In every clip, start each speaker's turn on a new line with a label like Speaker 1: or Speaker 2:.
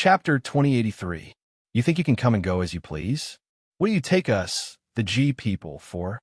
Speaker 1: Chapter 2083. You think you can come and go as you please? What do you take us, the G people, for?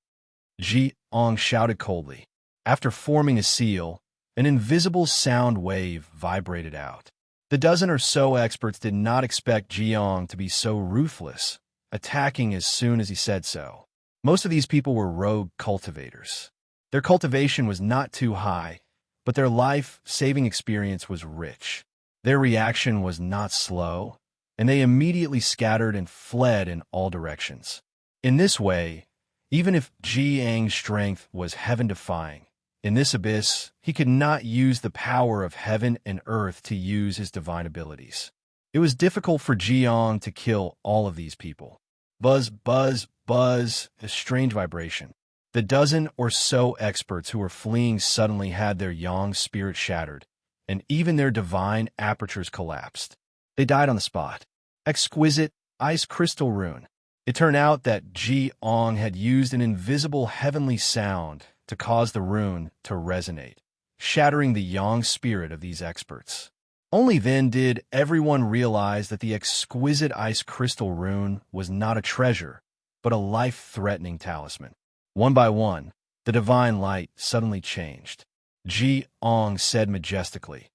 Speaker 1: Ji Ong shouted coldly. After forming a seal, an invisible sound wave vibrated out. The dozen or so experts did not expect Ji Ong to be so ruthless, attacking as soon as he said so. Most of these people were rogue cultivators. Their cultivation was not too high, but their life-saving experience was rich. Their reaction was not slow, and they immediately scattered and fled in all directions. In this way, even if Ji Ang's strength was heaven-defying, in this abyss, he could not use the power of heaven and earth to use his divine abilities. It was difficult for Ji Ong to kill all of these people. Buzz, buzz, buzz, a strange vibration. The dozen or so experts who were fleeing suddenly had their yang spirit shattered, and even their divine apertures collapsed. They died on the spot. Exquisite ice crystal rune. It turned out that Ji Ong had used an invisible heavenly sound to cause the rune to resonate, shattering the yang spirit of these experts. Only then did everyone realize that the exquisite ice crystal rune was not a treasure, but a life-threatening talisman. One by one, the divine light suddenly changed. Ji Ong said majestically,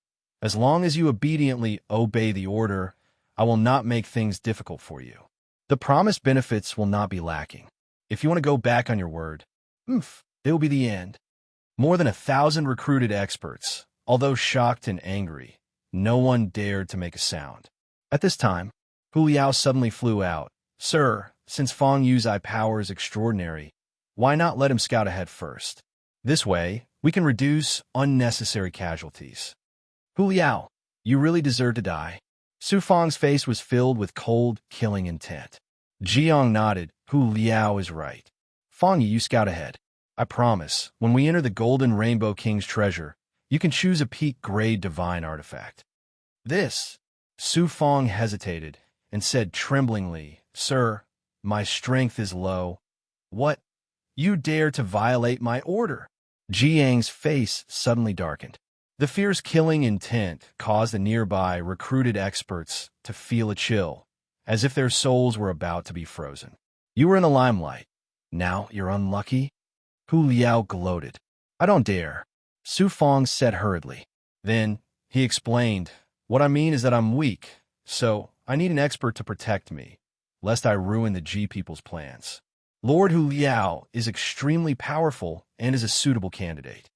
Speaker 1: "As long as you obediently obey the order, I will not make things difficult for you. The promised benefits will not be lacking. If you want to go back on your word, it will be the end." More than 1,000 recruited experts, although shocked and angry, no one dared to make a sound. At this time, Hu Liao suddenly flew out. "Sir, since Feng Yu's eye power is extraordinary, why not let him scout ahead first? This way, we can reduce unnecessary casualties." "Hu Liao, you really deserve to die." Su Feng's face was filled with cold, killing intent. Ji Ong nodded. "Hu Liao is right. Feng Yu, you scout ahead. I promise, when we enter the Golden Rainbow King's treasure, you can choose a peak-grade divine artifact." "This?" Su Feng hesitated and said tremblingly, "Sir, my strength is low." "What? You dare to violate my order?" Ji Ang's face suddenly darkened. The fierce killing intent caused the nearby recruited experts to feel a chill, as if their souls were about to be frozen. "You were in the limelight. Now you're unlucky?" Hu Liao gloated. "I don't dare," Su Feng said hurriedly. Then he explained, "What I mean is that I'm weak, so I need an expert to protect me, lest I ruin the G people's plans. Lord Hu Liao is extremely powerful and is a suitable candidate."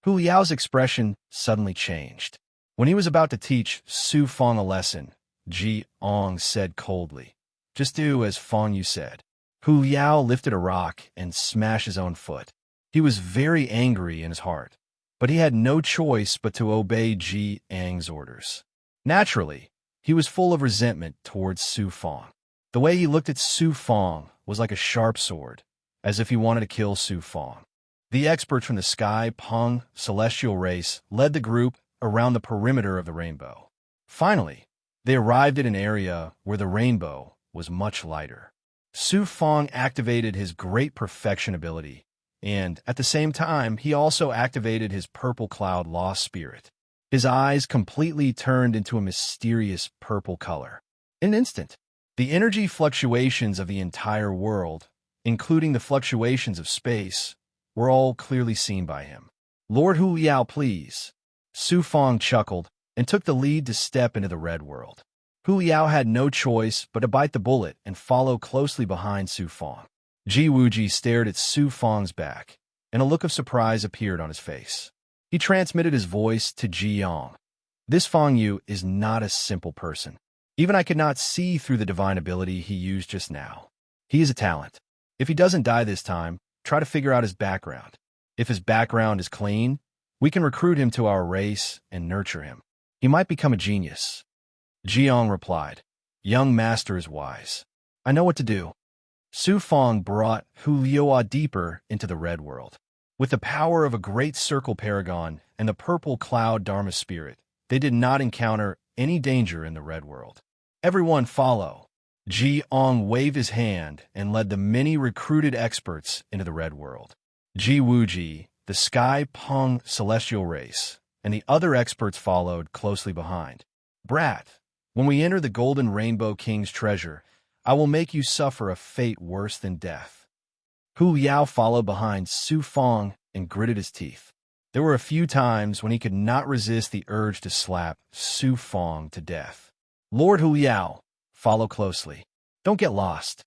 Speaker 1: Hu Liao's expression suddenly changed. When he was about to teach Su Feng a lesson, Ji Ong said coldly, "Just do as Feng Yu said." Hu Liao lifted a rock and smashed his own foot. He was very angry in his heart, but he had no choice but to obey Ji Ang's orders. Naturally, he was full of resentment towards Su Feng. The way he looked at Su Feng was like a sharp sword, as if he wanted to kill Su Feng. The experts from the Sky Peng celestial race led the group around the perimeter of the rainbow. Finally, they arrived at an area where the rainbow was much lighter. Su Feng activated his great perfection ability, and at the same time, he also activated his purple cloud lost spirit. His eyes completely turned into a mysterious purple color. In an instant, the energy fluctuations of the entire world, including the fluctuations of space, were all clearly seen by him. "Lord Hu Liao, please." Su Feng chuckled and took the lead to step into the red world. Hu Liao had no choice but to bite the bullet and follow closely behind Su Feng. Ji Wuji stared at Su Feng's back, and a look of surprise appeared on his face. He transmitted his voice to Ji Ong. "This Feng Yu is not a simple person. Even I could not see through the divine ability he used just now. He is a talent. If he doesn't die this time, try to figure out his background. If his background is clean, we can recruit him to our race and nurture him. He might become a genius." Ji Ong replied, "Young master is wise. I know what to do." Su Feng brought Hu Liao deeper into the red world. With the power of a great circle paragon and the purple cloud Dharma spirit, they did not encounter any danger in the red world. "Everyone follow." Ji Ong waved his hand and led the many recruited experts into the red world. Ji Wuji, the Sky Peng celestial race, and the other experts followed closely behind. "Brat, When we enter the Golden Rainbow King's treasure, I will make you suffer a fate worse than death." Hu Liao followed behind Su Fong and gritted his teeth. There were a few times when he could not resist the urge to slap Su Fong to death. "Lord Hu Liao, follow closely. Don't get lost."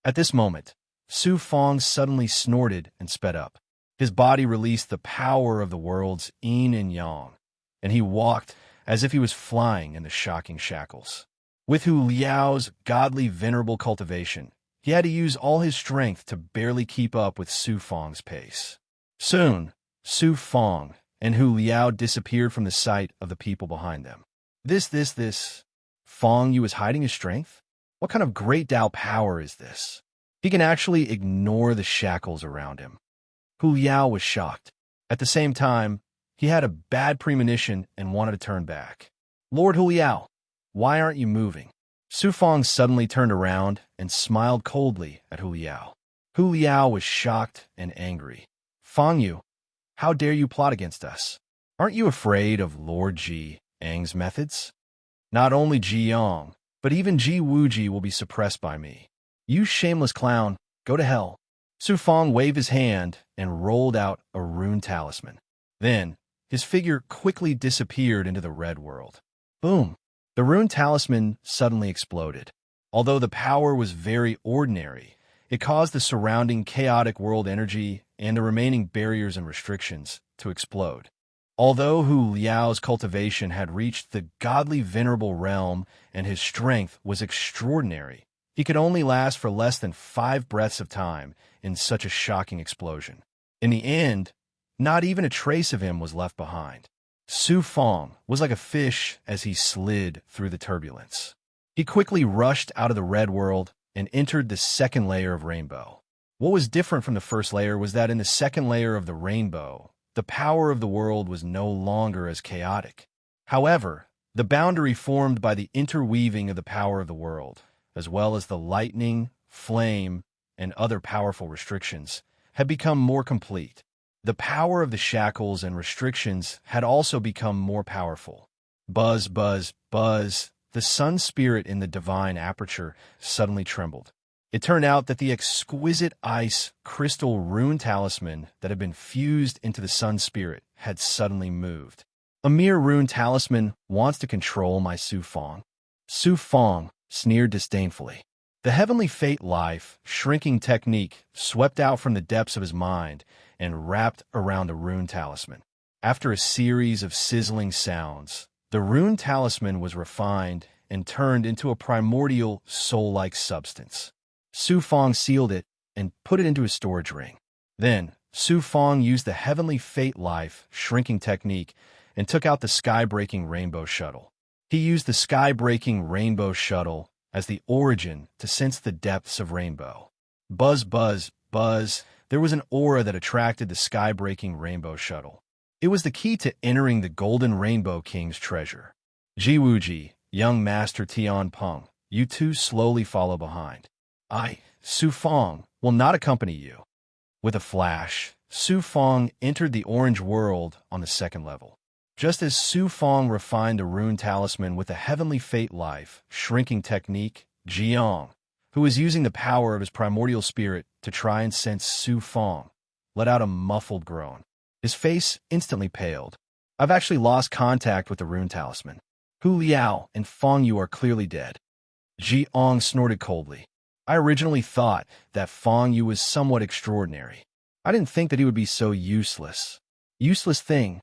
Speaker 1: At this moment, Su Fong suddenly snorted and sped up. His body released the power of the world's yin and yang, and he walked as if he was flying in the shocking shackles. With Hu Liao's godly, venerable cultivation, he had to use all his strength to barely keep up with Su Fong's pace. Soon, Su Fong and Hu Liao disappeared from the sight of the people behind them. This. Fong Yu is hiding his strength? What kind of great Tao power is this? He can actually ignore the shackles around him. Hu Liao was shocked. At the same time, he had a bad premonition and wanted to turn back. "Lord Hu Liao, why aren't you moving?" Su Fong suddenly turned around and smiled coldly at Hu Liao. Hu Liao was shocked and angry. "Fong Yu, how dare you plot against us? Aren't you afraid of Lord Ji Ang's methods? Not only Ji Yang, but even Ji Wuji will be suppressed by me. You shameless clown, go to hell." Su Fong waved his hand and rolled out a rune talisman. Then, his figure quickly disappeared into the red world. Boom! The rune talisman suddenly exploded. Although the power was very ordinary, it caused the surrounding chaotic world energy and the remaining barriers and restrictions to explode. Although Hu Liao's cultivation had reached the godly venerable realm and his strength was extraordinary, he could only last for less than 5 breaths of time in such a shocking explosion. In the end, not even a trace of him was left behind. Su Fong was like a fish as he slid through the turbulence. He quickly rushed out of the red world and entered the second layer of rainbow. What was different from the first layer was that in the second layer of the rainbow, the power of the world was no longer as chaotic. However, the boundary formed by the interweaving of the power of the world, as well as the lightning, flame, and other powerful restrictions, had become more complete. The power of the shackles and restrictions had also become more powerful. Buzz, buzz, buzz. The sun spirit in the divine aperture suddenly trembled. It turned out that the exquisite ice crystal rune talisman that had been fused into the sun spirit had suddenly moved. A mere rune talisman wants to control my Su Fong. Su Fong sneered disdainfully. The heavenly fate life shrinking technique swept out from the depths of his mind and wrapped around the rune talisman. After a series of sizzling sounds, the rune talisman was refined and turned into a primordial soul-like substance. Su Fong sealed it and put it into his storage ring. Then, Su Fong used the heavenly fate life shrinking technique and took out the sky-breaking rainbow shuttle. He used the sky-breaking rainbow shuttle as the origin to sense the depths of rainbow. Buzz, buzz, buzz. There was an aura that attracted the sky-breaking rainbow shuttle. It was the key to entering the Golden Rainbow King's treasure. Ji Wuji, young master Tian Peng, you two slowly follow behind. I, Su Fong, will not accompany you. With a flash, Su Fong entered the orange world on the second level. Just as Su Fong refined the rune talisman with a heavenly fate life shrinking technique, Jiang, who was using the power of his primordial spirit to try and sense Su Fong, let out a muffled groan. His face instantly paled. I've actually lost contact with the rune talisman. Hu Liao and Fong Yu are clearly dead. Jiang snorted coldly. I originally thought that Fong Yu was somewhat extraordinary. I didn't think that he would be so useless. Useless thing.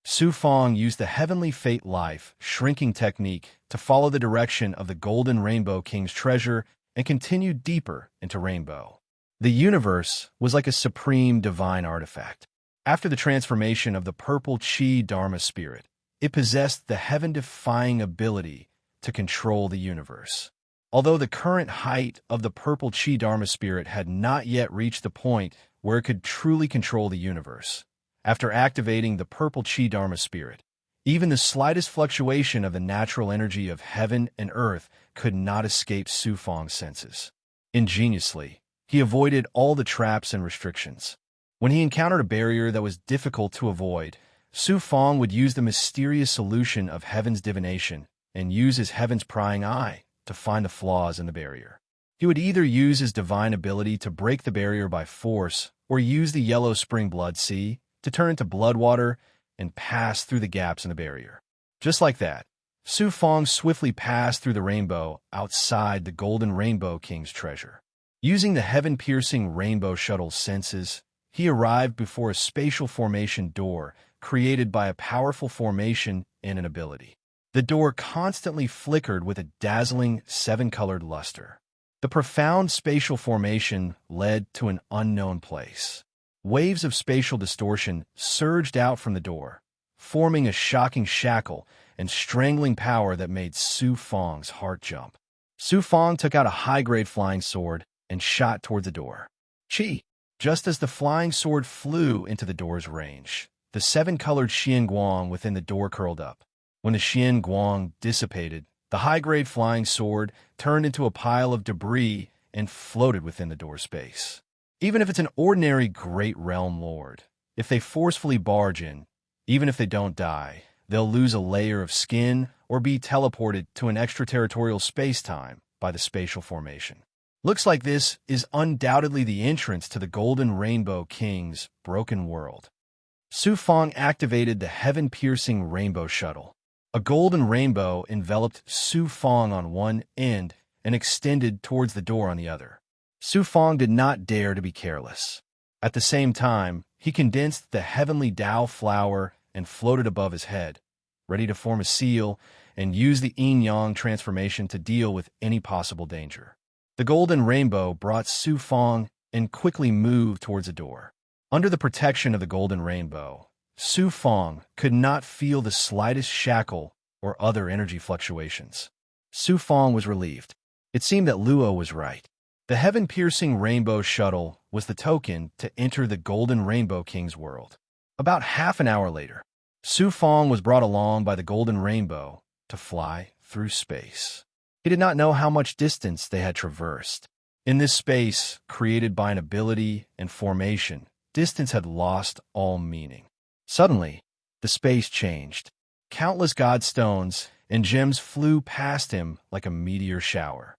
Speaker 1: Su Fong used the heavenly fate life shrinking technique to follow the direction of the Golden Rainbow King's treasure and continue deeper into rainbow. The universe was like a supreme divine artifact. After the transformation of the purple Chi Dharma spirit, it possessed the heaven-defying ability to control the universe. Although the current height of the purple Chi Dharma spirit had not yet reached the point where it could truly control the universe, after activating the purple Chi Dharma spirit, even the slightest fluctuation of the natural energy of heaven and earth could not escape Su Fong's senses. Ingeniously, he avoided all the traps and restrictions. When he encountered a barrier that was difficult to avoid, Su Fong would use the mysterious solution of heaven's divination and use his heaven's prying eye to find the flaws in the barrier. He would either use his divine ability to break the barrier by force or use the yellow spring blood sea to turn into blood water and pass through the gaps in the barrier. Just like that, Su Fong swiftly passed through the rainbow outside the Golden Rainbow King's treasure. Using the heaven-piercing rainbow shuttle's senses, he arrived before a spatial formation door created by a powerful formation and an ability. The door constantly flickered with a dazzling seven-colored luster. The profound spatial formation led to an unknown place. Waves of spatial distortion surged out from the door, forming a shocking shackle and strangling power that made Su Fong's heart jump. Su Fong took out a high-grade flying sword and shot toward the door. Chi! Just as the flying sword flew into the door's range, the seven-colored Xian Guang within the door curled up. When the Xian Guang dissipated, the high-grade flying sword turned into a pile of debris and floated within the door space. Even if it's an ordinary Great Realm Lord, if they forcefully barge in, even if they don't die, they'll lose a layer of skin or be teleported to an extraterritorial space-time by the spatial formation. Looks like this is undoubtedly the entrance to the Golden Rainbow King's broken world. Su Fong activated the heaven-piercing rainbow shuttle. A golden rainbow enveloped Su Fong on one end and extended towards the door on the other. Su Fong did not dare to be careless. At the same time, he condensed the heavenly Dao flower and floated above his head, ready to form a seal and use the yin-yang transformation to deal with any possible danger. The golden rainbow brought Su Fong and quickly moved towards the door. Under the protection of the golden rainbow, Su Fong could not feel the slightest shackle or other energy fluctuations. Su Fong was relieved. It seemed that Luo was right. The heaven-piercing rainbow shuttle was the token to enter the Golden Rainbow King's world. About half an hour later, Su Fong was brought along by the golden rainbow to fly through space. He did not know how much distance they had traversed. In this space, created by an ability and formation, distance had lost all meaning. Suddenly, the space changed. Countless godstones and gems flew past him like a meteor shower.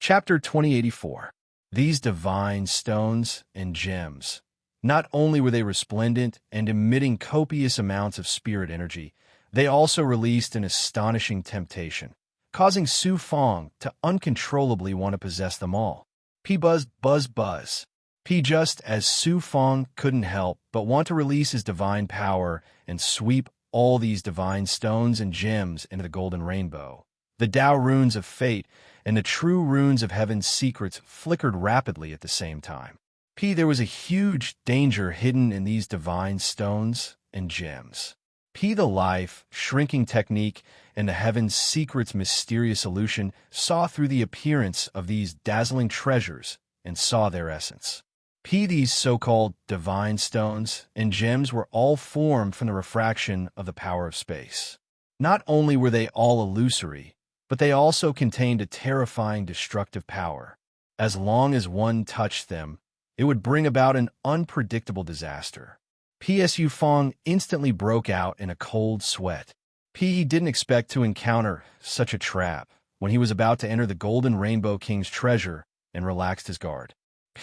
Speaker 1: Chapter 2084. These divine stones and gems. Not only were they resplendent and emitting copious amounts of spirit energy, they also released an astonishing temptation, causing Su Fong to uncontrollably want to possess them all. Buzz, buzz, buzz. Just as Su Fong couldn't help but want to release his divine power and sweep all these divine stones and gems into the golden rainbow. The Dao runes of fate and the true runes of heaven's secrets flickered rapidly at the same time. There was a huge danger hidden in these divine stones and gems. The life, shrinking technique, and the heaven's secrets' mysterious solution saw through the appearance of these dazzling treasures and saw their essence. These so-called divine stones and gems were all formed from the refraction of the power of space. Not only were they all illusory, but they also contained a terrifying destructive power. As long as one touched them, it would bring about an unpredictable disaster. Su Fong instantly broke out in a cold sweat. He didn't expect to encounter such a trap when he was about to enter the Golden Rainbow King's treasure and relaxed his guard.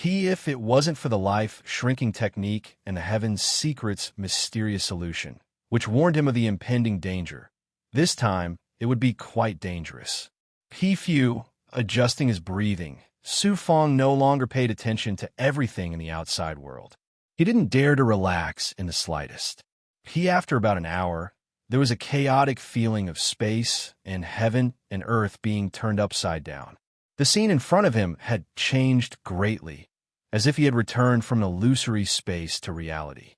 Speaker 1: If it wasn't for the life shrinking technique and the heaven's secrets mysterious solution, which warned him of the impending danger, this time it would be quite dangerous. Adjusting his breathing, Su Fong no longer paid attention to everything in the outside world. He didn't dare to relax in the slightest. After about an hour, there was a chaotic feeling of space and heaven and earth being turned upside down. The scene in front of him had changed greatly, as if he had returned from an illusory space to reality.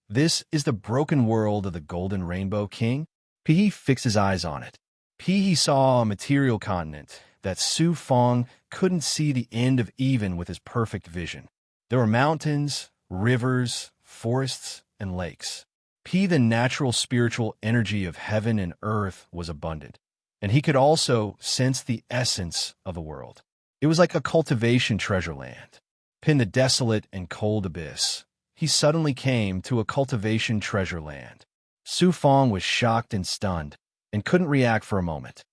Speaker 1: This is the broken world of the Golden Rainbow King? He fixed his eyes on it. He saw a material continent that Su Fong couldn't see the end of even with his perfect vision. There were mountains, rivers, forests, and lakes. The natural spiritual energy of heaven and earth was abundant, and he could also sense the essence of the world. It was like a cultivation treasure land. In the desolate and cold abyss, he suddenly came to a cultivation treasure land. Su Fong was shocked and stunned. and couldn't react for a moment.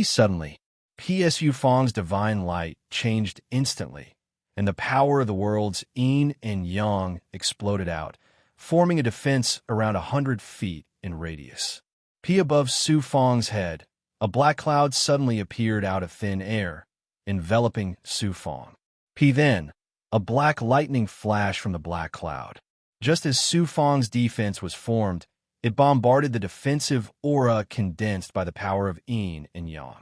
Speaker 1: Suddenly, Psu Fong's divine light changed instantly, and the power of the worlds yin and yang exploded out, forming a defense around 100 feet in radius. Above Su Fong's head, a black cloud suddenly appeared out of thin air, enveloping Su Fong. Then, a black lightning flashed from the black cloud. Just as Su Fong's defense was formed, it bombarded the defensive aura condensed by the power of yin and yang.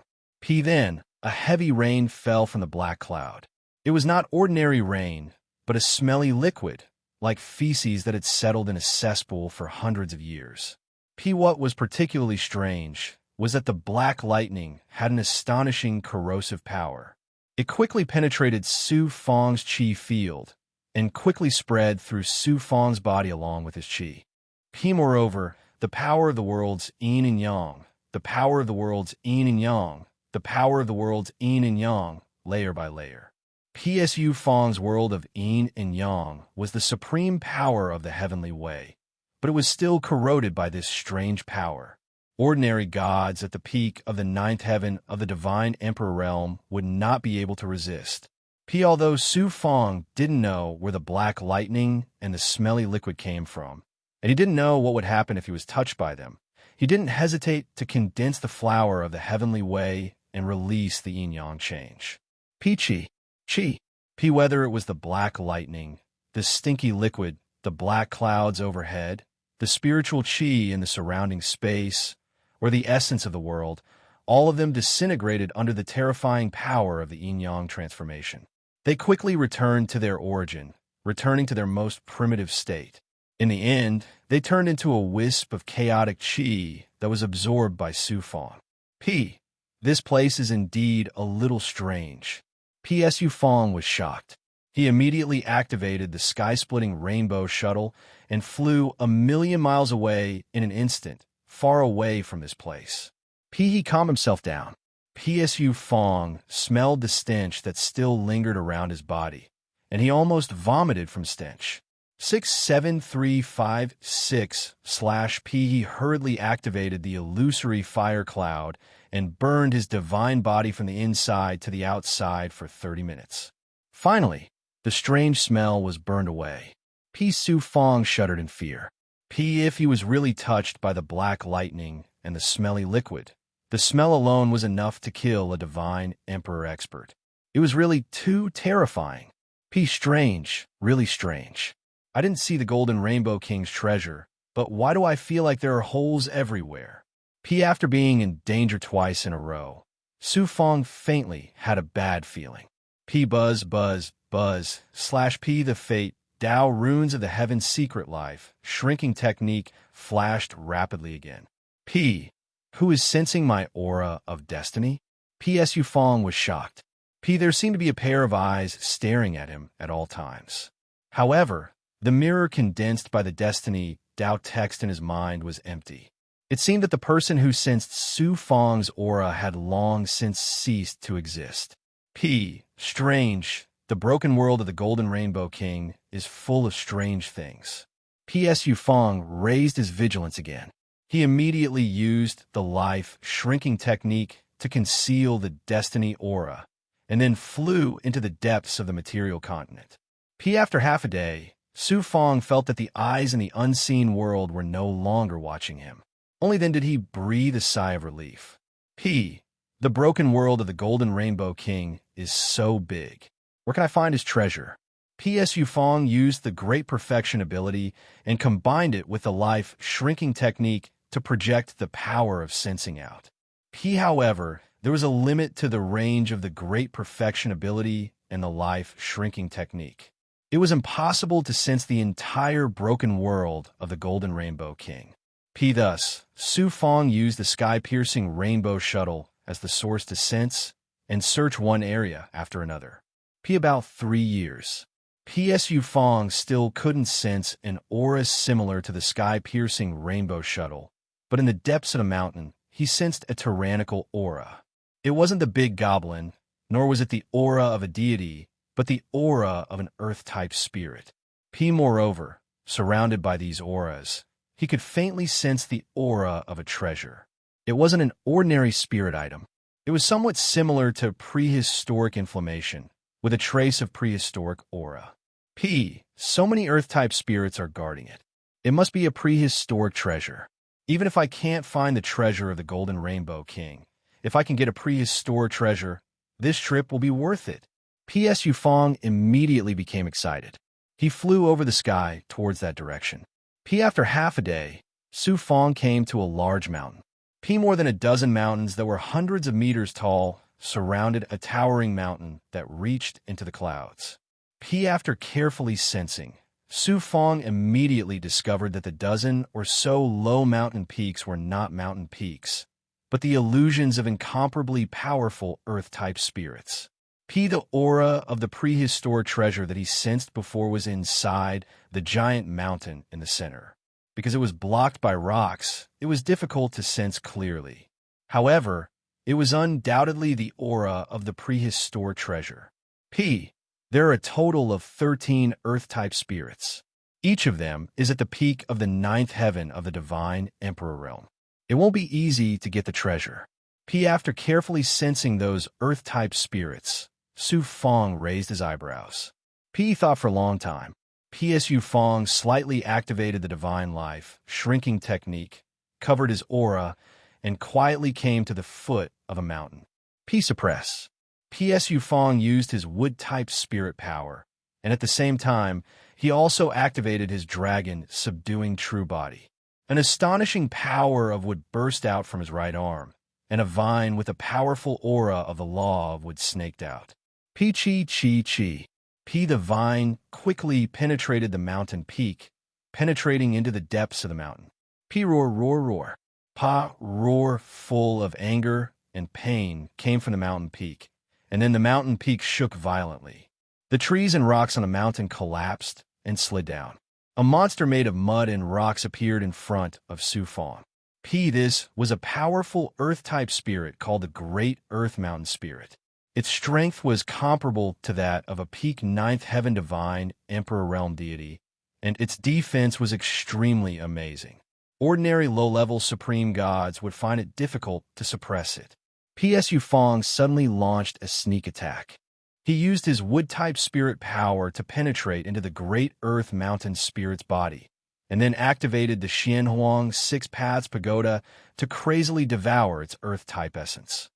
Speaker 1: Then, a heavy rain fell from the black cloud. It was not ordinary rain, but a smelly liquid, like feces that had settled in a cesspool for hundreds of years. What was particularly strange was that the black lightning had an astonishing corrosive power. It quickly penetrated Su Fong's qi field and quickly spread through Su Fong's body along with his qi. Moreover, the power of the worlds yin and yang, the power of the worlds yin and yang, the power of the worlds yin and yang, layer by layer. Su Fong's world of yin and yang was the supreme power of the heavenly way, but it was still corroded by this strange power. Ordinary gods at the peak of the ninth heaven of the divine emperor realm would not be able to resist. Although Su Fong didn't know where the black lightning and the smelly liquid came from, and he didn't know what would happen if he was touched by them, he didn't hesitate to condense the flower of the heavenly way and release the yin-yang change. Qi. Whether it was the black lightning, the stinky liquid, the black clouds overhead, the spiritual qi in the surrounding space, or the essence of the world, all of them disintegrated under the terrifying power of the yin-yang transformation. They quickly returned to their origin, returning to their most primitive state. In the end, they turned into a wisp of chaotic qi that was absorbed by Su Fong. This place is indeed a little strange. Su Fong was shocked. He immediately activated the sky-splitting rainbow shuttle and flew 1,000,000 miles away in an instant, far away from this place. He calmed himself down. Su Fong smelled the stench that still lingered around his body, and he almost vomited from stench. 67356/P. He hurriedly activated the illusory fire cloud and burned his divine body from the inside to the outside for 30 minutes. Finally, the strange smell was burned away. Su Fong shuddered in fear. If he was really touched by the black lightning and the smelly liquid, the smell alone was enough to kill a divine emperor expert. It was really too terrifying. Strange, really strange. I didn't see the Golden Rainbow King's treasure, but why do I feel like there are holes everywhere? After being in danger twice in a row, Su Fong faintly had a bad feeling. Buzz, /P. The fate, Tao runes of the heaven's secret life, shrinking technique flashed rapidly again. Who is sensing my aura of destiny? Su Fong was shocked. There seemed to be a pair of eyes staring at him at all times. However, the mirror condensed by the destiny Tao text in his mind was empty. It seemed that the person who sensed Su Fong's aura had long since ceased to exist. Strange. The broken world of the Golden Rainbow King is full of strange things. Su Fong raised his vigilance again. He immediately used the life shrinking technique to conceal the destiny aura, and then flew into the depths of the material continent. After half a day, Su Fong felt that the eyes in the unseen world were no longer watching him. Only then did he breathe a sigh of relief. The broken world of the Golden Rainbow King is so big. Where can I find his treasure? Su Fong used the Great Perfection ability and combined it with the life shrinking technique to project the power of sensing out. However, there was a limit to the range of the Great Perfection ability and the life shrinking technique. It was impossible to sense the entire broken world of the Golden Rainbow King. Thus, Su Fong used the sky-piercing rainbow shuttle as the source to sense and search one area after another. About 3 years. Su Fong still couldn't sense an aura similar to the sky-piercing rainbow shuttle, but in the depths of the mountain, he sensed a tyrannical aura. It wasn't the big goblin, nor was it the aura of a deity, but the aura of an earth-type spirit. Moreover, surrounded by these auras, he could faintly sense the aura of a treasure. It wasn't an ordinary spirit item. It was somewhat similar to prehistoric inflammation, with a trace of prehistoric aura. So many Earth-type spirits are guarding it. It must be a prehistoric treasure. Even if I can't find the treasure of the Golden Rainbow King, if I can get a prehistoric treasure, this trip will be worth it. P.S. Yufeng immediately became excited. He flew over the sky towards that direction. After half a day, Su Feng came to a large mountain. More than a dozen mountains that were hundreds of meters tall surrounded a towering mountain that reached into the clouds. After carefully sensing, Su Feng immediately discovered that the dozen or so low mountain peaks were not mountain peaks, but the illusions of incomparably powerful Earth-type spirits. The aura of the prehistoric treasure that he sensed before was inside the giant mountain in the center. Because it was blocked by rocks, it was difficult to sense clearly. However, it was undoubtedly the aura of the prehistoric treasure. There are a total of 13 Earth-type spirits. Each of them is at the peak of the 9th heaven of the divine Emperor realm. It won't be easy to get the treasure. After carefully sensing those Earth-type spirits, Su Feng raised his eyebrows. Thought for a long time. Su Feng slightly activated the divine life, shrinking technique, covered his aura, and quietly came to the foot of a mountain. Suppress. Su Feng used his wood-type spirit power, and at the same time, he also activated his dragon, subduing true body. An astonishing power of wood burst out from his right arm, and a vine with a powerful aura of the law of wood snaked out. Chi. The vine quickly penetrated the mountain peak, penetrating into the depths of the mountain. Roar. Roar full of anger and pain came from the mountain peak, and then the mountain peak shook violently. The trees and rocks on the mountain collapsed and slid down. A monster made of mud and rocks appeared in front of Su Feng. This was a powerful Earth-type spirit called the Great Earth Mountain Spirit. Its strength was comparable to that of a peak 9th heaven divine Emperor realm deity, and its defense was extremely amazing. Ordinary low-level supreme gods would find it difficult to suppress it. Su Feng suddenly launched a sneak attack. He used his wood-type spirit power to penetrate into the Great Earth Mountain Spirit's body, and then activated the Xianhuang Six Paths Pagoda to crazily devour its Earth-type essence.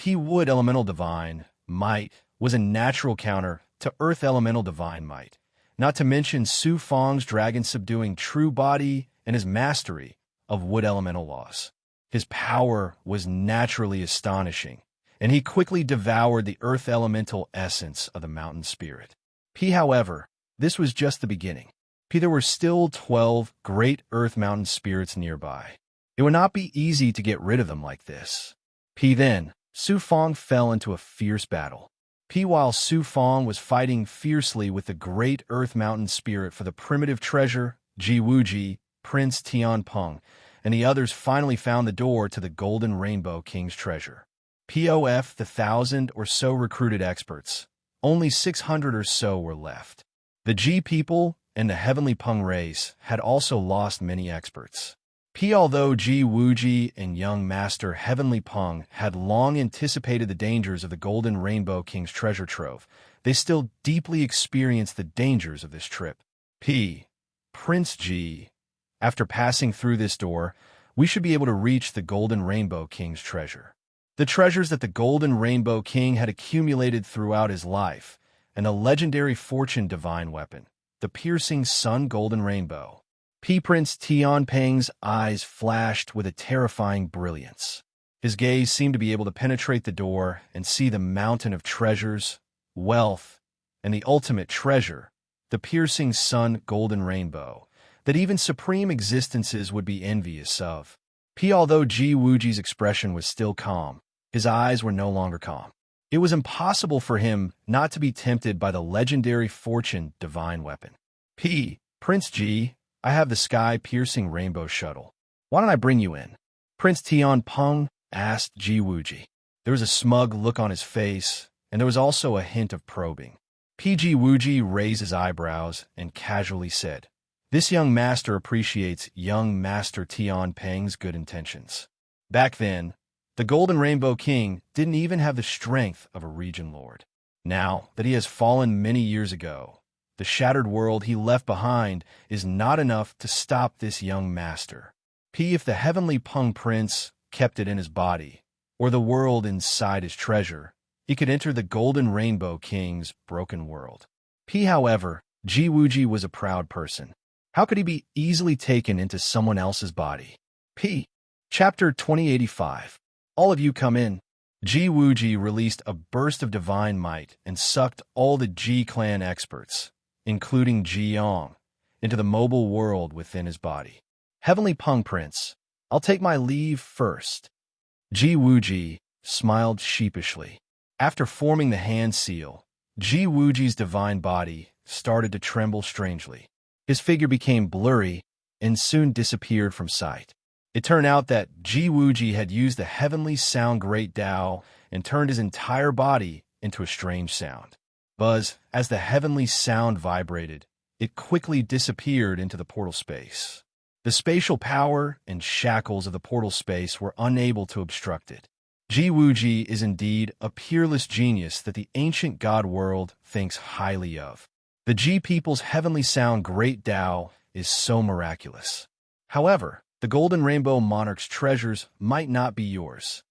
Speaker 1: Wood Elemental Divine Might was a natural counter to Earth Elemental Divine Might, not to mention Su Feng's dragon subduing true body and his mastery of Wood Elemental laws. His power was naturally astonishing, and he quickly devoured the Earth Elemental essence of the Mountain Spirit. However, this was just the beginning. There were still 12 Great Earth Mountain Spirits nearby. It would not be easy to get rid of them like this. Then, Su Feng fell into a fierce battle. While Su Feng was fighting fiercely with the Great Earth Mountain Spirit for the primitive treasure, Ji Wuji, Prince Tianpeng, and the others finally found the door to the Golden Rainbow King's treasure. The 1,000 or so recruited experts, only 600 or so were left. The Ji people and the Heavenly Peng race had also lost many experts. Although Ji Wuji and young master Heavenly Peng had long anticipated the dangers of the Golden Rainbow King's treasure trove, they still deeply experienced the dangers of this trip. Prince Ji, after passing through this door, we should be able to reach the Golden Rainbow King's treasure. The treasures that the Golden Rainbow King had accumulated throughout his life, and the legendary fortune divine weapon, the piercing Sun Golden Rainbow. Prince Tianpeng's eyes flashed with a terrifying brilliance. His gaze seemed to be able to penetrate the door and see the mountain of treasures, wealth, and the ultimate treasure, the piercing Sun Golden Rainbow, that even supreme existences would be envious of. Although Ji Wuji's expression was still calm, his eyes were no longer calm. It was impossible for him not to be tempted by the legendary fortune divine weapon. Prince Ji, I have the sky-piercing rainbow shuttle. Why don't I bring you in? Prince Tianpeng asked Ji Wuji. There was a smug look on his face, and there was also a hint of probing. Ji Wuji raised his eyebrows and casually said, "This young master appreciates young master Tianpeng's good intentions." Back then, the Golden Rainbow King didn't even have the strength of a region lord. Now that he has fallen many years ago, the shattered world he left behind is not enough to stop this young master. If the heavenly Pung Prince kept it in his body, or the world inside his treasure, he could enter the Golden Rainbow King's broken world. However, Ji was a proud person. How could he be easily taken into someone else's body? Chapter 2085. All of you come in. Ji released a burst of divine might and sucked all the Ji clan experts, including Ji Yong, into the mobile world within his body. Heavenly Pung Prince, I'll take my leave first. Ji smiled sheepishly. After forming the hand seal, Ji divine body started to tremble strangely. His figure became blurry and soon disappeared from sight. It turned out that Ji had used the heavenly sound Great Tao and turned his entire body into a strange sound. Buzz, as the heavenly sound vibrated, it quickly disappeared into the portal space. The spatial power and shackles of the portal space were unable to obstruct it. Ji is indeed a peerless genius that the ancient god world thinks highly of. The Ji people's heavenly sound Great Tao is so miraculous. However, the Golden Rainbow Monarch's treasures might not be yours.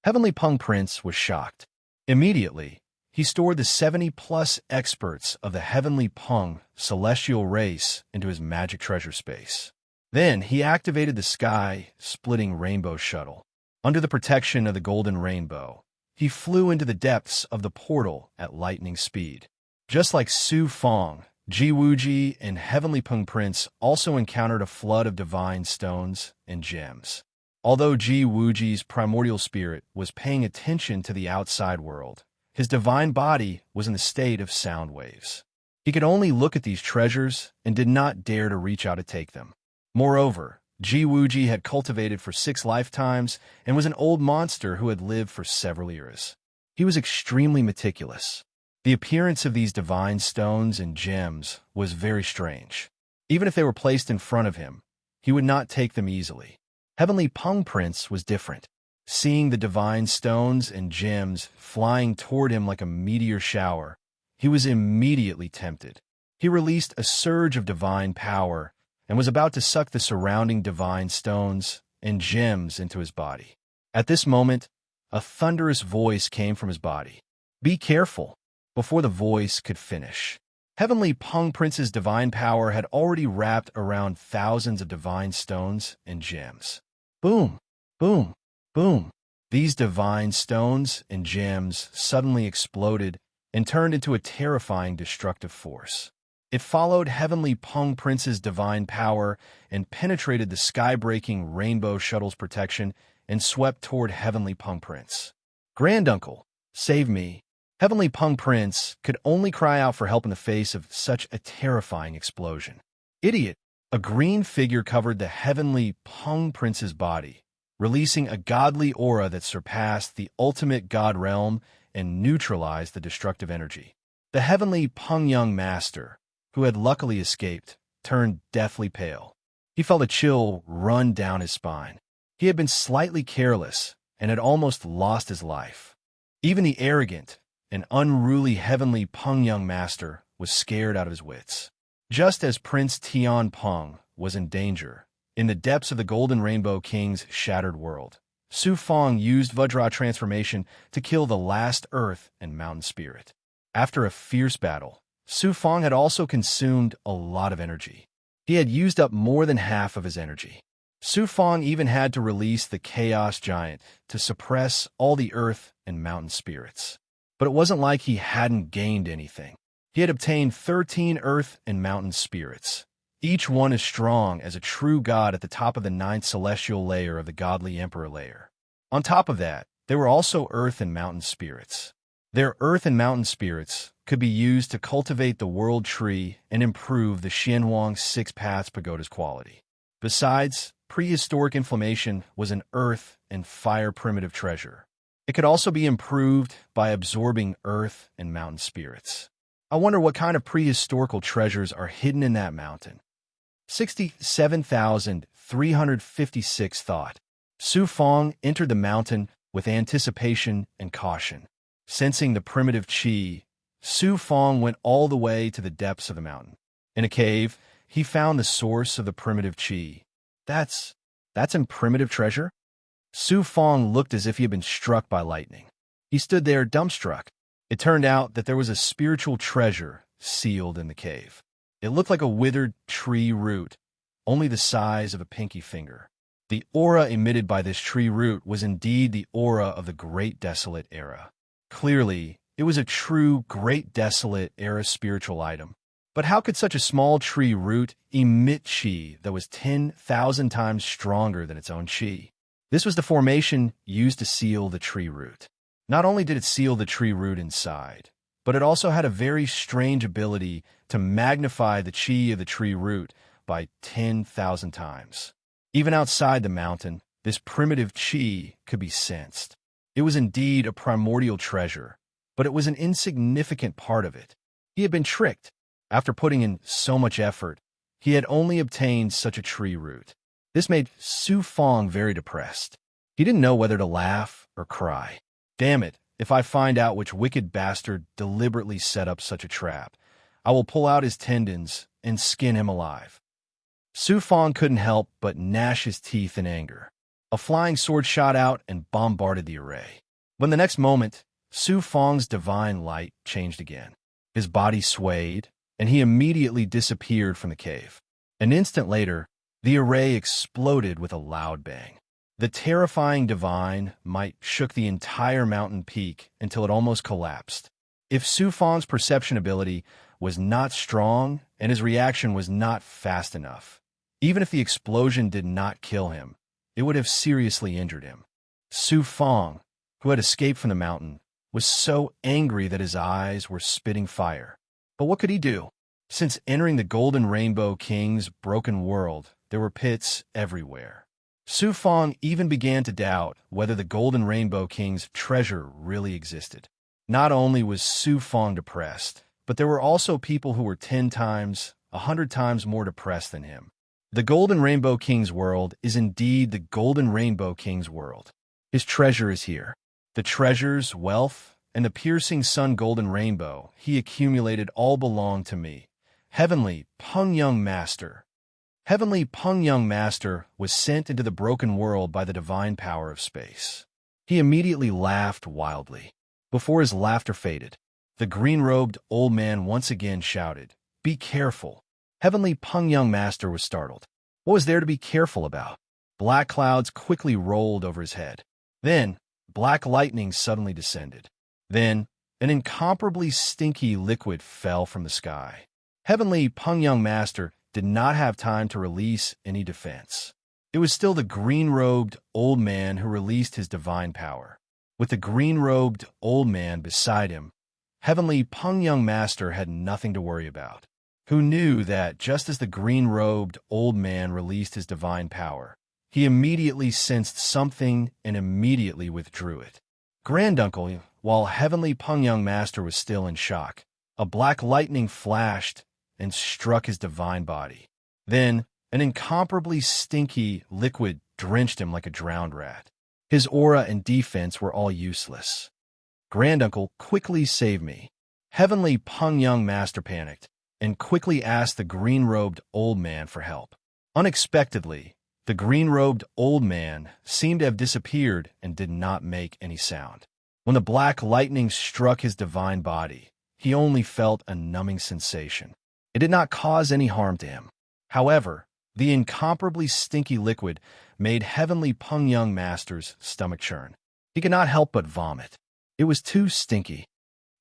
Speaker 1: Heavenly Pung Prince was shocked. Immediately, he stored the 70-plus experts of the Heavenly Pung celestial race into his magic treasure space. Then he activated the sky-splitting rainbow shuttle. Under the protection of the Golden Rainbow, he flew into the depths of the portal at lightning speed. Just like Su Fong, Ji and Heavenly Pung Prince also encountered a flood of divine stones and gems. Although Ji's primordial spirit was paying attention to the outside world, his divine body was in the state of sound waves. He could only look at these treasures and did not dare to reach out to take them. Moreover, Ji had cultivated for 6 lifetimes and was an old monster who had lived for several eras. He was extremely meticulous. The appearance of these divine stones and gems was very strange. Even if they were placed in front of him, he would not take them easily. Heavenly Pung Prince was different. Seeing the divine stones and gems flying toward him like a meteor shower, he was immediately tempted. He released a surge of divine power and was about to suck the surrounding divine stones and gems into his body. At this moment, a thunderous voice came from his body. "Be careful!" Before the voice could finish, Heavenly Pung Prince's divine power had already wrapped around thousands of divine stones and gems. Boom! Boom! Boom! These divine stones and gems suddenly exploded and turned into a terrifying destructive force. It followed Heavenly Pung Prince's divine power and penetrated the sky-breaking rainbow shuttle's protection and swept toward Heavenly Pung Prince. "Granduncle, save me!" Heavenly Pung Prince could only cry out for help in the face of such a terrifying explosion. "Idiot!" A green figure covered the Heavenly Pung Prince's body, releasing a godly aura that surpassed the ultimate god realm and neutralized the destructive energy. The Heavenly Pung Young Master, who had luckily escaped, turned deathly pale. He felt a chill run down his spine. He had been slightly careless and had almost lost his life. Even the arrogant and unruly Heavenly Pung Young Master was scared out of his wits. Just as Prince Tian Pung was in danger, in the depths of the Golden Rainbow King's shattered world, Su Fong used Vajra transformation to kill the last earth and mountain spirit. After a fierce battle, Su Fong had also consumed a lot of energy. He had used up more than half of his energy. Su Fong even had to release the Chaos Giant to suppress all the earth and mountain spirits. But it wasn't like he hadn't gained anything. He had obtained 13 earth and mountain spirits, each one as strong as a true god at the top of the 9th celestial layer of the godly emperor layer. On top of that, there were also earth and mountain spirits. Their earth and mountain spirits could be used to cultivate the world tree and improve the Xianhuang 6 Paths Pagoda's quality. Besides, prehistoric inflammation was an earth and fire primitive treasure. It could also be improved by absorbing earth and mountain spirits. I wonder what kind of prehistorical treasures are hidden in that mountain. 67,356 thought. Su Fong entered the mountain with anticipation and caution. Sensing the primitive qi, Su Fong went all the way to the depths of the mountain. In a cave, he found the source of the primitive qi. That's in primitive treasure? Su Fong looked as if he had been struck by lightning. He stood there dumbstruck. It turned out that there was a spiritual treasure sealed in the cave. It looked like a withered tree root, only the size of a pinky finger. The aura emitted by this tree root was indeed the aura of the Great Desolate Era. Clearly, it was a true Great Desolate Era spiritual item. But how could such a small tree root emit qi that was 10,000 times stronger than its own qi? This was the formation used to seal the tree root. Not only did it seal the tree root inside, but it also had a very strange ability to magnify the qi of the tree root by 10,000 times. Even outside the mountain, this primitive qi could be sensed. It was indeed a primordial treasure, but it was an insignificant part of it. He had been tricked. After putting in so much effort, he had only obtained such a tree root. This made Su Fong very depressed. He didn't know whether to laugh or cry. Damn it, if I find out which wicked bastard deliberately set up such a trap, I will pull out his tendons and skin him alive. Su Fong couldn't help but gnash his teeth in anger. A flying sword shot out and bombarded the array. But the next moment, Su Fong's divine light changed again. His body swayed, and he immediately disappeared from the cave. An instant later, the array exploded with a loud bang. The terrifying divine might shook the entire mountain peak until it almost collapsed. If Su Fong's perception ability was not strong and his reaction was not fast enough, even if the explosion did not kill him, it would have seriously injured him. Su Fong, who had escaped from the mountain, was so angry that his eyes were spitting fire. But what could he do? Since entering the Golden Rainbow King's broken world, there were pits everywhere. Su Fong even began to doubt whether the Golden Rainbow King's treasure really existed. Not only was Su Fong depressed, but there were also people who were 10 times, 100 times more depressed than him. The Golden Rainbow King's world is indeed the Golden Rainbow King's world. His treasure is here. The treasures, wealth, and the piercing sun golden rainbow he accumulated all belong to me. Heavenly Pengyung Master. Heavenly Pengyung Master was sent into the broken world by the divine power of space. He immediately laughed wildly. Before his laughter faded, the green-robed old man once again shouted, "Be careful." Heavenly Pengyung Master was startled. What was there to be careful about? Black clouds quickly rolled over his head. Then, black lightning suddenly descended. Then, an incomparably stinky liquid fell from the sky. Heavenly Pengyung Master did not have time to release any defense. It was still the green-robed old man who released his divine power. With the green-robed old man beside him, Heavenly Pengyung Master had nothing to worry about. Who knew that just as the green-robed old man released his divine power, he immediately sensed something and immediately withdrew it. Granduncle, while Heavenly Pengyung Master was still in shock, a black lightning flashed and struck his divine body. Then, an incomparably stinky liquid drenched him like a drowned rat. His aura and defense were all useless. Granduncle, quickly save me. Heavenly Pengyung Master panicked and quickly asked the green-robed old man for help. Unexpectedly, the green-robed old man seemed to have disappeared and did not make any sound. When the black lightning struck his divine body, he only felt a numbing sensation. It did not cause any harm to him. However, the incomparably stinky liquid made Heavenly Pengyung Master's stomach churn. He could not help but vomit. It was too stinky.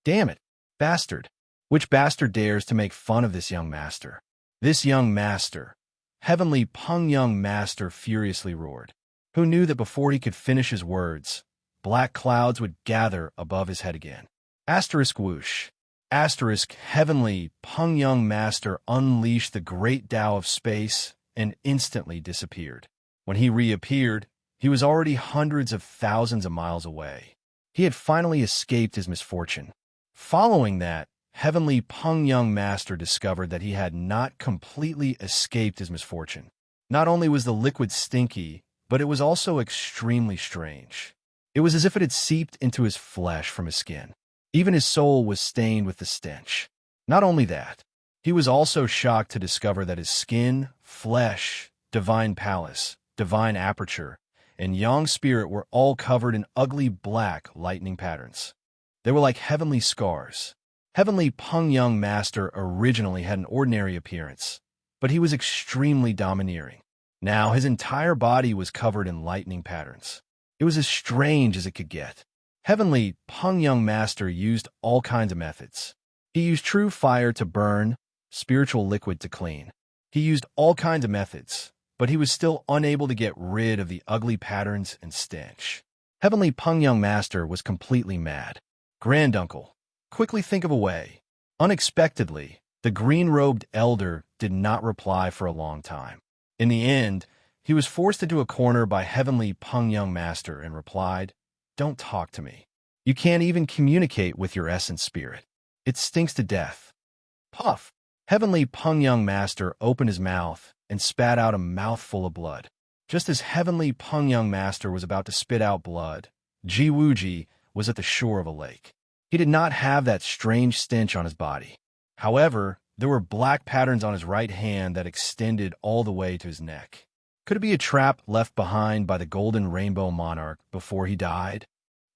Speaker 1: Damn it, bastard. Which bastard dares to make fun of this young master? This young master, Heavenly Pengyung Master furiously roared. Who knew that before he could finish his words, black clouds would gather above his head again. Asterisk whoosh. Asterisk Heavenly Pengyung Master unleashed the great Tao of space and instantly disappeared. When he reappeared, he was already hundreds of thousands of miles away. He had finally escaped his misfortune. Following that, Heavenly Pengyung Master discovered that he had not completely escaped his misfortune. Not only was the liquid stinky, but it was also extremely strange. It was as if it had seeped into his flesh from his skin. Even his soul was stained with the stench. Not only that, he was also shocked to discover that his skin, flesh, divine palace, divine aperture, and yang spirit were all covered in ugly black lightning patterns. They were like heavenly scars. Heavenly Pengyang Master originally had an ordinary appearance, but he was extremely domineering. Now his entire body was covered in lightning patterns. It was as strange as it could get. Heavenly Pengyang Master used all kinds of methods. He used true fire to burn, spiritual liquid to clean. He used all kinds of methods, but he was still unable to get rid of the ugly patterns and stench. Heavenly Pengyang Master was completely mad. Granduncle, quickly think of a way. Unexpectedly, the green-robed elder did not reply for a long time. In the end, he was forced into a corner by Heavenly Pengyang Master and replied, "Don't talk to me. You can't even communicate with your essence spirit. It stinks to death." Puff! Heavenly Pengyang Master opened his mouth and spat out a mouthful of blood. Just as Heavenly Pengyang Master was about to spit out blood, Jiwuji was at the shore of a lake. He did not have that strange stench on his body. However, there were black patterns on his right hand that extended all the way to his neck. Could it be a trap left behind by the Golden Rainbow Monarch before he died?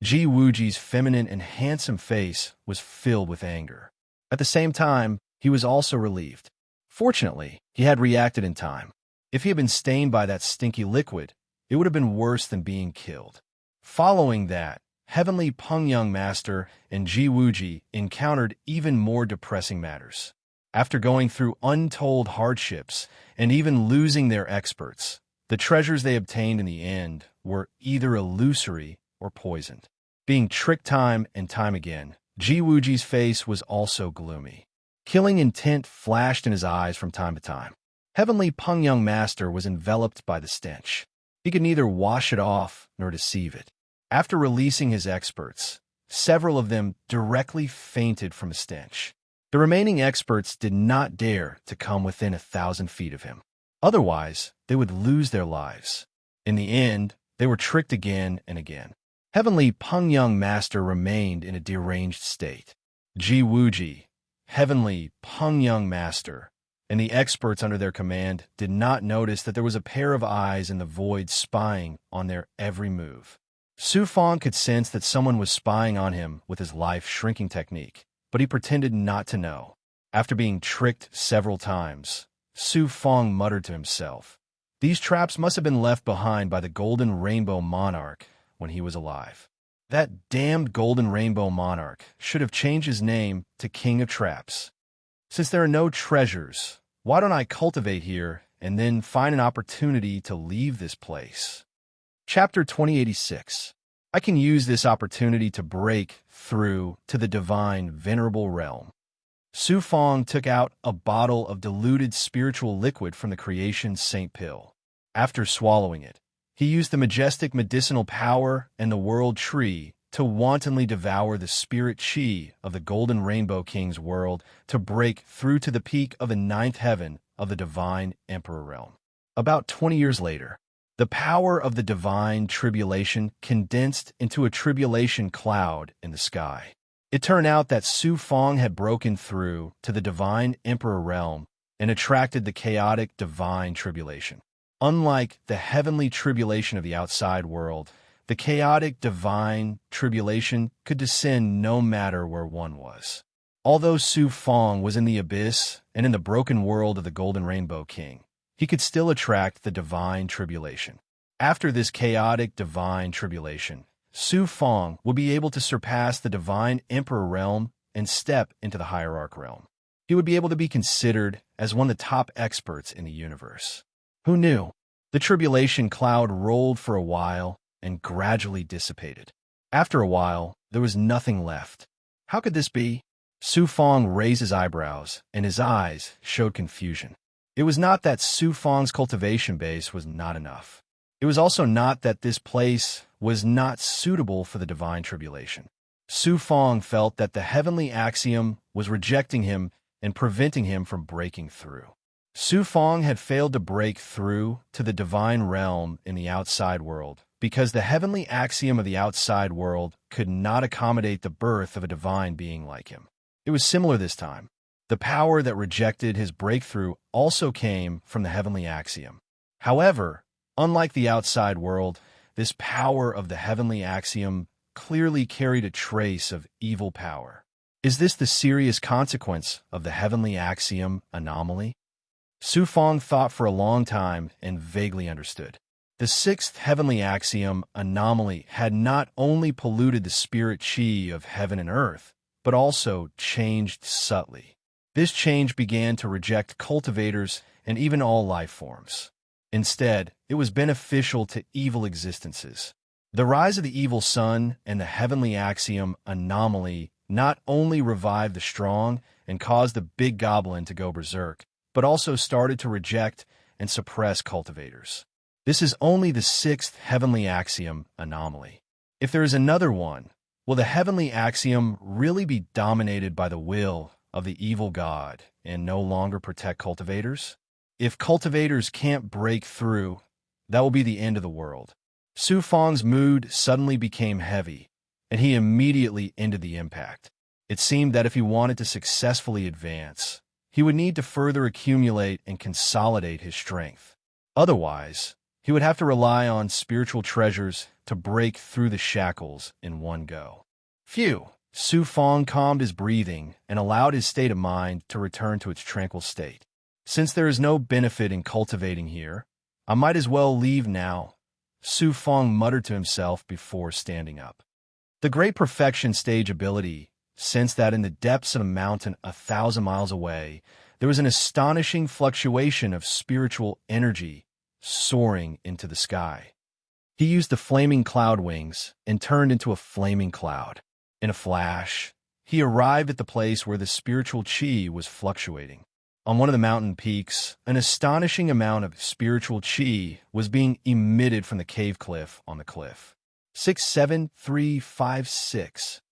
Speaker 1: Jiwuji's feminine and handsome face was filled with anger. At the same time, he was also relieved. Fortunately, he had reacted in time. If he had been stained by that stinky liquid, it would have been worse than being killed. Following that, Heavenly Pengyang Master and Jiwuji encountered even more depressing matters. After going through untold hardships and even losing their experts, the treasures they obtained in the end were either illusory or poisoned. Being tricked time and time again, Jiwuji's face was also gloomy. Killing intent flashed in his eyes from time to time. Heavenly Pengyang Master was enveloped by the stench. He could neither wash it off nor deceive it. After releasing his experts, several of them directly fainted from the stench. The remaining experts did not dare to come within 1,000 feet of him. Otherwise, they would lose their lives. In the end, they were tricked again and again. Heavenly Pengyang Master remained in a deranged state. Jiwuji, Heavenly Pengyang Master, and the experts under their command did not notice that there was a pair of eyes in the void spying on their every move. Su Fong could sense that someone was spying on him with his life-shrinking technique, but he pretended not to know. After being tricked several times, Su Fong muttered to himself, "These traps must have been left behind by the Golden Rainbow Monarch when he was alive. That damned Golden Rainbow Monarch should have changed his name to King of Traps. Since there are no treasures, why don't I cultivate here and then find an opportunity to leave this place?" Chapter 2086. I can use this opportunity to break through to the divine venerable realm. Su Fong took out a bottle of diluted spiritual liquid from the creation's Saint Pill. After swallowing it, he used the majestic medicinal power and the world tree to wantonly devour the spirit chi of the Golden Rainbow King's world to break through to the peak of the 9th heaven of the divine Emperor realm. About 20 years later, the power of the divine tribulation condensed into a tribulation cloud in the sky. It turned out that Su Fong had broken through to the divine Emperor realm and attracted the chaotic divine tribulation. Unlike the heavenly tribulation of the outside world, the chaotic divine tribulation could descend no matter where one was. Although Su Fong was in the abyss and in the broken world of the Golden Rainbow King, he could still attract the divine tribulation. After this chaotic divine tribulation, Su Fong would be able to surpass the divine Emperor realm and step into the hierarch realm. He would be able to be considered as one of the top experts in the universe. Who knew? The tribulation cloud rolled for a while and gradually dissipated. After a while, there was nothing left. How could this be? Su Fong raised his eyebrows, and his eyes showed confusion. It was not that Su Fong's cultivation base was not enough. It was also not that this place was not suitable for the divine tribulation. Su Fong felt that the heavenly axiom was rejecting him and preventing him from breaking through. Su Fong had failed to break through to the divine realm in the outside world because the heavenly axiom of the outside world could not accommodate the birth of a divine being like him. It was similar this time. The power that rejected his breakthrough also came from the heavenly axiom. However, unlike the outside world, this power of the heavenly axiom clearly carried a trace of evil power. Is this the serious consequence of the heavenly axiom anomaly? Su Fong thought for a long time and vaguely understood. The sixth heavenly axiom anomaly had not only polluted the spirit chi of heaven and earth, but also changed subtly. This change began to reject cultivators and even all life forms. Instead, it was beneficial to evil existences. The rise of the evil sun and the heavenly axiom anomaly not only revived the strong and caused the big goblin to go berserk, but also started to reject and suppress cultivators. This is only the sixth heavenly axiom anomaly. If there is another one, will the heavenly axiom really be dominated by the will of the evil god and no longer protect cultivators? If cultivators can't break through, that will be the end of the world. Su Fong's mood suddenly became heavy, and he immediately ended the impact. It seemed that if he wanted to successfully advance, he would need to further accumulate and consolidate his strength. Otherwise, he would have to rely on spiritual treasures to break through the shackles in one go. Phew! Su Fong calmed his breathing and allowed his state of mind to return to its tranquil state. Since there is no benefit in cultivating here, I might as well leave now, Su Fong muttered to himself before standing up. The Great Perfection stage ability sensed that in the depths of a mountain 1,000 miles away, there was an astonishing fluctuation of spiritual energy soaring into the sky. He used the flaming cloud wings and turned into a flaming cloud. In a flash, he arrived at the place where the spiritual chi was fluctuating. On one of the mountain peaks, an astonishing amount of spiritual chi was being emitted from the cave cliff on the cliff. 67356.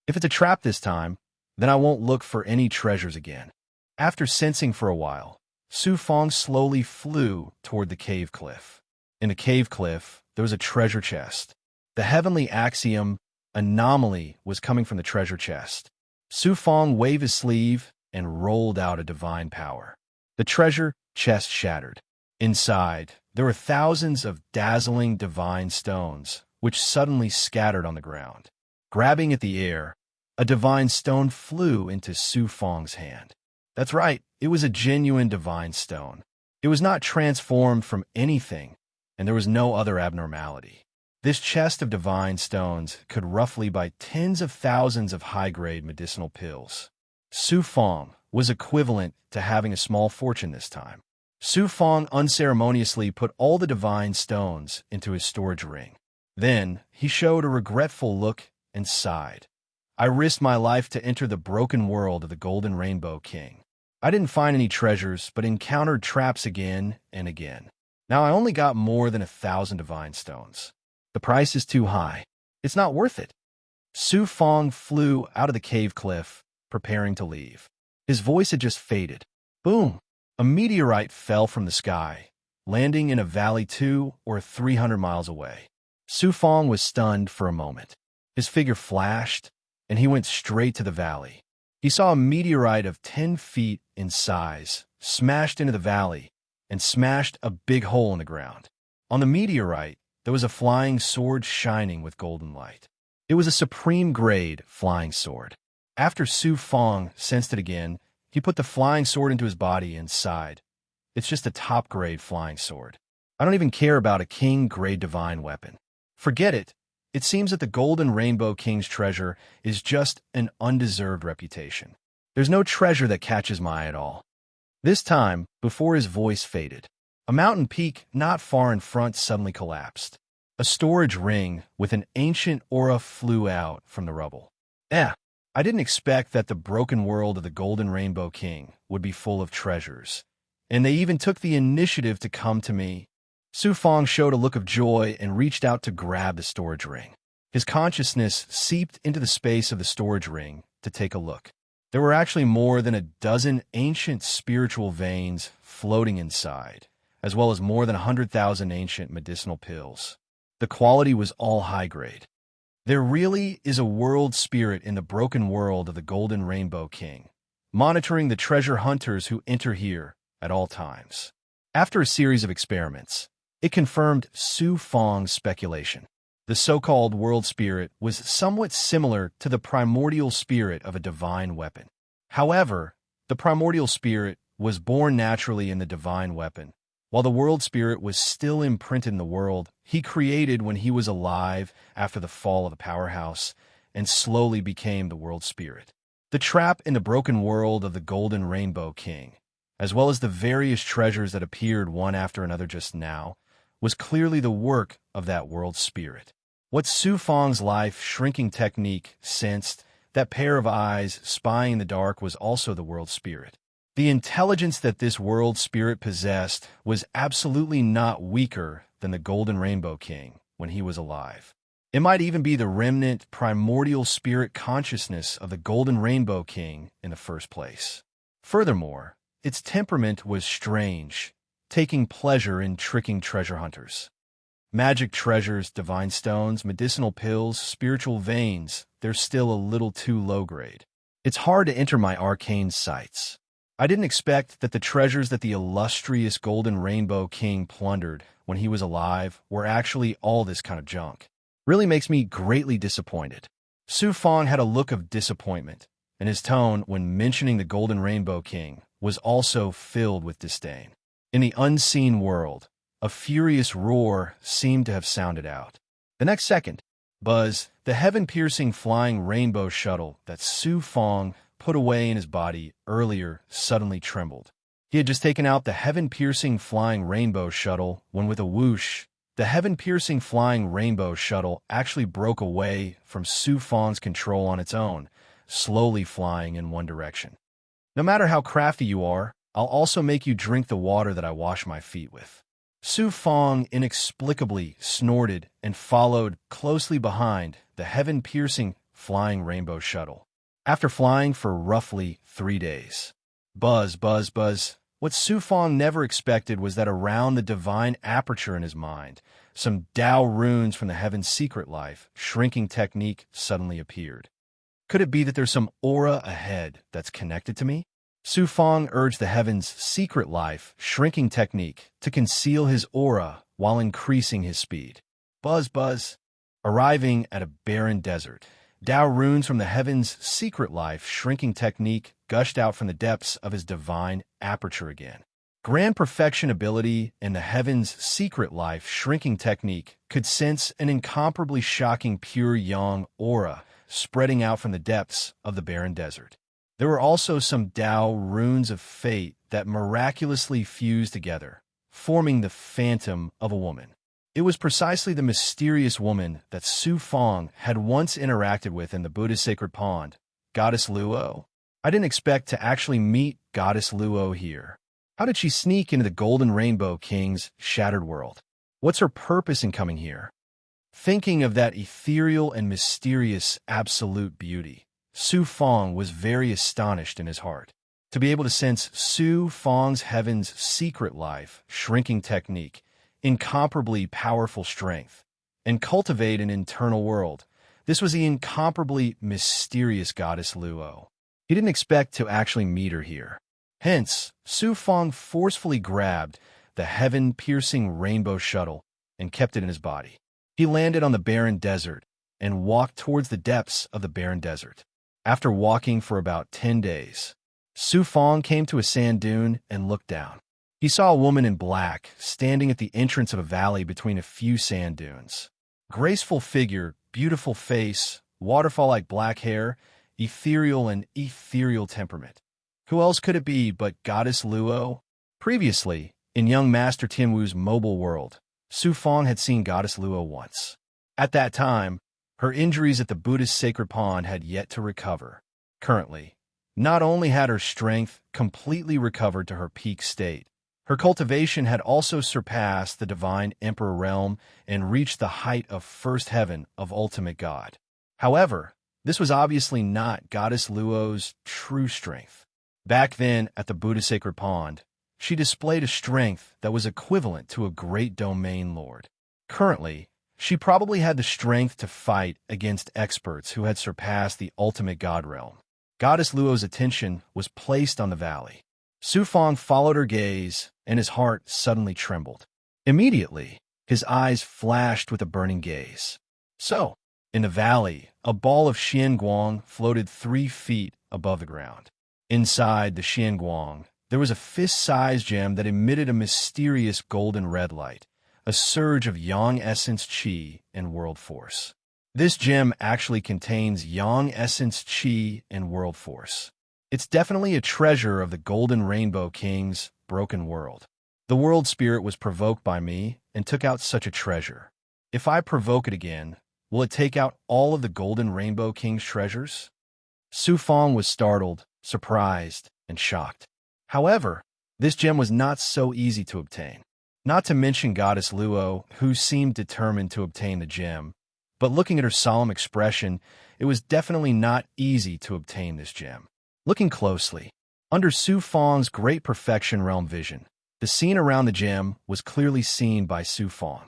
Speaker 1: If it's a trap this time, then I won't look for any treasures again. After sensing for a while, Su Fong slowly flew toward the cave cliff. In the cave cliff, there was a treasure chest. The heavenly axiom anomaly was coming from the treasure chest. Su Fong waved his sleeve and rolled out a divine power. The treasure chest shattered. Inside, there were thousands of dazzling divine stones, which suddenly scattered on the ground. Grabbing at the air, a divine stone flew into Su Fong's hand. That's right, it was a genuine divine stone. It was not transformed from anything, and there was no other abnormality. This chest of divine stones could roughly buy tens of thousands of high-grade medicinal pills. Su Fong was equivalent to having a small fortune this time. Su Fong unceremoniously put all the divine stones into his storage ring. Then he showed a regretful look and sighed. I risked my life to enter the broken world of the Golden Rainbow King. I didn't find any treasures, but encountered traps again and again. Now I only got more than 1,000 divine stones. The price is too high. It's not worth it. Su Fong flew out of the cave cliff, preparing to leave. His voice had just faded. Boom! A meteorite fell from the sky, landing in a valley 200 or 300 miles away. Su Fong was stunned for a moment. His figure flashed, and he went straight to the valley. He saw a meteorite of 10 feet in size, smashed into the valley, and smashed a big hole in the ground. On the meteorite, there was a flying sword shining with golden light. It was a supreme-grade flying sword. After Su Fong sensed it again, he put the flying sword into his body and sighed. It's just a top-grade flying sword. I don't even care about a king-grade divine weapon. Forget it. It seems that the Golden Rainbow King's treasure is just an undeserved reputation. There's no treasure that catches my eye at all. This time, before his voice faded, a mountain peak not far in front suddenly collapsed. A storage ring with an ancient aura flew out from the rubble. I didn't expect that the broken world of the Golden Rainbow King would be full of treasures, and they even took the initiative to come to me. Su Fong showed a look of joy and reached out to grab the storage ring. His consciousness seeped into the space of the storage ring to take a look. There were actually more than a dozen ancient spiritual veins floating inside, as well as more than 100,000 ancient medicinal pills. The quality was all high grade. There really is a world spirit in the broken world of the Golden Rainbow King, monitoring the treasure hunters who enter here at all times. After a series of experiments, it confirmed Su Feng's speculation. The so-called world spirit was somewhat similar to the primordial spirit of a divine weapon. However, the primordial spirit was born naturally in the divine weapon, while the world spirit was still imprinted in the world he created when he was alive after the fall of the powerhouse and slowly became the world spirit. The trap in the broken world of the Golden Rainbow King, as well as the various treasures that appeared one after another just now, was clearly the work of that world spirit. What Su Feng's life shrinking technique sensed, that pair of eyes spying in the dark, was also the world spirit. The intelligence that this world spirit possessed was absolutely not weaker than the Golden Rainbow King when he was alive. It might even be the remnant primordial spirit consciousness of the Golden Rainbow King in the first place. Furthermore, its temperament was strange, taking pleasure in tricking treasure hunters. Magic treasures, divine stones, medicinal pills, spiritual veins, they're still a little too low grade. It's hard to enter my arcane sights. I didn't expect that the treasures that the illustrious Golden Rainbow King plundered when he was alive were actually all this kind of junk. Really makes me greatly disappointed. Su Feng had a look of disappointment, and his tone when mentioning the Golden Rainbow King was also filled with disdain. In the unseen world, a furious roar seemed to have sounded out. The next second, Buzz, the heaven-piercing flying rainbow shuttle that Su Feng put away in his body earlier, suddenly trembled. He had just taken out the heaven-piercing flying rainbow shuttle when with a whoosh, the heaven-piercing flying rainbow shuttle actually broke away from Su Feng's control on its own, slowly flying in one direction. No matter how crafty you are, I'll also make you drink the water that I wash my feet with. Su Feng inexplicably snorted and followed closely behind the heaven-piercing flying rainbow shuttle. After flying for roughly 3 days, Buzz, buzz, buzz. What Su Feng never expected was that around the divine aperture in his mind, some Tao runes from the heaven's secret life shrinking technique suddenly appeared. Could it be that there's some aura ahead that's connected to me? Su Feng urged the heaven's secret life shrinking technique to conceal his aura while increasing his speed. Buzz, buzz. Arriving at a barren desert, Tao runes from the heaven's secret life shrinking technique gushed out from the depths of his divine aperture again. Grand perfection ability in the heaven's secret life shrinking technique could sense an incomparably shocking pure yang aura spreading out from the depths of the barren desert. There were also some Tao runes of fate that miraculously fused together, forming the phantom of a woman. It was precisely the mysterious woman that Su Feng had once interacted with in the Buddha's sacred pond, Goddess Luo. I didn't expect to actually meet Goddess Luo here. How did she sneak into the Golden Rainbow King's shattered world? What's her purpose in coming here? Thinking of that ethereal and mysterious absolute beauty, Su Feng was very astonished in his heart. To be able to sense Su Feng's heaven's secret life shrinking technique, incomparably powerful strength, and cultivate an internal world, this was the incomparably mysterious Goddess Luo. He didn't expect to actually meet her here. Hence, Su Feng forcefully grabbed the heaven-piercing rainbow shuttle and kept it in his body. He landed on the barren desert and walked towards the depths of the barren desert. After walking for about 10 days, Su Feng came to a sand dune and looked down. He saw a woman in black standing at the entrance of a valley between a few sand dunes. Graceful figure, beautiful face, waterfall-like black hair, ethereal and ethereal temperament. Who else could it be but Goddess Luo? Previously, in young Master Tianwu's mobile world, Su Feng had seen Goddess Luo once. At that time, her injuries at the Buddhist sacred pond had yet to recover. Currently, not only had her strength completely recovered to her peak state, her cultivation had also surpassed the divine emperor realm and reached the height of first heaven of ultimate God. However, this was obviously not Goddess Luo's true strength. Back then, at the Buddhist sacred pond, she displayed a strength that was equivalent to a great domain lord. Currently, she probably had the strength to fight against experts who had surpassed the ultimate god realm. Goddess Luo's attention was placed on the valley. Su Fong followed her gaze, and his heart suddenly trembled. Immediately, his eyes flashed with a burning gaze. So, in the valley, a ball of xianguang floated 3 feet above the ground. Inside the xianguang, there was a fist-sized gem that emitted a mysterious golden red light, a surge of yang essence qi and world force. This gem actually contains yang essence qi and world force. It's definitely a treasure of the Golden Rainbow King's broken world. The world spirit was provoked by me and took out such a treasure. If I provoke it again, will it take out all of the Golden Rainbow King's treasures? Su Fong was startled, surprised, and shocked. However, this gem was not so easy to obtain. Not to mention Goddess Luo, who seemed determined to obtain the gem, but looking at her solemn expression, it was definitely not easy to obtain this gem. Looking closely, under Su Fong's great perfection realm vision, the scene around the gem was clearly seen by Su Fong.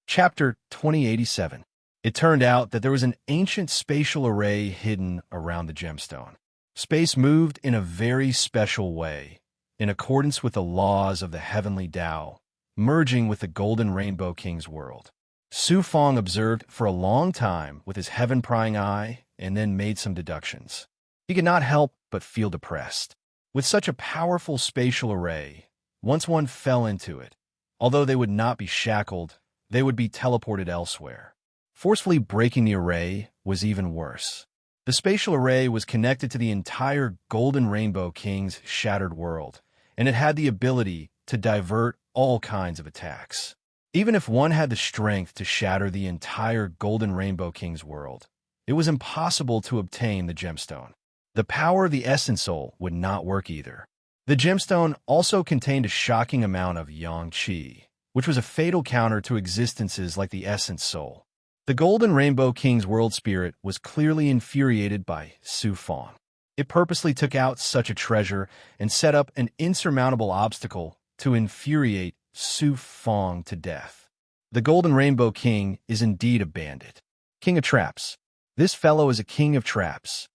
Speaker 1: Chapter 2087. It turned out that there was an ancient spatial array hidden around the gemstone. Space moved in a very special way, in accordance with the laws of the heavenly Tao, merging with the Golden Rainbow King's world. Su Fong observed for a long time with his heaven-prying eye and then made some deductions. He could not help but feel depressed. With such a powerful spatial array, once one fell into it, although they would not be shackled, they would be teleported elsewhere. Forcefully breaking the array was even worse. The spatial array was connected to the entire Golden Rainbow King's shattered world, and it had the ability to divert all kinds of attacks. Even if one had the strength to shatter the entire Golden Rainbow King's world, it was impossible to obtain the gemstone. The power of the Essence Soul would not work either. The gemstone also contained a shocking amount of Yang Qi, which was a fatal counter to existences like the Essence Soul. The Golden Rainbow King's world spirit was clearly infuriated by Su Fong. It purposely took out such a treasure and set up an insurmountable obstacle to infuriate Su Fong to death. The Golden Rainbow King is indeed a bandit. King of traps. This fellow is a king of traps.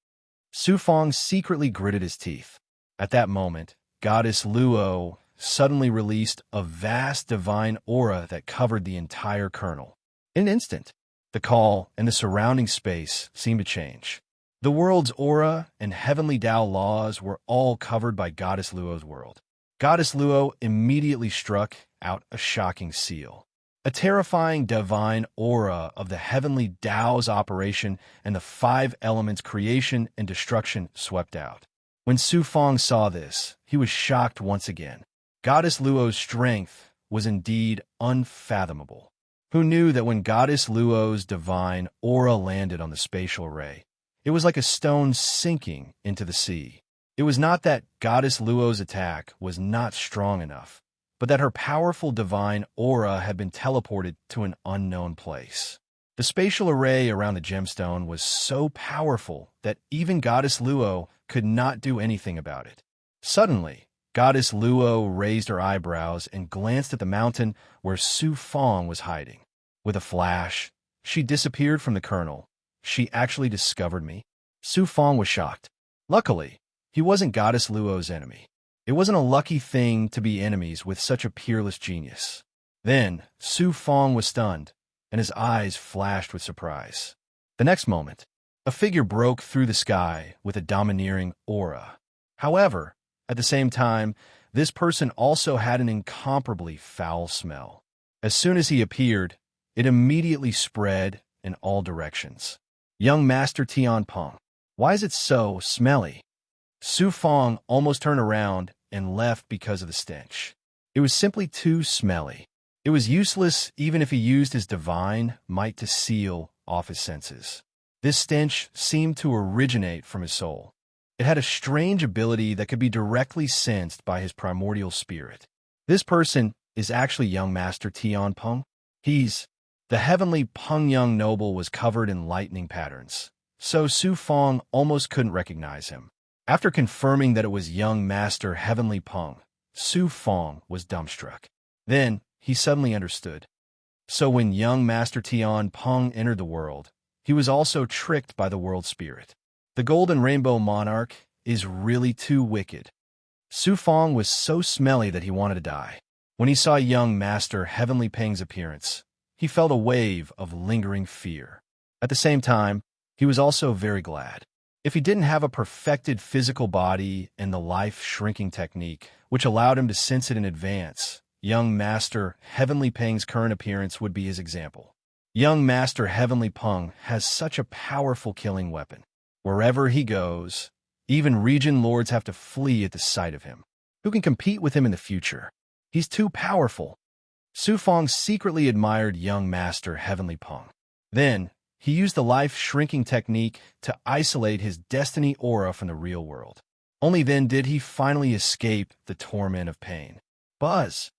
Speaker 1: Su Fong secretly gritted his teeth. At that moment, Goddess Luo suddenly released a vast divine aura that covered the entire kernel. In an instant, the call and the surrounding space seemed to change. The world's aura and heavenly Tao laws were all covered by Goddess Luo's world. Goddess Luo immediately struck out a shocking seal. A terrifying divine aura of the heavenly Tao's operation and the 5 elements creation and destruction swept out. When Su Fong saw this, he was shocked once again. Goddess Luo's strength was indeed unfathomable. Who knew that when Goddess Luo's divine aura landed on the spatial array, it was like a stone sinking into the sea? It was not that Goddess Luo's attack was not strong enough, but that her powerful divine aura had been teleported to an unknown place. The spatial array around the gemstone was so powerful that even Goddess Luo could not do anything about it. Suddenly, Goddess Luo raised her eyebrows and glanced at the mountain where Su Fong was hiding. With a flash, she disappeared from the kernel. She actually discovered me. Su Fong was shocked. Luckily, he wasn't Goddess Luo's enemy. It wasn't a lucky thing to be enemies with such a peerless genius. Then, Su Fong was stunned, and his eyes flashed with surprise. The next moment, a figure broke through the sky with a domineering aura. However, at the same time, this person also had an incomparably foul smell. As soon as he appeared, it immediately spread in all directions. Young Master Tianpeng, why is it so smelly? Su Fong almost turned around and left because of the stench. It was simply too smelly. It was useless even if he used his divine might to seal off his senses. This stench seemed to originate from his soul. It had a strange ability that could be directly sensed by his primordial spirit. This person is actually young Master Tianpeng. The heavenly Peng Young noble was covered in lightning patterns, so Su Fong almost couldn't recognize him. After confirming that it was young Master Heavenly Peng, Su Fong was dumbstruck. Then he suddenly understood. So when young Master Tian Peng entered the world, he was also tricked by the world spirit. The Golden Rainbow Monarch is really too wicked. Su Fong was so smelly that he wanted to die. When he saw young Master Heavenly Peng's appearance, he felt a wave of lingering fear. At the same time, he was also very glad. If he didn't have a perfected physical body and the life-shrinking technique, which allowed him to sense it in advance, young Master Heavenly Peng's current appearance would be his example. Young Master Heavenly Peng has such a powerful killing weapon. Wherever he goes, even region lords have to flee at the sight of him. Who can compete with him in the future? He's too powerful. Su Fong secretly admired young Master Heavenly Peng. Then, he used the life-shrinking technique to isolate his destiny aura from the real world. Only then did he finally escape the torment of pain. Buzz!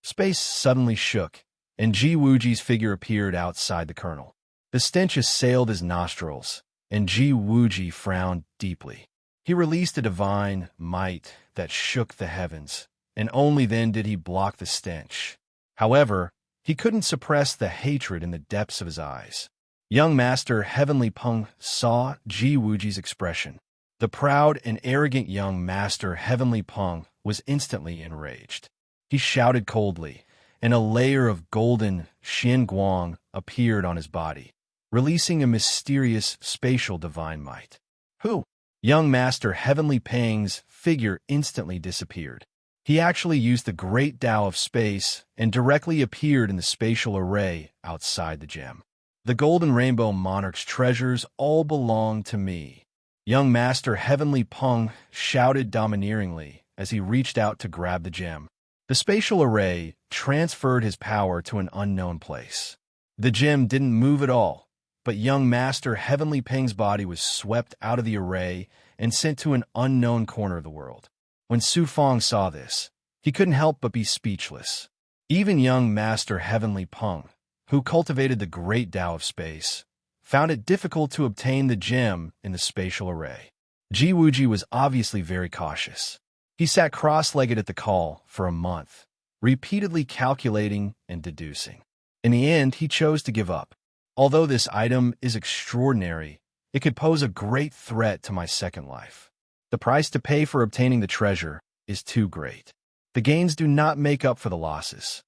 Speaker 1: Space suddenly shook, and Ji Wuji's figure appeared outside the kernel. The stench assailed his nostrils, and Ji Wuji frowned deeply. He released a divine might that shook the heavens, and only then did he block the stench. However, he couldn't suppress the hatred in the depths of his eyes. Young Master Heavenly Peng saw Ji Wuji's expression. The proud and arrogant young Master Heavenly Peng was instantly enraged. He shouted coldly, and a layer of golden Xin Guang appeared on his body, releasing a mysterious spatial divine might. Who? Young Master Heavenly Peng's figure instantly disappeared. He actually used the great Tao of space and directly appeared in the spatial array outside the gem. The Golden Rainbow Monarch's treasures all belong to me. Young Master Heavenly Peng shouted domineeringly as he reached out to grab the gem. The spatial array transferred his power to an unknown place. The gem didn't move at all, but young Master Heavenly Peng's body was swept out of the array and sent to an unknown corner of the world. When Su Fong saw this, he couldn't help but be speechless. Even young Master Heavenly Peng, who cultivated the great Tao of space, found it difficult to obtain the gem in the spatial array. Ji Wuji was obviously very cautious. He sat cross-legged at the call for a month, repeatedly calculating and deducing. In the end, he chose to give up. Although this item is extraordinary, it could pose a great threat to my second life. The price to pay for obtaining the treasure is too great. The gains do not make up for the losses.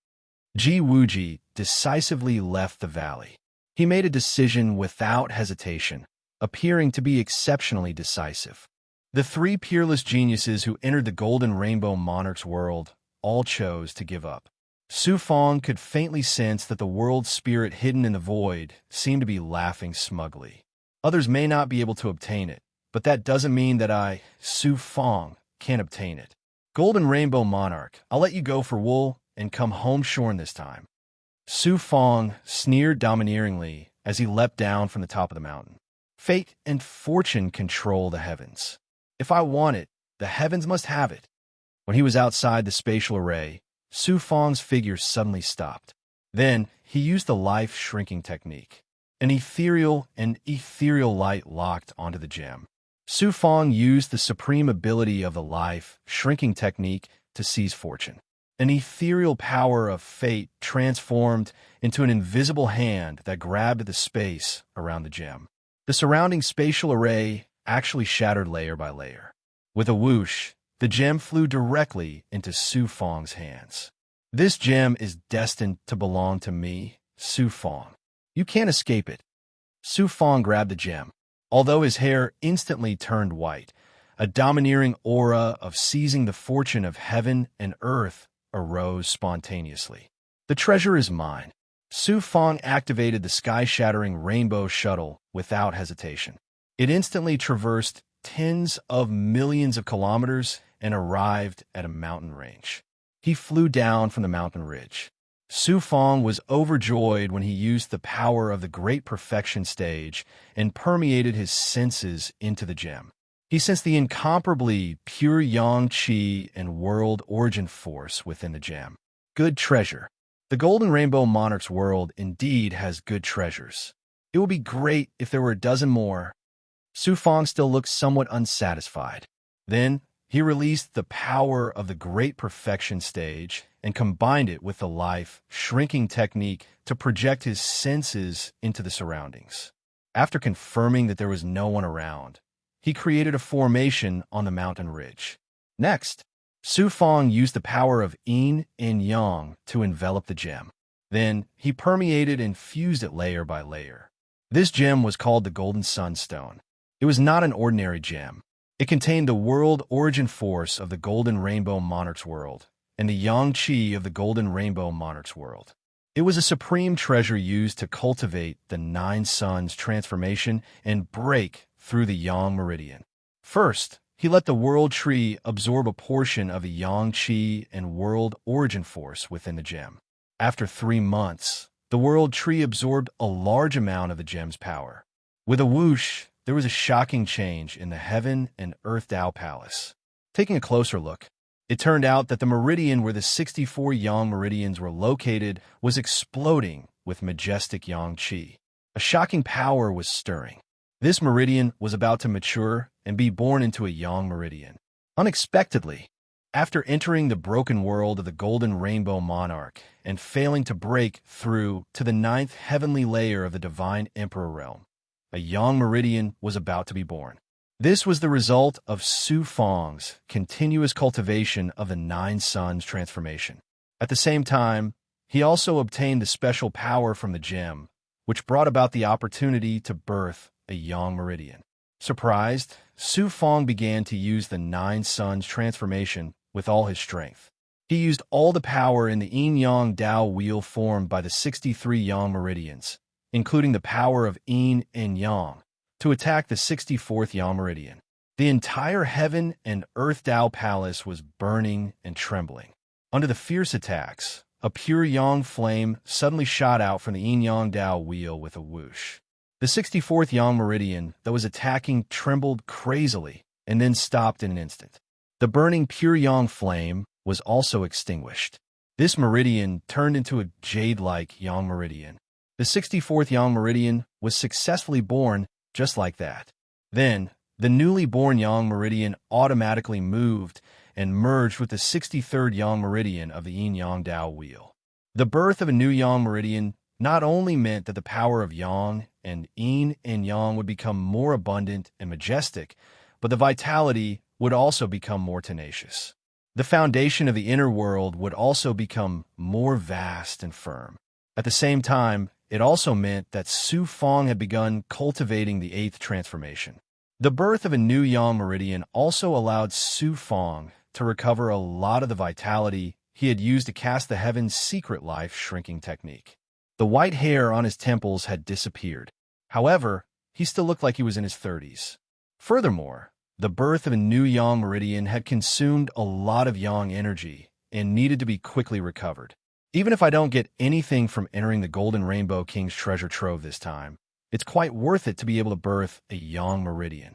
Speaker 1: Ji Wuji decisively left the valley. He made a decision without hesitation, appearing to be exceptionally decisive. The three peerless geniuses who entered the Golden Rainbow Monarch's world all chose to give up. Su Fong could faintly sense that the world spirit hidden in the void seemed to be laughing smugly. Others may not be able to obtain it, but that doesn't mean that I, Su Fong, can't obtain it. Golden Rainbow Monarch, I'll let you go for wool and come home shorn this time. Su Fong sneered domineeringly as he leapt down from the top of the mountain. Fate and fortune control the heavens. If I want it, the heavens must have it. When he was outside the spatial array, Su Fong's figure suddenly stopped. Then he used the life-shrinking technique. An ethereal light locked onto the gem. Su Fong used the supreme ability of the life-shrinking technique to seize fortune. An ethereal power of fate transformed into an invisible hand that grabbed the space around the gem. The surrounding spatial array actually shattered layer by layer. With a whoosh, the gem flew directly into Su Fong's hands. This gem is destined to belong to me, Su Fong. You can't escape it. Su Fong grabbed the gem. Although his hair instantly turned white, a domineering aura of seizing the fortune of heaven and earth arose spontaneously. The treasure is mine. Su Fong activated the sky-shattering rainbow shuttle without hesitation. It instantly traversed tens of millions of kilometers and arrived at a mountain range. He flew down from the mountain ridge. Su Fong was overjoyed when he used the power of the Great Perfection stage and permeated his senses into the gem. He sensed the incomparably pure yang qi and world origin force within the gem. Good treasure. The Golden Rainbow Monarch's world indeed has good treasures. It would be great if there were a dozen more. Su Fong still looked somewhat unsatisfied. Then, he released the power of the Great Perfection stage and combined it with the life shrinking technique to project his senses into the surroundings. After confirming that there was no one around, he created a formation on the mountain ridge. Next, Su Fong used the power of yin and yang to envelop the gem. Then, he permeated and fused it layer by layer. This gem was called the Golden Sunstone. It was not an ordinary gem. It contained the world origin force of the Golden Rainbow Monarch's world and the Yang Qi of the Golden Rainbow Monarch's world. It was a supreme treasure used to cultivate the Nine Suns transformation and break through the Yang Meridian. First, he let the world tree absorb a portion of the Yang Qi and world origin force within the gem. After 3 months, the world tree absorbed a large amount of the gem's power. With a whoosh, there was a shocking change in the Heaven and Earth Tao Palace. Taking a closer look, it turned out that the meridian where the 64 Yang meridians were located was exploding with majestic Yang Qi. A shocking power was stirring. This meridian was about to mature and be born into a Yang meridian. Unexpectedly, after entering the broken world of the Golden Rainbow Monarch and failing to break through to the 9th heavenly layer of the Divine Emperor realm, a Yang meridian was about to be born. This was the result of Su Fong's continuous cultivation of the Nine Suns transformation. At the same time, he also obtained the special power from the gem, which brought about the opportunity to birth a Yang meridian. Surprised, Su Fong began to use the Nine Suns transformation with all his strength. He used all the power in the yin-yang Dao wheel formed by the 63 Yang meridians, including the power of yin and yang, to attack the 64th Yang meridian. The entire Heaven and Earth Tao Palace was burning and trembling. Under the fierce attacks, a pure Yang flame suddenly shot out from the yin-yang Dao wheel with a whoosh. The 64th Yang meridian that was attacking trembled crazily and then stopped in an instant. The burning pure Yang flame was also extinguished. This meridian turned into a jade-like Yang meridian. The 64th Yang meridian was successfully born just like that. Then, the newly born Yang meridian automatically moved and merged with the 63rd Yang meridian of the yin-yang Dao wheel. The birth of a new Yang meridian not only meant that the power of Yang and yin and yang would become more abundant and majestic, but the vitality would also become more tenacious. The foundation of the inner world would also become more vast and firm. At the same time, it also meant that Su Fong had begun cultivating the 8th transformation. The birth of a new Yang meridian also allowed Su Fong to recover a lot of the vitality he had used to cast the Heaven's secret life shrinking technique. The white hair on his temples had disappeared. However, he still looked like he was in his 30s. Furthermore, the birth of a new Yang meridian had consumed a lot of Yang energy and needed to be quickly recovered. Even if I don't get anything from entering the Golden Rainbow King's treasure trove this time, it's quite worth it to be able to birth a Yang meridian.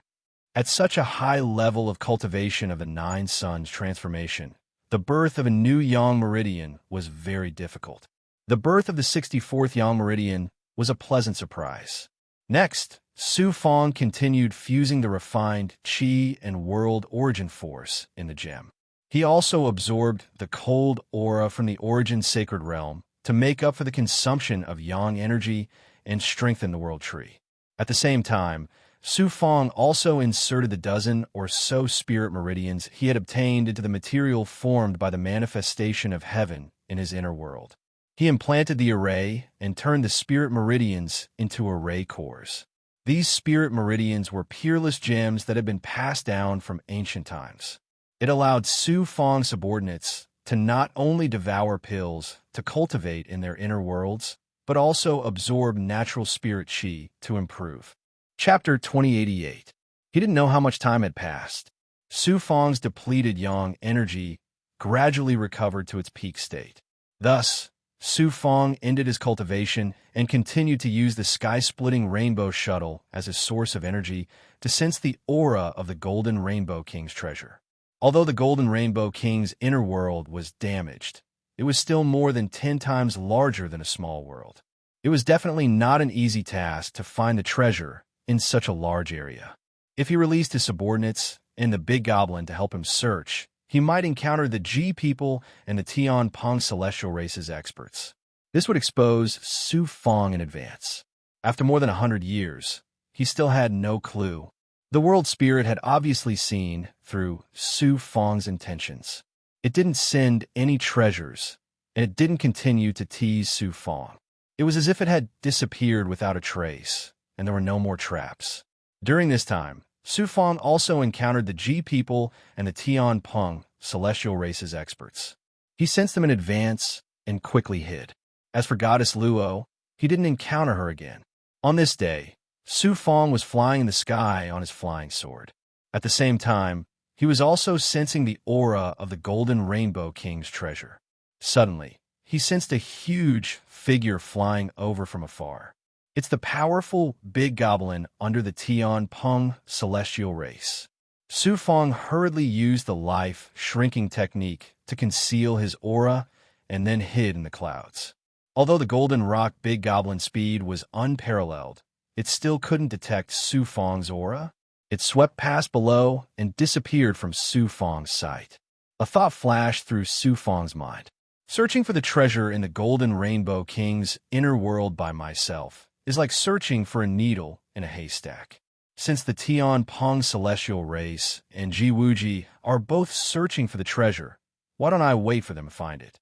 Speaker 1: At such a high level of cultivation of the Nine Suns transformation, the birth of a new Yang meridian was very difficult. The birth of the 64th Yang meridian was a pleasant surprise. Next, Su Fong continued fusing the refined Qi and world origin force in the gem. He also absorbed the cold aura from the origin sacred realm to make up for the consumption of Yang energy and strengthen the world tree. At the same time, Su Fong also inserted the dozen or so spirit meridians he had obtained into the material formed by the manifestation of heaven in his inner world. He implanted the array and turned the spirit meridians into array cores. These spirit meridians were peerless gems that had been passed down from ancient times. It allowed Su Fong's subordinates to not only devour pills to cultivate in their inner worlds, but also absorb natural spirit qi to improve. Chapter 2088. He didn't know how much time had passed. Su Fong's depleted Yang energy gradually recovered to its peak state. Thus, Su Fong ended his cultivation and continued to use the sky-splitting Rainbow Shuttle as a source of energy to sense the aura of the Golden Rainbow King's treasure. Although the Golden Rainbow King's inner world was damaged, it was still more than 10 times larger than a small world. It was definitely not an easy task to find the treasure in such a large area. If he released his subordinates, and the Big Goblin to help him search, he might encounter the G people and the Tian Peng celestial races experts. This would expose Su Fong in advance. After more than 100 years, he still had no clue. The world spirit had obviously seen through Su Fong's intentions. It didn't send any treasures, and it didn't continue to tease Su Fong. It was as if it had disappeared without a trace, and there were no more traps. During this time, Su Fong also encountered the G people and the Tian Peng celestial races experts. He sensed them in advance and quickly hid. As for Goddess Luo, he didn't encounter her again. On this day, Su Fong was flying in the sky on his flying sword. At the same time, he was also sensing the aura of the Golden Rainbow King's treasure. Suddenly, he sensed a huge figure flying over from afar. It's the powerful Big Goblin under the Tian Peng celestial race. Su Fong hurriedly used the life-shrinking technique to conceal his aura and then hid in the clouds. Although the Golden Rock Big Goblin's speed was unparalleled, it still couldn't detect Su Fong's aura. It swept past below and disappeared from Su Fong's sight. A thought flashed through Su Fong's mind. Searching for the treasure in the Golden Rainbow King's inner world by myself is like searching for a needle in a haystack. Since the Tian Peng celestial race and Ji Wuji are both searching for the treasure, why don't I wait for them to find it?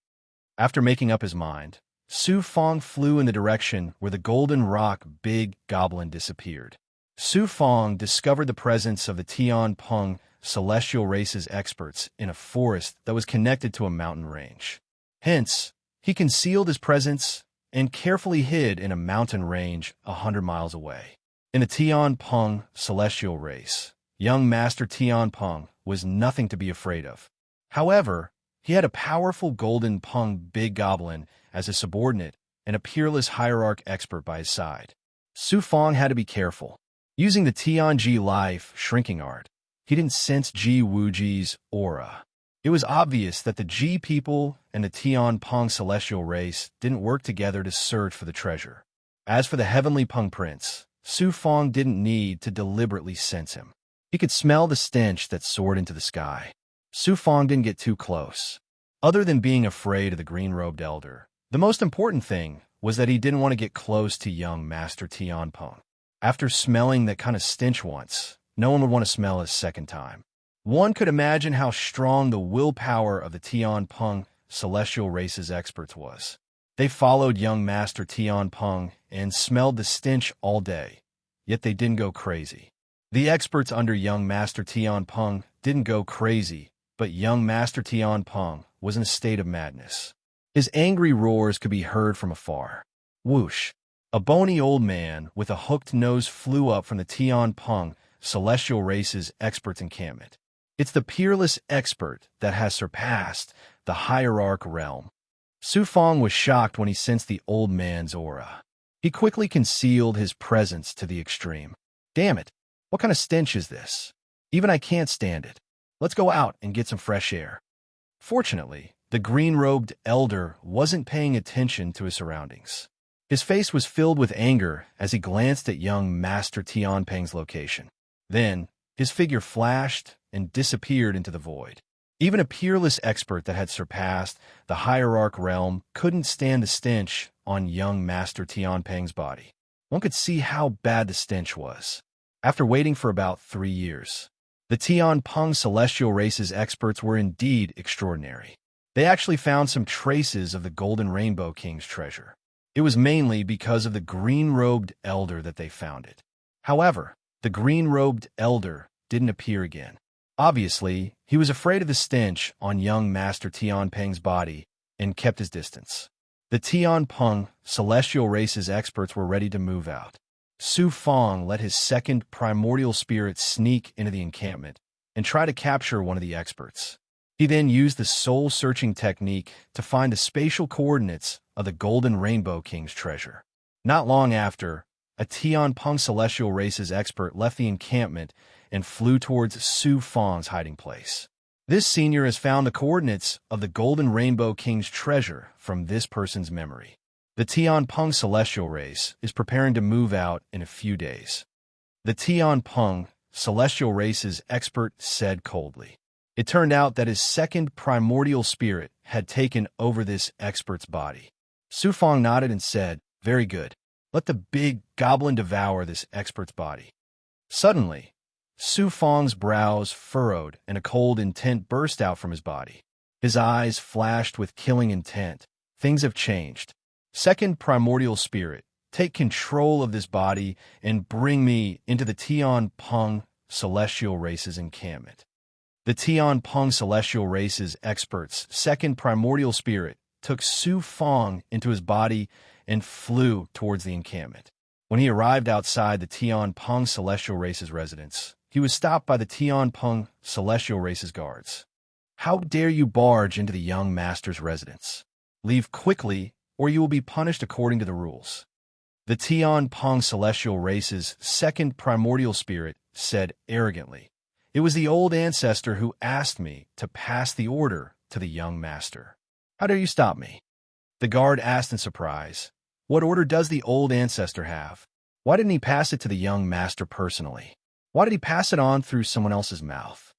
Speaker 1: After making up his mind, Su Fong flew in the direction where the Golden Rock Big Goblin disappeared. Su Fong discovered the presence of the Tian Peng celestial race's experts in a forest that was connected to a mountain range. Hence, he concealed his presence and carefully hid in a mountain range 100 miles away. In the Tian Peng celestial race, young Master Tian Peng was nothing to be afraid of. However, he had a powerful Golden Peng Big Goblin as a subordinate and a peerless hierarch expert by his side. Su Fong had to be careful. Using the Tianji life shrinking art, he didn't sense Ji Wuji's aura. It was obvious that the Ji people and the Tian Peng celestial race didn't work together to search for the treasure. As for the heavenly Peng prince, Su Fong didn't need to deliberately sense him. He could smell the stench that soared into the sky. Su Fong didn't get too close. Other than being afraid of the green-robed elder, the most important thing was that he didn't want to get close to young Master Tian Peng. After smelling that kind of stench once, no one would want to smell it a second time. One could imagine how strong the willpower of the Tian Peng celestial race's experts was. They followed young Master Tian Peng and smelled the stench all day, yet they didn't go crazy. The experts under young Master Tian Peng didn't go crazy, but young Master Tian Peng was in a state of madness. His angry roars could be heard from afar. Whoosh! A bony old man with a hooked nose flew up from the Tian Peng celestial race's experts' encampment. It's the peerless expert that has surpassed the hierarch realm. Su Fong was shocked when he sensed the old man's aura. He quickly concealed his presence to the extreme. Damn it! What kind of stench is this? Even I can't stand it. Let's go out and get some fresh air. Fortunately, the green-robed elder wasn't paying attention to his surroundings. His face was filled with anger as he glanced at young Master Tian Peng's location. Then, his figure flashed and disappeared into the void. Even a peerless expert that had surpassed the hierarch realm couldn't stand the stench on young Master Tian Peng's body. One could see how bad the stench was. After waiting for about 3 years, the Tian Peng celestial race's experts were indeed extraordinary. They actually found some traces of the Golden Rainbow King's treasure. It was mainly because of the green-robed elder that they found it. However, the green-robed elder didn't appear again. Obviously, he was afraid of the stench on young Master Tian Peng's body and kept his distance. The Tian Peng celestial race's experts were ready to move out. Su Fong let his second primordial spirit sneak into the encampment and try to capture one of the experts. He then used the soul-searching technique to find the spatial coordinates of the Golden Rainbow King's treasure. Not long after, a Tian Peng celestial race's expert left the encampment and flew towards Su Fong's hiding place. This senior has found the coordinates of the Golden Rainbow King's treasure from this person's memory. The Tian Peng celestial race is preparing to move out in a few days. The Tian Peng celestial race's expert said coldly. It turned out that his second primordial spirit had taken over this expert's body. Su Fong nodded and said, "Very good. Let the big goblin devour this expert's body." Suddenly, Su Fong's brows furrowed and a cold intent burst out from his body. His eyes flashed with killing intent. Things have changed. Second primordial spirit, take control of this body and bring me into the Tian Peng celestial race's encampment. The Tian Peng celestial race's expert's second primordial spirit took Su Fong into his body and flew towards the encampment. When he arrived outside the Tian Peng celestial race's residence, he was stopped by the Tian Peng celestial race's guards. "How dare you barge into the young master's residence? Leave quickly, or you will be punished according to the rules." The Tian Peng celestial race's second primordial spirit said arrogantly, "It was the old ancestor who asked me to pass the order to the young master. How dare you stop me?" The guard asked in surprise, "What order does the old ancestor have? Why didn't he pass it to the young master personally? Why did he pass it on through someone else's mouth?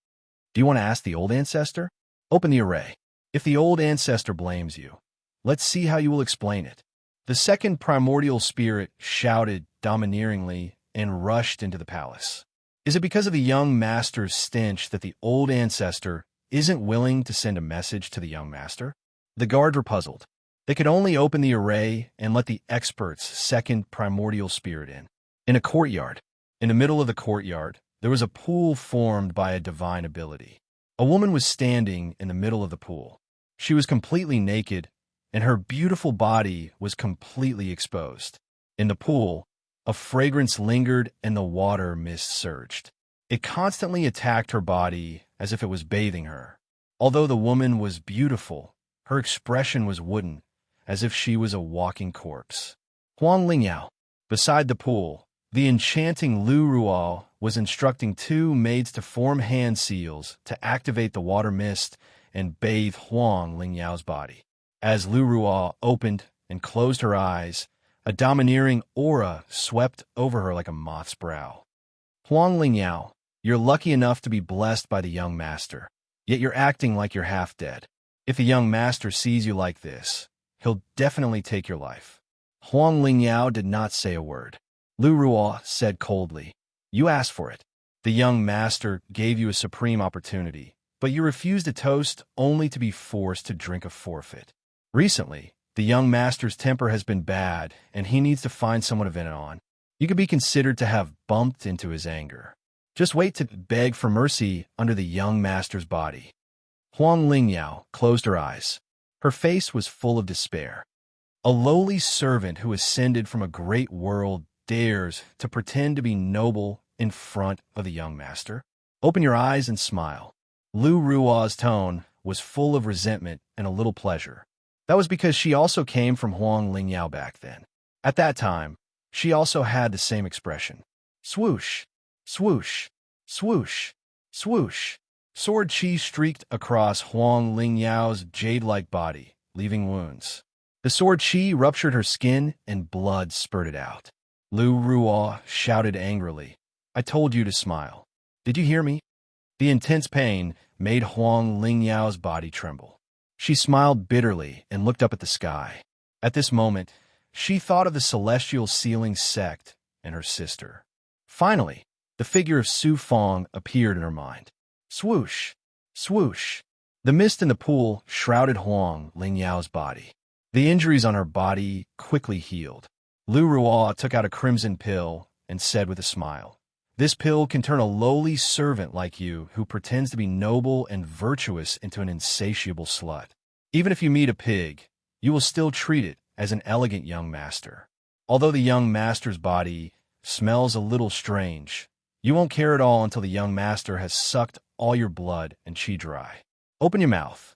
Speaker 1: Do you want to ask the old ancestor? Open the array. If the old ancestor blames you, let's see how you will explain it." The second primordial spirit shouted domineeringly and rushed into the palace. Is it because of the young master's stench that the old ancestor isn't willing to send a message to the young master? The guards were puzzled. They could only open the array and let the expert's second primordial spirit in. In a courtyard. In the middle of the courtyard, there was a pool formed by a divine ability. A woman was standing in the middle of the pool. She was completely naked, and her beautiful body was completely exposed. In the pool, a fragrance lingered and the water mist surged. It constantly attacked her body as if it was bathing her. Although the woman was beautiful, her expression was wooden, as if she was a walking corpse. Huang Lingyao. Beside the pool, the enchanting Lu Ruo was instructing two maids to form hand seals to activate the water mist and bathe Huang Lingyao's body. As Lu Ruo opened and closed her eyes, a domineering aura swept over her like a moth's brow. "Huang Lingyao, you're lucky enough to be blessed by the young master, yet you're acting like you're half dead. If the young master sees you like this, he'll definitely take your life." Huang Lingyao did not say a word. Lu Ruo said coldly, "You asked for it. The young master gave you a supreme opportunity, but you refused a toast only to be forced to drink a forfeit. Recently, the young master's temper has been bad, and he needs to find someone to vent it on. You could be considered to have bumped into his anger. Just wait to beg for mercy under the young master's body." Huang Lingyao closed her eyes. Her face was full of despair. A lowly servant who ascended from a great world dares to pretend to be noble in front of the young master? Open your eyes and smile. Lu Ruo's tone was full of resentment and a little pleasure. That was because she also came from Huang Lingyao back then. At that time, she also had the same expression. Swoosh, swoosh, swoosh, swoosh. Sword chi streaked across Huang Lingyao's jade-like body, leaving wounds. The sword chi ruptured her skin and blood spurted out. Lu Ruo shouted angrily, "I told you to smile. Did you hear me?" The intense pain made Huang Lingyao's body tremble. She smiled bitterly and looked up at the sky. At this moment, she thought of the celestial sealing sect and her sister. Finally, the figure of Su Fong appeared in her mind. Swoosh, swoosh. The mist in the pool shrouded Huang Lingyao's body. The injuries on her body quickly healed. Lu Ruo took out a crimson pill and said with a smile, "This pill can turn a lowly servant like you who pretends to be noble and virtuous into an insatiable slut. Even if you meet a pig, you will still treat it as an elegant young master. Although the young master's body smells a little strange, you won't care at all until the young master has sucked all your blood and chi dry. Open your mouth."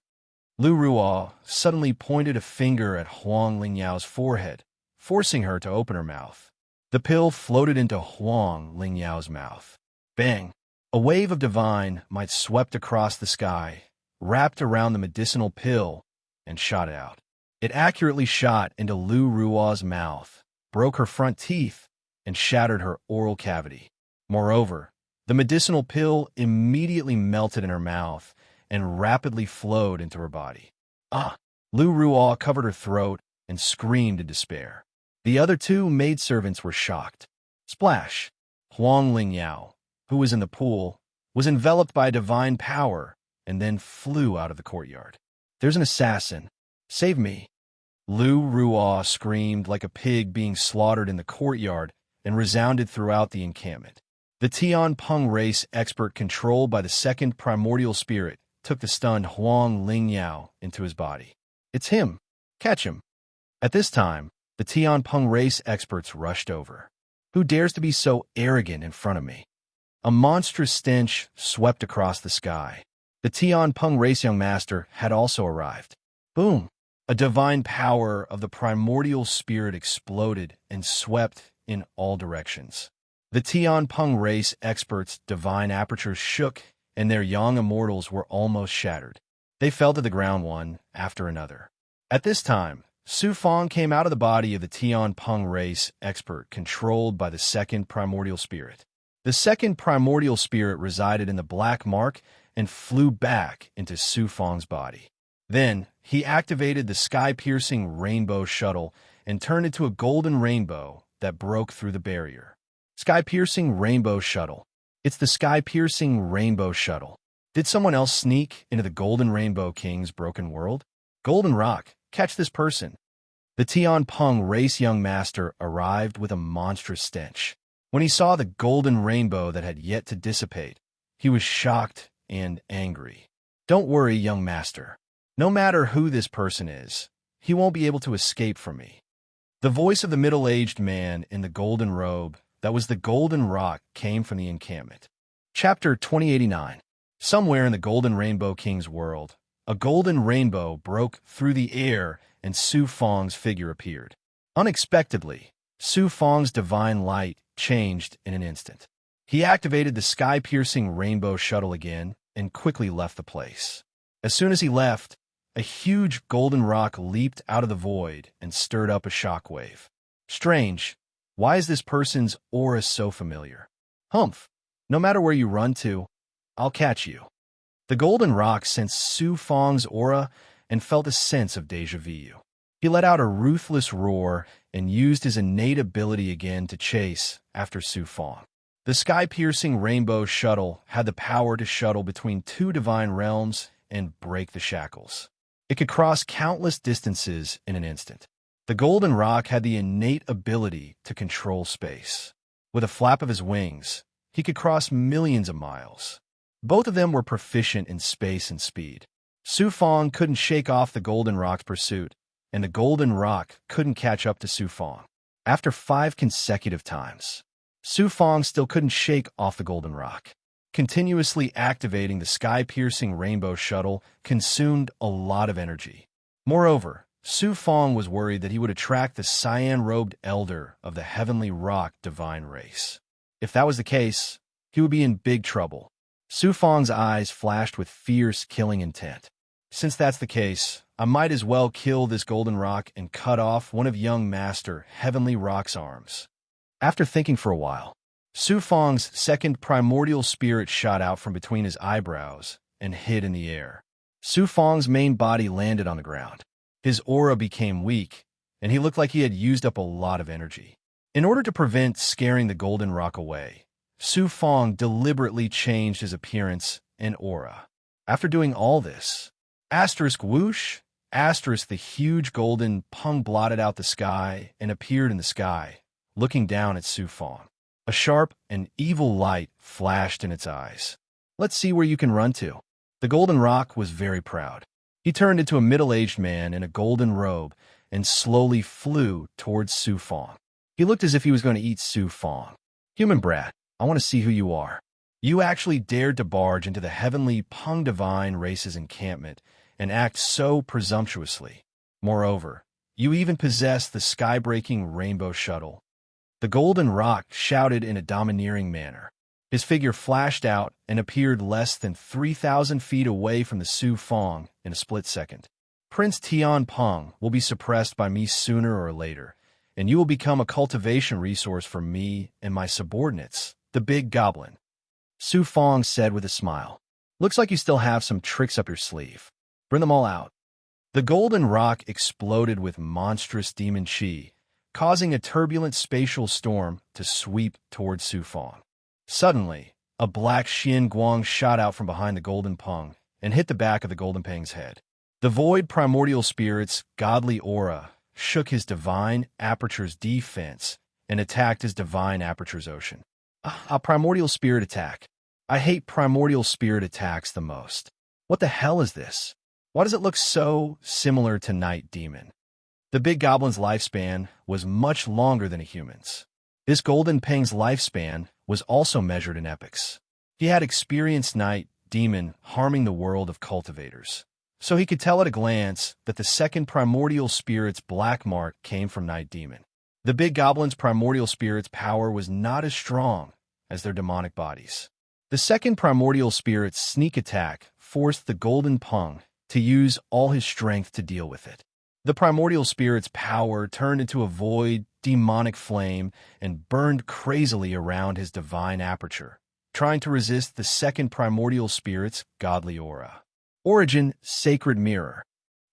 Speaker 1: Lu Ruo suddenly pointed a finger at Huang Lingyao's forehead, forcing her to open her mouth. The pill floated into Huang Lingyao's mouth. Bang! A wave of divine might swept across the sky, wrapped around the medicinal pill, and shot out. It accurately shot into Lu Ruo's mouth, broke her front teeth, and shattered her oral cavity. Moreover, The medicinal pill immediately melted in her mouth and rapidly flowed into her body. Ah! Lu Ruo covered her throat and screamed in despair. The other two maidservants were shocked. Splash! Huang Lingyao, who was in the pool, was enveloped by a divine power and then flew out of the courtyard. There's an assassin. Save me. Lu Ruo screamed like a pig being slaughtered in the courtyard and resounded throughout the encampment. The Tian Peng race expert controlled by the second primordial spirit took the stunned Huang Lingyao into his body. It's him. Catch him. At this time, the Tian Peng race experts rushed over. Who dares to be so arrogant in front of me? A monstrous stench swept across the sky. The Tian Peng race young master had also arrived. Boom! A divine power of the primordial spirit exploded and swept in all directions. The Tian Peng race experts' divine apertures shook, and their young immortals were almost shattered. They fell to the ground one after another. At this time, Su Fong came out of the body of the Tian Peng race expert controlled by the second primordial spirit. The second primordial spirit resided in the black mark and flew back into Su Fong's body. Then, he activated the sky-piercing rainbow shuttle and turned into a golden rainbow that broke through the barrier. Sky-piercing rainbow shuttle. It's the sky-piercing rainbow shuttle. Did someone else sneak into the Golden Rainbow King's broken world? Golden Rock, catch this person. The Tian Peng race young master arrived with a monstrous stench. When he saw the golden rainbow that had yet to dissipate, he was shocked and angry. Don't worry, young master. No matter who this person is, he won't be able to escape from me. The voice of the middle-aged man in the golden robe that was the golden rock came from the encampment. Chapter 2089. Somewhere in the Golden Rainbow King's world, a golden rainbow broke through the air and Su Fong's figure appeared. Unexpectedly, Su Fong's divine light changed in an instant. He activated the sky-piercing rainbow shuttle again and quickly left the place. As soon as he left, a huge golden rock leaped out of the void and stirred up a shockwave. Strange. Why is this person's aura so familiar? Humph. No matter where you run to, I'll catch you. The golden rock sensed Su Fong's aura and felt a sense of déjà vu. He let out a ruthless roar and used his innate ability again to chase after Su Fong. The sky-piercing rainbow shuttle had the power to shuttle between two divine realms and break the shackles. It could cross countless distances in an instant. The golden rock had the innate ability to control space. With a flap of his wings, he could cross millions of miles. Both of them were proficient in space and speed. Su Fong couldn't shake off the golden rock's pursuit, and the golden rock couldn't catch up to Su Fong. After 5 consecutive times, Su Fong still couldn't shake off the golden rock. Continuously activating the sky-piercing rainbow shuttle consumed a lot of energy. Moreover, Su Fong was worried that he would attract the cyan-robed elder of the heavenly rock divine race. If that was the case, he would be in big trouble. Su Fong's eyes flashed with fierce killing intent. Since that's the case, I might as well kill this golden rock and cut off one of young master Heavenly Rock's arms. After thinking for a while, Su Fong's second primordial spirit shot out from between his eyebrows and hid in the air. Su Fong's main body landed on the ground. His aura became weak, and he looked like he had used up a lot of energy. In order to prevent scaring the golden rock away, Su Fong deliberately changed his appearance and aura. After doing all this, whoosh, the huge golden Peng blotted out the sky and appeared in the sky, looking down at Su Fong. A sharp and evil light flashed in its eyes. Let's see where you can run to. The golden rock was very proud. He turned into a middle-aged man in a golden robe and slowly flew towards Su Fong. He looked as if he was going to eat Su Fong. Human brat, I want to see who you are. You actually dared to barge into the heavenly Peng divine race's encampment and act so presumptuously. Moreover, you even possess the sky-breaking rainbow shuttle. The golden rock shouted in a domineering manner. His figure flashed out and appeared less than 3,000 feet away from the Su Fong in a split second. Prince Tian Peng will be suppressed by me sooner or later, and you will become a cultivation resource for me and my subordinates, the Big Goblin. Su Fong said with a smile. Looks like you still have some tricks up your sleeve. Bring them all out. The golden rock exploded with monstrous demon chi, causing a turbulent spatial storm to sweep toward Su Fong. Suddenly, a black Xian Guang shot out from behind the golden Peng and hit the back of the golden Peng's head. The void primordial spirit's godly aura shook his divine aperture's defense and attacked his divine aperture's ocean. A primordial spirit attack. I hate primordial spirit attacks the most. What the hell is this? Why does it look so similar to Night Demon? The big goblin's lifespan was much longer than a human's. This golden Peng's lifespan was also measured in epochs. He had experienced Night Demon harming the world of cultivators, so he could tell at a glance that the second primordial spirit's black mark came from Night Demon. The big goblin's primordial spirit's power was not as strong as their demonic bodies. The second primordial spirit's sneak attack forced the golden Peng to use all his strength to deal with it. The primordial spirit's power turned into a void, demonic flame and burned crazily around his divine aperture, trying to resist the second primordial spirit's godly aura. Origin, sacred mirror.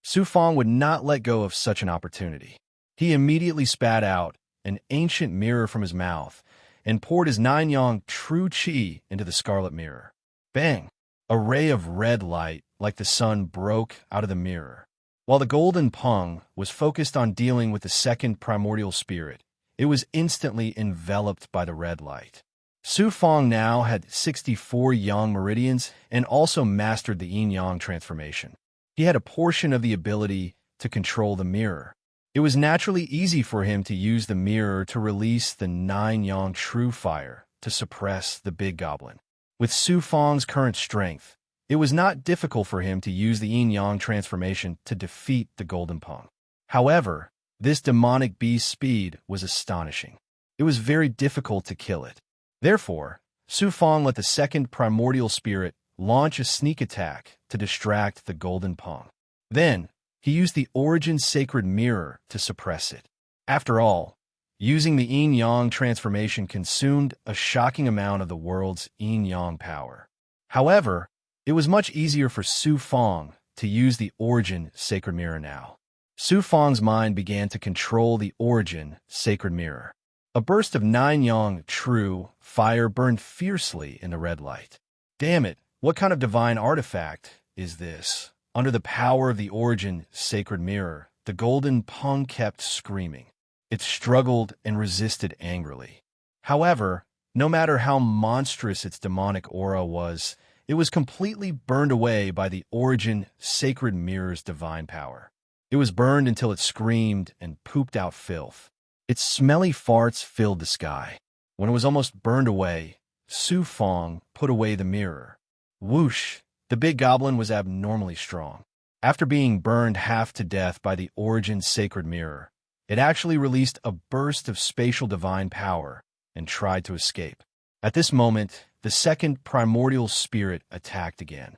Speaker 1: Su Fong would not let go of such an opportunity. He immediately spat out an ancient mirror from his mouth and poured his nine-yang true chi into the scarlet mirror. Bang! A ray of red light like the sun broke out of the mirror. While the golden Peng was focused on dealing with the second primordial spirit, it was instantly enveloped by the red light. Su Fong now had 64 yang meridians and also mastered the yin-yang transformation. He had a portion of the ability to control the mirror. It was naturally easy for him to use the mirror to release the 9-yang true fire to suppress the big goblin. With Su Fong's current strength, it was not difficult for him to use the yin-yang transformation to defeat the golden Peng. However, this demonic beast's speed was astonishing. It was very difficult to kill it. Therefore, Su Fong let the second primordial spirit launch a sneak attack to distract the golden Peng. Then, he used the origin sacred mirror to suppress it. After all, using the yin-yang transformation consumed a shocking amount of the world's yin-yang power. However, it was much easier for Su Fong to use the origin sacred mirror now. Su Fong's mind began to control the origin sacred mirror. A burst of 9-yang true fire burned fiercely in the red light. Damn it, what kind of divine artifact is this? Under the power of the origin sacred mirror, the golden Peng kept screaming. It struggled and resisted angrily. However, no matter how monstrous its demonic aura was, it was completely burned away by the origin sacred mirror's divine power. It was burned until it screamed and pooped out filth. Its smelly farts filled the sky. When it was almost burned away, Su Fong put away the mirror. Whoosh! The big goblin was abnormally strong. After being burned half to death by the origin sacred mirror, it actually released a burst of spatial divine power and tried to escape. At this moment, the second primordial spirit attacked again.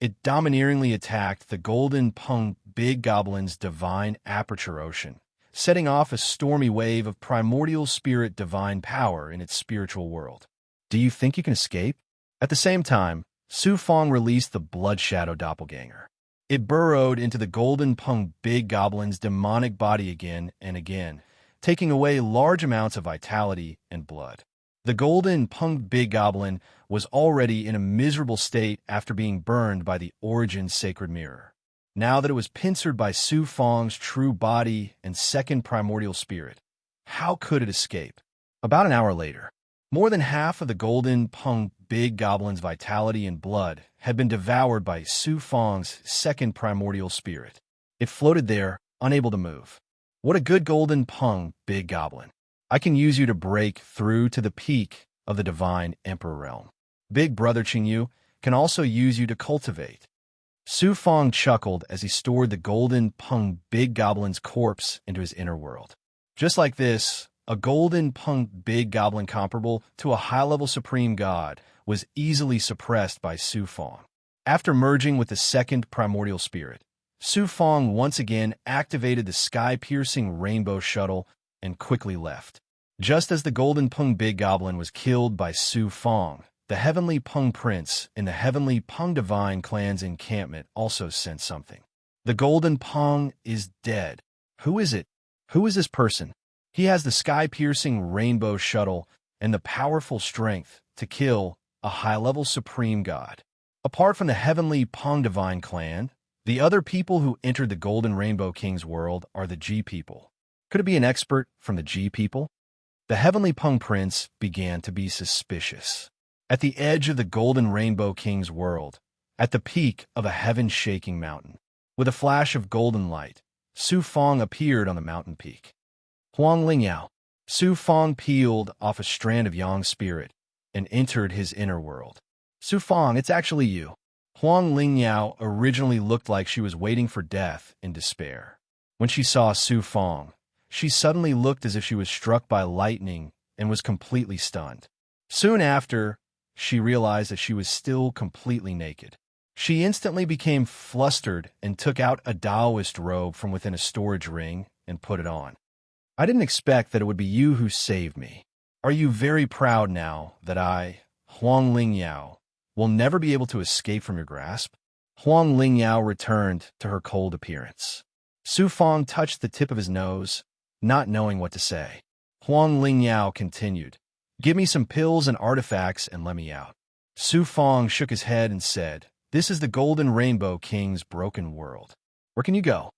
Speaker 1: It domineeringly attacked the golden Peng big goblin's divine aperture ocean, setting off a stormy wave of primordial spirit divine power in its spiritual world. Do you think you can escape? At the same time, Su Fong released the blood shadow doppelganger. It burrowed into the golden Peng big goblin's demonic body again and again, taking away large amounts of vitality and blood. The golden Peng big goblin was already in a miserable state after being burned by the origin sacred mirror. Now that it was pincered by Su Fong's true body and second primordial spirit, how could it escape? About an hour later, more than half of the golden Peng big goblin's vitality and blood had been devoured by Su Fong's second primordial spirit. It floated there, unable to move. What a good golden Peng big goblin. I can use you to break through to the peak of the divine emperor realm. Big brother Qingyu can also use you to cultivate. Su Fong chuckled as he stored the golden Peng big goblin's corpse into his inner world. Just like this, a golden Peng big goblin comparable to a high-level supreme god was easily suppressed by Su Fong. After merging with the second primordial spirit, Su Fong once again activated the sky-piercing rainbow shuttle and quickly left. Just as the golden Peng big goblin was killed by Su Fong, the heavenly Peng Prince in the heavenly Peng Divine clan's encampment also sensed something. The golden Peng is dead. Who is it? Who is this person? He has the sky-piercing rainbow shuttle and the powerful strength to kill a high-level supreme god. Apart from the heavenly Peng Divine clan, the other people who entered the Golden Rainbow King's world are the G people. Could it be an expert from the G people? The heavenly Peng Prince began to be suspicious. At the edge of the Golden Rainbow King's world, at the peak of a heaven-shaking mountain, with a flash of golden light, Su Fong appeared on the mountain peak. Huang Lingyao. Su Fong peeled off a strand of Yang's spirit and entered his inner world. Su Fong, it's actually you. Huang Lingyao originally looked like she was waiting for death in despair. When she saw Su Fong, she suddenly looked as if she was struck by lightning and was completely stunned. Soon after, she realized that she was still completely naked. She instantly became flustered and took out a Taoist robe from within a storage ring and put it on. I didn't expect that it would be you who saved me. Are you very proud now that I, Huang Lingyao, will never be able to escape from your grasp? Huang Lingyao returned to her cold appearance. Su Fong touched the tip of his nose, not knowing what to say. Huang Lingyao continued, "Give me some pills and artifacts and let me out." Su Fong shook his head and said, "This is the Golden Rainbow King's broken world. Where can you go?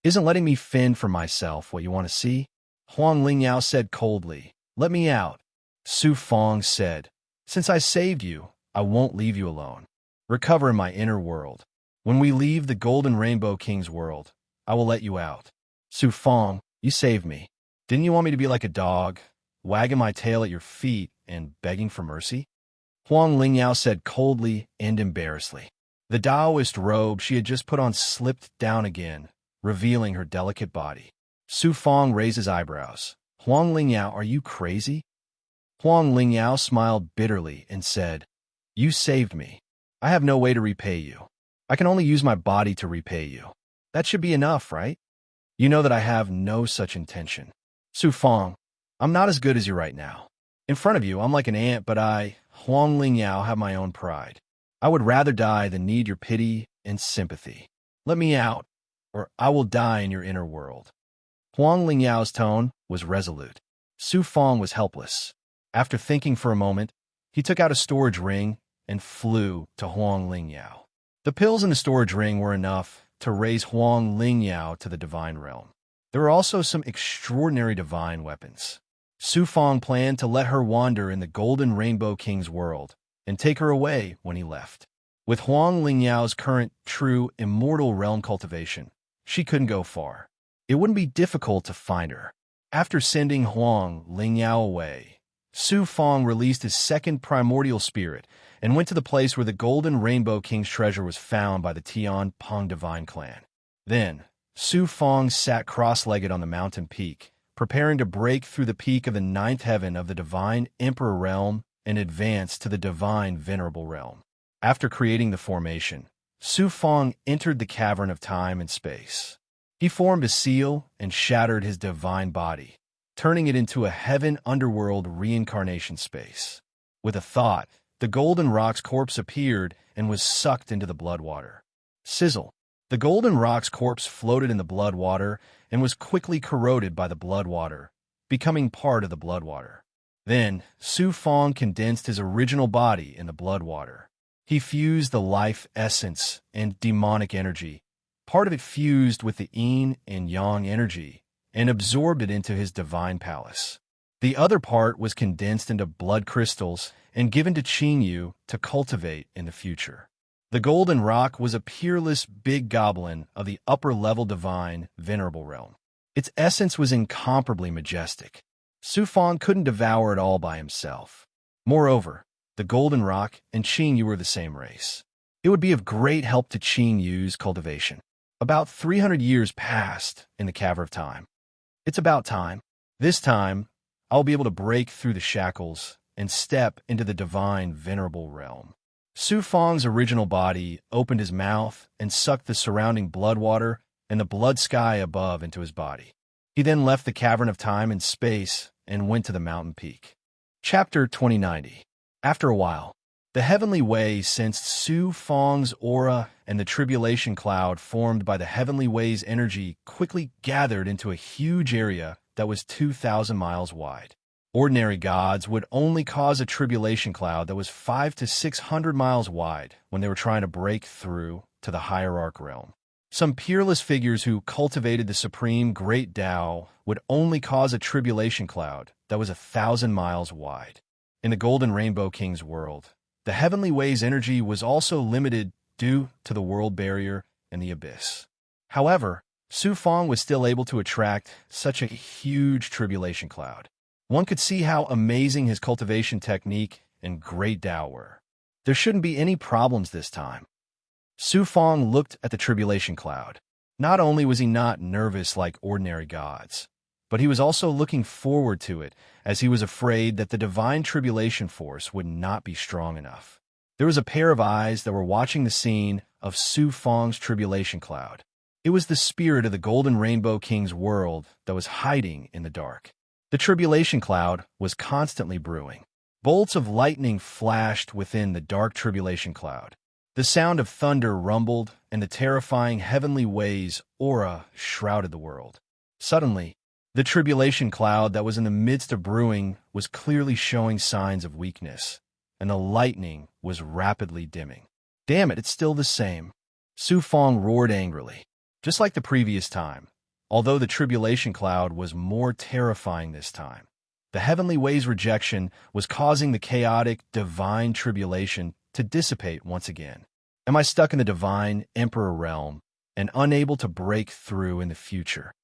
Speaker 1: Isn't letting me fend for myself what you want to see?" Huang Lingyao said coldly, "Let me out." Su Fong said, "Since I saved you, I won't leave you alone. Recover in my inner world. When we leave the Golden Rainbow King's world, I will let you out." Su Fong, you saved me. Didn't you want me to be like a dog, wagging my tail at your feet and begging for mercy? Huang Lingyao said coldly and embarrassedly. The Taoist robe she had just put on slipped down again, revealing her delicate body. Su Fong raised his eyebrows. "Huang Lingyao, are you crazy?" Huang Lingyao smiled bitterly and said, "You saved me. I have no way to repay you. I can only use my body to repay you. That should be enough, right? You know that I have no such intention. Su Fong, I'm not as good as you right now. In front of you, I'm like an ant, but I, Huang Lingyao, have my own pride. I would rather die than need your pity and sympathy. Let me out, or I will die in your inner world." Huang Lingyao's tone was resolute. Su Fong was helpless. After thinking for a moment, he took out a storage ring and flew to Huang Lingyao. The pills in the storage ring were enough to raise Huang Lingyao to the divine realm. There were also some extraordinary divine weapons. Su Fong planned to let her wander in the Golden Rainbow King's world and take her away when he left. With Huang Lingyao's current true immortal realm cultivation, she couldn't go far. It wouldn't be difficult to find her. After sending Huang Lingyao away, Su Fong released his second primordial spirit and went to the place where the Golden Rainbow King's treasure was found by the Tian Peng Divine clan. Then, Su Fong sat cross-legged on the mountain peak, preparing to break through the peak of the ninth heaven of the Divine Emperor realm and advance to the Divine Venerable realm. After creating the formation, Su Fong entered the cavern of time and space. He formed a seal and shattered his divine body, turning it into a heaven underworld reincarnation space. With a thought, the golden rock's corpse appeared and was sucked into the blood water. Sizzle. The golden rock's corpse floated in the blood water and was quickly corroded by the blood water, becoming part of the blood water. Then, Su Fong condensed his original body in the blood water. He fused the life essence and demonic energy. Part of it fused with the yin and yang energy and absorbed it into his divine palace. The other part was condensed into blood crystals and given to Qing Yu to cultivate in the future. The golden rock was a peerless big goblin of the upper-level divine venerable realm. Its essence was incomparably majestic. Su Fong couldn't devour it all by himself. Moreover, the golden rock and Qing Yu were the same race. It would be of great help to Qing Yu's cultivation. About 300 years passed in the Cavern of Time. It's about time. This time, I'll be able to break through the shackles and step into the divine venerable realm. Su Fong's original body opened his mouth and sucked the surrounding blood water and the blood sky above into his body. He then left the Cavern of Time and Space and went to the mountain peak. Chapter 2090. After a while, The heavenly way sensed Su Fang's aura, and the tribulation cloud formed by the heavenly way's energy quickly gathered into a huge area that was 2,000 miles wide. Ordinary gods would only cause a tribulation cloud that was 500 to 600 miles wide when they were trying to break through to the hierarch realm. Some peerless figures who cultivated the supreme great Tao would only cause a tribulation cloud that was 1,000 miles wide. In the Golden Rainbow King's world, the heavenly way's energy was also limited due to the world barrier and the abyss. However, Su Fang was still able to attract such a huge tribulation cloud. One could see how amazing his cultivation technique and great Tao were. There shouldn't be any problems this time. Su Fang looked at the tribulation cloud. Not only was he not nervous like ordinary gods, but he was also looking forward to it, as he was afraid that the divine tribulation force would not be strong enough. There was a pair of eyes that were watching the scene of Su Fang's tribulation cloud. It was the spirit of the Golden Rainbow King's world that was hiding in the dark. The tribulation cloud was constantly brewing. Bolts of lightning flashed within the dark tribulation cloud. The sound of thunder rumbled, and the terrifying heavenly way's aura shrouded the world. Suddenly, the tribulation cloud that was in the midst of brewing was clearly showing signs of weakness, and the lightning was rapidly dimming. Damn it, it's still the same. Su Fang roared angrily. Just like the previous time, although the tribulation cloud was more terrifying this time, the heavenly way's rejection was causing the chaotic divine tribulation to dissipate once again. Am I stuck in the divine emperor realm and unable to break through in the future?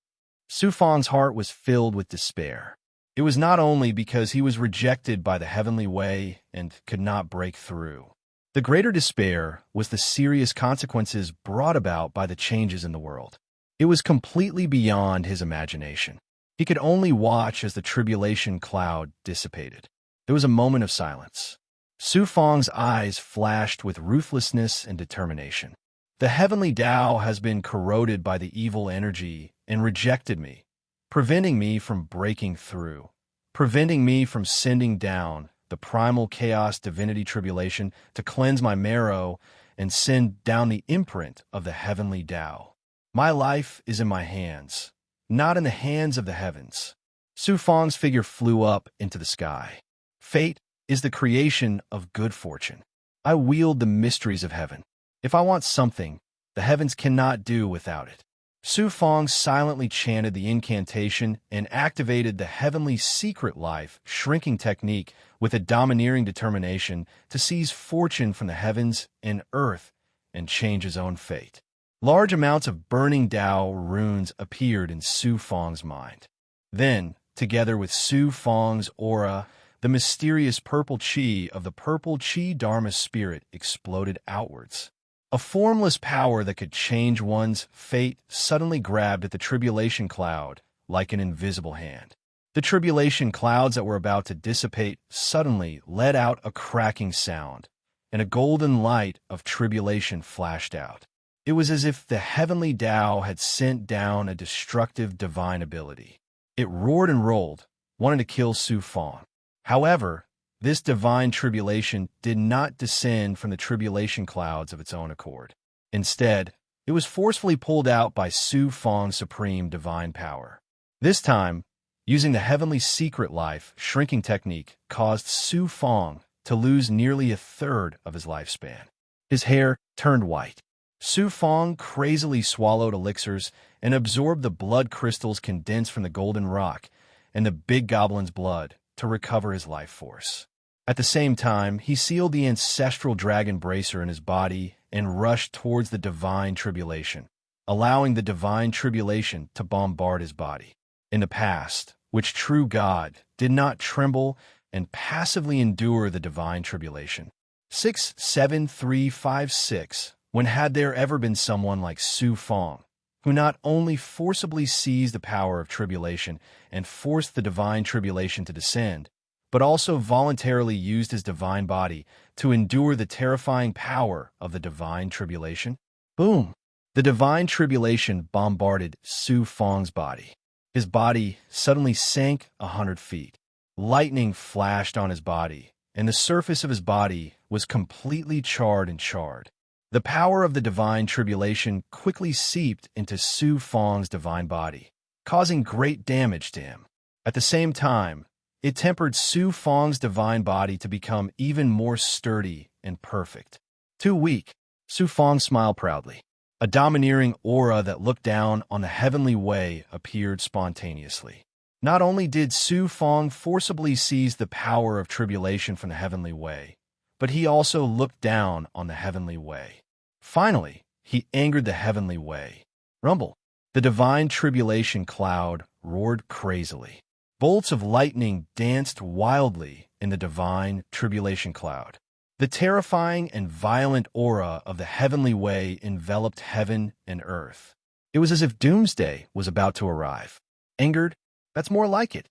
Speaker 1: Su Fang's heart was filled with despair. It was not only because he was rejected by the heavenly way and could not break through. The greater despair was the serious consequences brought about by the changes in the world. It was completely beyond his imagination. He could only watch as the tribulation cloud dissipated. There was a moment of silence. Su Fang's eyes flashed with ruthlessness and determination. The heavenly Tao has been corroded by the evil energy and rejected me, preventing me from breaking through, preventing me from sending down the primal chaos divinity tribulation to cleanse my marrow and send down the imprint of the heavenly Tao. My life is in my hands, not in the hands of the heavens. Su Fang's figure flew up into the sky. Fate is the creation of good fortune. I wield the mysteries of heaven. If I want something, the heavens cannot do without it. Su Fang silently chanted the incantation and activated the heavenly secret life shrinking technique with a domineering determination to seize fortune from the heavens and earth and change his own fate. Large amounts of burning Tao runes appeared in Su Fang's mind. Then, together with Su Fang's aura, the mysterious purple chi of the purple chi Dharma spirit exploded outwards. A formless power that could change one's fate suddenly grabbed at the tribulation cloud like an invisible hand. The tribulation clouds that were about to dissipate suddenly let out a cracking sound, and a golden light of tribulation flashed out. It was as if the heavenly Tao had sent down a destructive divine ability. It roared and rolled, wanting to kill Su Fang. However, this divine tribulation did not descend from the tribulation clouds of its own accord. Instead, it was forcefully pulled out by Su Fang's supreme divine power. This time, using the heavenly secret life shrinking technique caused Su Fang to lose nearly a third of his lifespan. His hair turned white. Su Fang crazily swallowed elixirs and absorbed the blood crystals condensed from the golden rock and the big goblin's blood to recover his life force. At the same time, he sealed the ancestral dragon bracer in his body and rushed towards the divine tribulation, allowing the divine tribulation to bombard his body. In the past, which true God did not tremble and passively endure the divine tribulation. 67356. When had there ever been someone like Su Fang, who not only forcibly seized the power of tribulation and forced the divine tribulation to descend, but also voluntarily used his divine body to endure the terrifying power of the divine tribulation? Boom! The divine tribulation bombarded Su Fang's body. His body suddenly sank 100 feet. Lightning flashed on his body, and the surface of his body was completely charred and charred. The power of the divine tribulation quickly seeped into Su Fang's divine body, causing great damage to him. At the same time, it tempered Su Fang's divine body to become even more sturdy and perfect. Too weak, Su Fang smiled proudly. A domineering aura that looked down on the heavenly way appeared spontaneously. Not only did Su Fang forcibly seize the power of tribulation from the heavenly way, but he also looked down on the heavenly way. Finally, he angered the heavenly way. Rumble! The divine tribulation cloud roared crazily. Bolts of lightning danced wildly in the divine tribulation cloud. The terrifying and violent aura of the heavenly way enveloped heaven and earth. It was as if doomsday was about to arrive. Angered? That's more like it.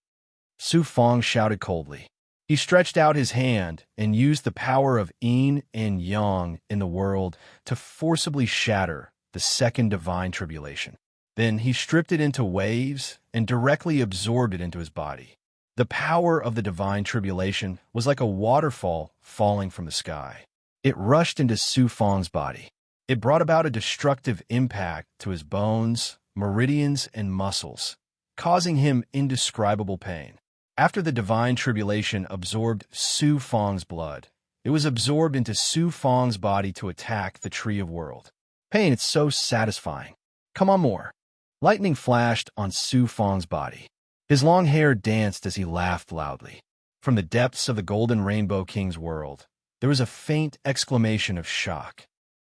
Speaker 1: Su Fang shouted coldly. He stretched out his hand and used the power of yin and yang in the world to forcibly shatter the second divine tribulation. Then he stripped it into waves and directly absorbed it into his body. The power of the divine tribulation was like a waterfall falling from the sky. It rushed into Su Fang's body. It brought about a destructive impact to his bones, meridians, and muscles, causing him indescribable pain. After the divine tribulation absorbed Su Fang's blood, it was absorbed into Su Fang's body to attack the Tree of World. Pain, it's so satisfying. Come on, more. Lightning flashed on Su Fang's body. His long hair danced as he laughed loudly. From the depths of the Golden Rainbow King's world, there was a faint exclamation of shock.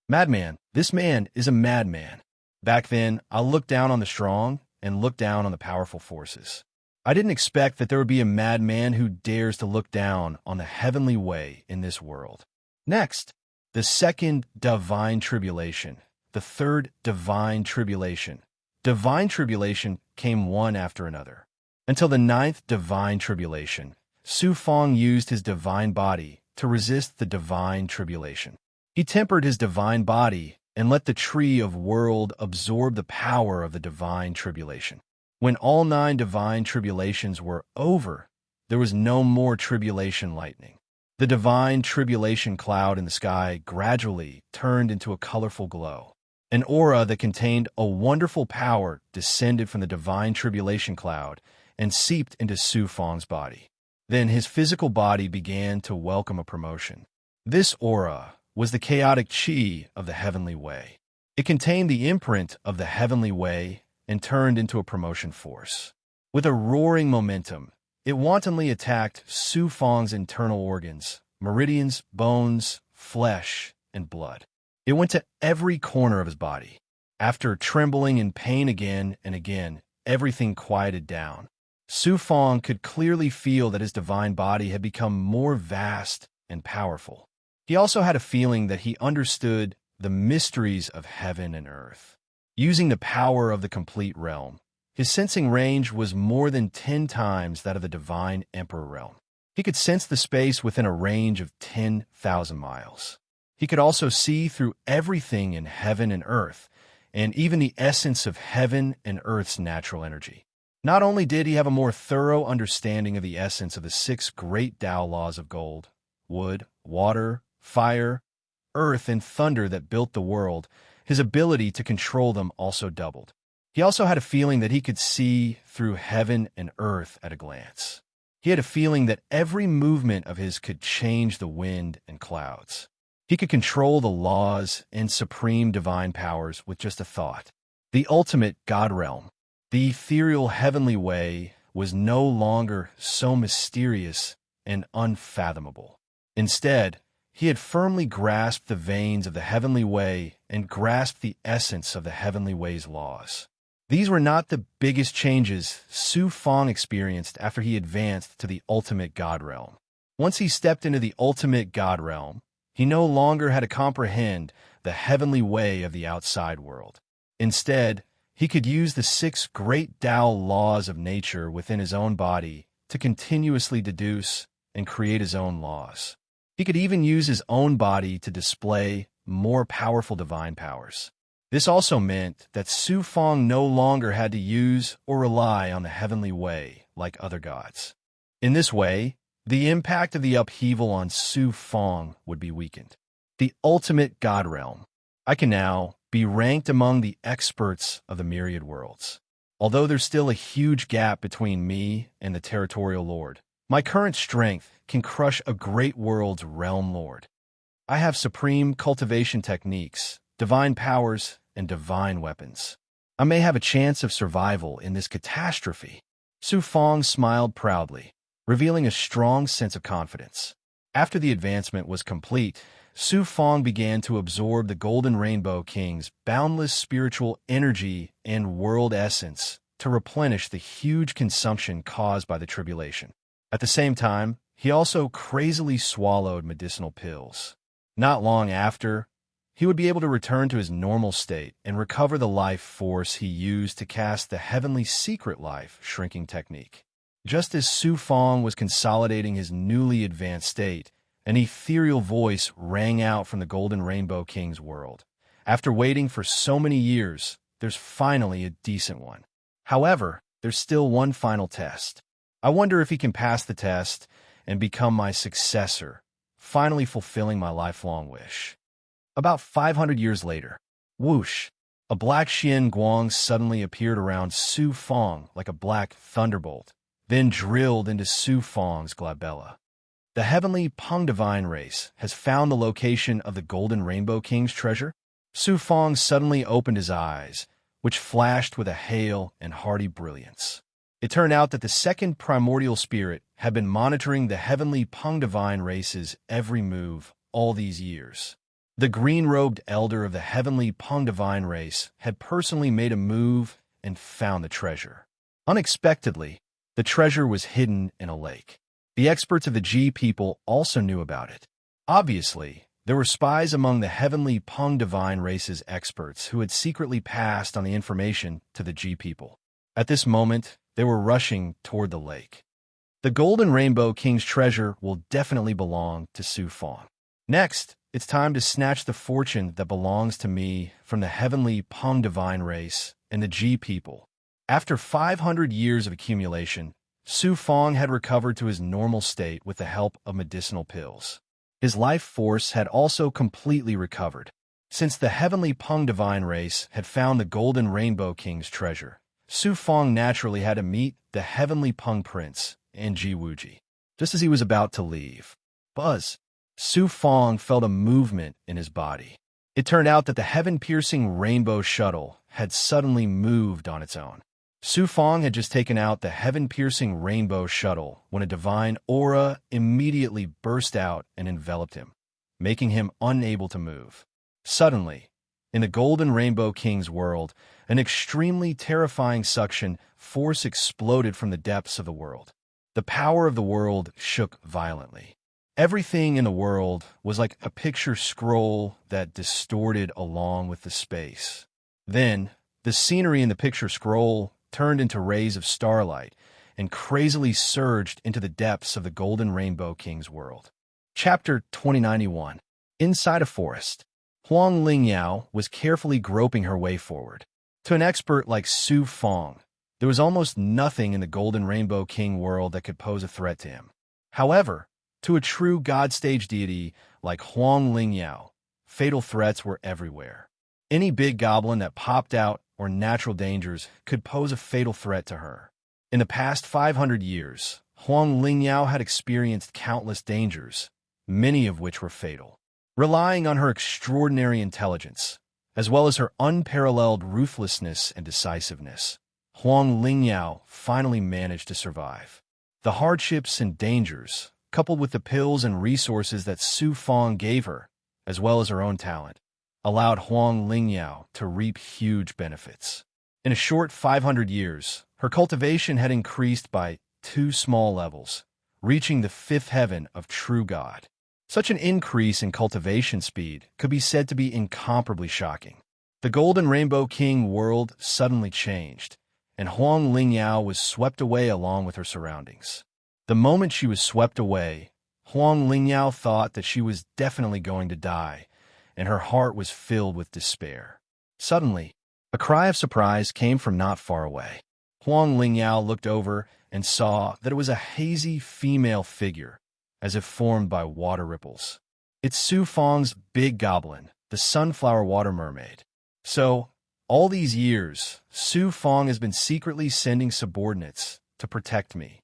Speaker 1: Madman, this man is a madman. Back then, I looked down on the strong and looked down on the powerful forces. I didn't expect that there would be a madman who dares to look down on the heavenly way in this world. Next, the second divine tribulation, the third divine tribulation. Divine tribulation came one after another. Until the ninth divine tribulation, Su Fang used his divine body to resist the divine tribulation. He tempered his divine body and let the Tree of World absorb the power of the divine tribulation. When all 9 divine tribulations were over, there was no more tribulation lightning. The divine tribulation cloud in the sky gradually turned into a colorful glow. An aura that contained a wonderful power descended from the divine tribulation cloud and seeped into Su Fang's body. Then his physical body began to welcome a promotion. This aura was the chaotic chi of the heavenly way. It contained the imprint of the heavenly way and turned into a promotion force. With a roaring momentum, it wantonly attacked Su Fang's internal organs, meridians, bones, flesh, and blood. It went to every corner of his body. After trembling in pain again and again, everything quieted down. Su Fang could clearly feel that his divine body had become more vast and powerful. He also had a feeling that he understood the mysteries of heaven and earth. Using the power of the complete realm, his sensing range was more than 10 times that of the divine emperor realm. He could sense the space within a range of 10,000 miles. He could also see through everything in heaven and earth, and even the essence of heaven and earth's natural energy. Not only did he have a more thorough understanding of the essence of the 6 great Tao laws of gold, wood, water, fire, earth, and thunder that built the world, his ability to control them also doubled. He also had a feeling that he could see through heaven and earth at a glance. He had a feeling that every movement of his could change the wind and clouds. He could control the laws and supreme divine powers with just a thought. The ultimate God realm, the ethereal heavenly way, was no longer so mysterious and unfathomable. Instead, he had firmly grasped the veins of the heavenly way and grasped the essence of the heavenly way's laws. These were not the biggest changes Su Fang experienced after he advanced to the ultimate God realm. Once he stepped into the ultimate God realm, he no longer had to comprehend the heavenly way of the outside world. Instead, he could use the 6 great Tao laws of nature within his own body to continuously deduce and create his own laws. He could even use his own body to display more powerful divine powers. This also meant that Su Fang no longer had to use or rely on the heavenly way like other gods. In this way, the impact of the upheaval on Su Fong would be weakened. The ultimate God realm. I can now be ranked among the experts of the myriad worlds. Although there's still a huge gap between me and the territorial lord, my current strength can crush a great world's realm lord. I have supreme cultivation techniques, divine powers, and divine weapons. I may have a chance of survival in this catastrophe. Su Fong smiled proudly, revealing a strong sense of confidence. After the advancement was complete, Su Fong began to absorb the Golden Rainbow King's boundless spiritual energy and world essence to replenish the huge consumption caused by the tribulation. At the same time, he also crazily swallowed medicinal pills. Not long after, he would be able to return to his normal state and recover the life force he used to cast the Heavenly Secret Life shrinking technique. Just as Su Fong was consolidating his newly advanced state, an ethereal voice rang out from the Golden Rainbow King's world. After waiting for so many years, there's finally a decent one. However, there's still one final test. I wonder if he can pass the test and become my successor, finally fulfilling my lifelong wish. About 500 years later, whoosh, a black Xian Guang suddenly appeared around Su Fong like a black thunderbolt, then drilled into Su Fong's glabella. The heavenly Peng divine race has found the location of the Golden Rainbow King's treasure. Su Fong suddenly opened his eyes, which flashed with a hale and hearty brilliance. It turned out that the second primordial spirit had been monitoring the heavenly Peng divine race's every move all these years. The green-robed elder of the heavenly Peng divine race had personally made a move and found the treasure. Unexpectedly, the treasure was hidden in a lake. The experts of the G people also knew about it. Obviously, there were spies among the heavenly Peng divine race's experts who had secretly passed on the information to the G people. At this moment, they were rushing toward the lake. The Golden Rainbow King's treasure will definitely belong to Su Fong. Next, it's time to snatch the fortune that belongs to me from the heavenly Peng divine race and the G people. After 500 years of accumulation, Su Fong had recovered to his normal state with the help of medicinal pills. His life force had also completely recovered. Since the heavenly Peng divine race had found the Golden Rainbow King's treasure, Su Fong naturally had to meet the heavenly Peng prince and Ji Wuji. Just as he was about to leave, buzz, Su Fong felt a movement in his body. It turned out that the heaven-piercing rainbow shuttle had suddenly moved on its own. Su Fong had just taken out the heaven-piercing rainbow shuttle when a divine aura immediately burst out and enveloped him, making him unable to move. Suddenly, in the Golden Rainbow King's world, an extremely terrifying suction force exploded from the depths of the world. The power of the world shook violently. Everything in the world was like a picture scroll that distorted along with the space. Then, the scenery in the picture scroll turned into rays of starlight and crazily surged into the depths of the Golden Rainbow King's world. Chapter 2091. Inside a forest. Huang Lingyao was carefully groping her way forward. To an expert like Su Fong, there was almost nothing in the Golden Rainbow King world that could pose a threat to him. However, to a true God-stage deity like Huang Lingyao, fatal threats were everywhere. Any big goblin that popped out or natural dangers could pose a fatal threat to her. In the past 500 years, Huang Lingyao had experienced countless dangers, many of which were fatal. Relying on her extraordinary intelligence, as well as her unparalleled ruthlessness and decisiveness, Huang Lingyao finally managed to survive. The hardships and dangers, coupled with the pills and resources that Su Fong gave her, as well as her own talent, allowed Huang Lingyao to reap huge benefits. In a short 500 years, her cultivation had increased by 2 small levels, reaching the 5th heaven of true God. Such an increase in cultivation speed could be said to be incomparably shocking. The Golden Rainbow King world suddenly changed, and Huang Lingyao was swept away along with her surroundings. The moment she was swept away, Huang Lingyao thought that she was definitely going to die, and her heart was filled with despair. Suddenly, a cry of surprise came from not far away. Huang Lingyao looked over and saw that it was a hazy female figure, as if formed by water ripples. It's Su Fang's big goblin, the sunflower water mermaid. So, all these years, Su Fang has been secretly sending subordinates to protect me.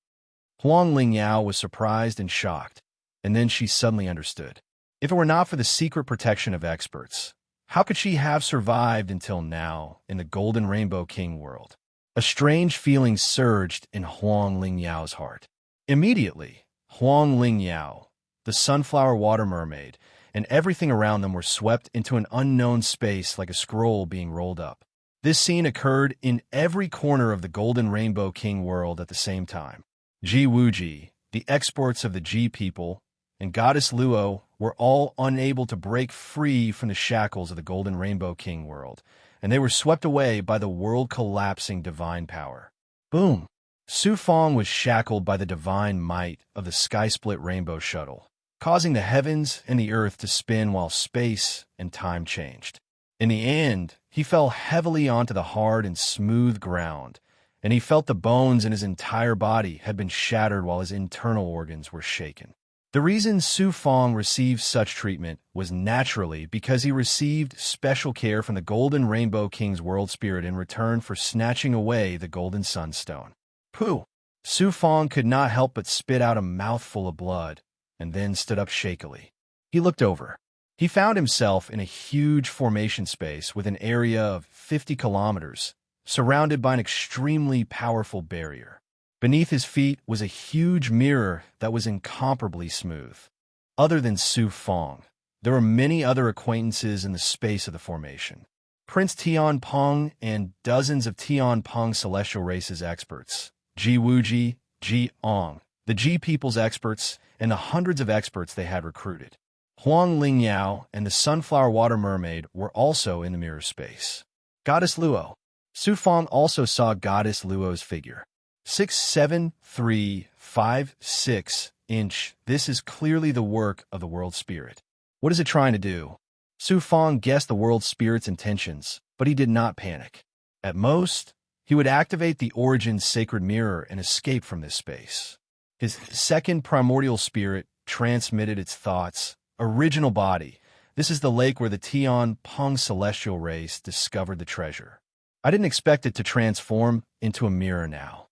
Speaker 1: Huang Lingyao was surprised and shocked, and then she suddenly understood. If it were not for the secret protection of experts, how could she have survived until now in the Golden Rainbow King world? A strange feeling surged in Huang Lingyao's heart. Immediately, Huang Lingyao, the sunflower water mermaid, and everything around them were swept into an unknown space like a scroll being rolled up. This scene occurred in every corner of the Golden Rainbow King world at the same time. Ji Wuji, the exports of the Ji people, and Goddess Luo were all unable to break free from the shackles of the Golden Rainbow King world, and they were swept away by the world-collapsing divine power. Boom! Su Fang was shackled by the divine might of the sky-split rainbow shuttle, causing the heavens and the earth to spin while space and time changed. In the end, he fell heavily onto the hard and smooth ground, and he felt the bones in his entire body had been shattered while his internal organs were shaken. The reason Su Fang received such treatment was naturally because he received special care from the Golden Rainbow King's world spirit in return for snatching away the Golden Sunstone. Pooh! Su Fang could not help but spit out a mouthful of blood, and then stood up shakily. He looked over. He found himself in a huge formation space with an area of 50 kilometers, surrounded by an extremely powerful barrier. Beneath his feet was a huge mirror that was incomparably smooth. Other than Su Fang, there were many other acquaintances in the space of the formation. Prince Tian Peng and dozens of Tian Peng celestial races experts, Ji Wuji, Ji Ong, the Ji people's experts, and the hundreds of experts they had recruited. Huang Lingyao and the sunflower water mermaid were also in the mirror space. Goddess Luo. Su Fang also saw Goddess Luo's figure. 6'7", 3'5'6" This is clearly the work of the world spirit. What is it trying to do? Su Fang guessed the world spirit's intentions, but he did not panic. At most, he would activate the Origin's sacred mirror and escape from this space. His second primordial spirit transmitted its thoughts. Original body. This is the lake where the Tian Peng celestial race discovered the treasure. I didn't expect it to transform into a mirror now.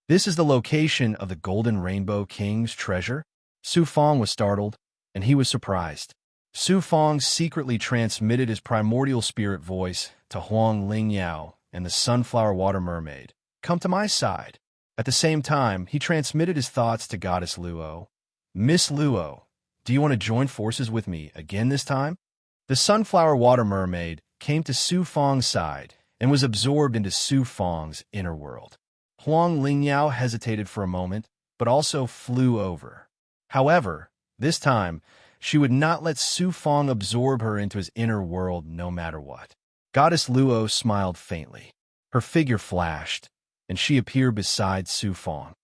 Speaker 1: This is the location of the Golden Rainbow King's treasure? Su Fang was startled, and he was surprised. Su Fang secretly transmitted his primordial spirit voice to Huang Lingyao and the sunflower water mermaid. Come to my side. At the same time, he transmitted his thoughts to Goddess Luo. Miss Luo, do you want to join forces with me again this time? The sunflower water mermaid came to Su Fang's side and was absorbed into Su Fang's inner world. Huang Lingyao hesitated for a moment, but also flew over. However, this time, she would not let Su Fang absorb her into his inner world no matter what. Goddess Luo smiled faintly. Her figure flashed, and she appeared beside Su Fang.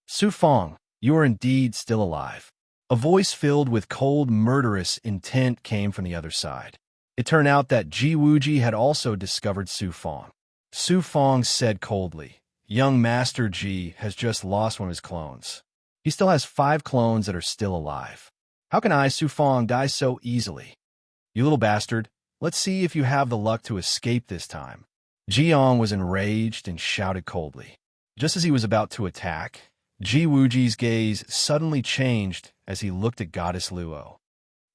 Speaker 1: Su Fang, you are indeed still alive. A voice filled with cold, murderous intent came from the other side. It turned out that Ji Wuji had also discovered Su Fang. Su Fang said coldly, Young Master Ji has just lost one of his clones. He still has 5 clones that are still alive. How can I, Su Fang, die so easily? You little bastard, let's see if you have the luck to escape this time. Jiang was enraged and shouted coldly. Just as he was about to attack, Ji Wuji's gaze suddenly changed as he looked at Goddess Luo.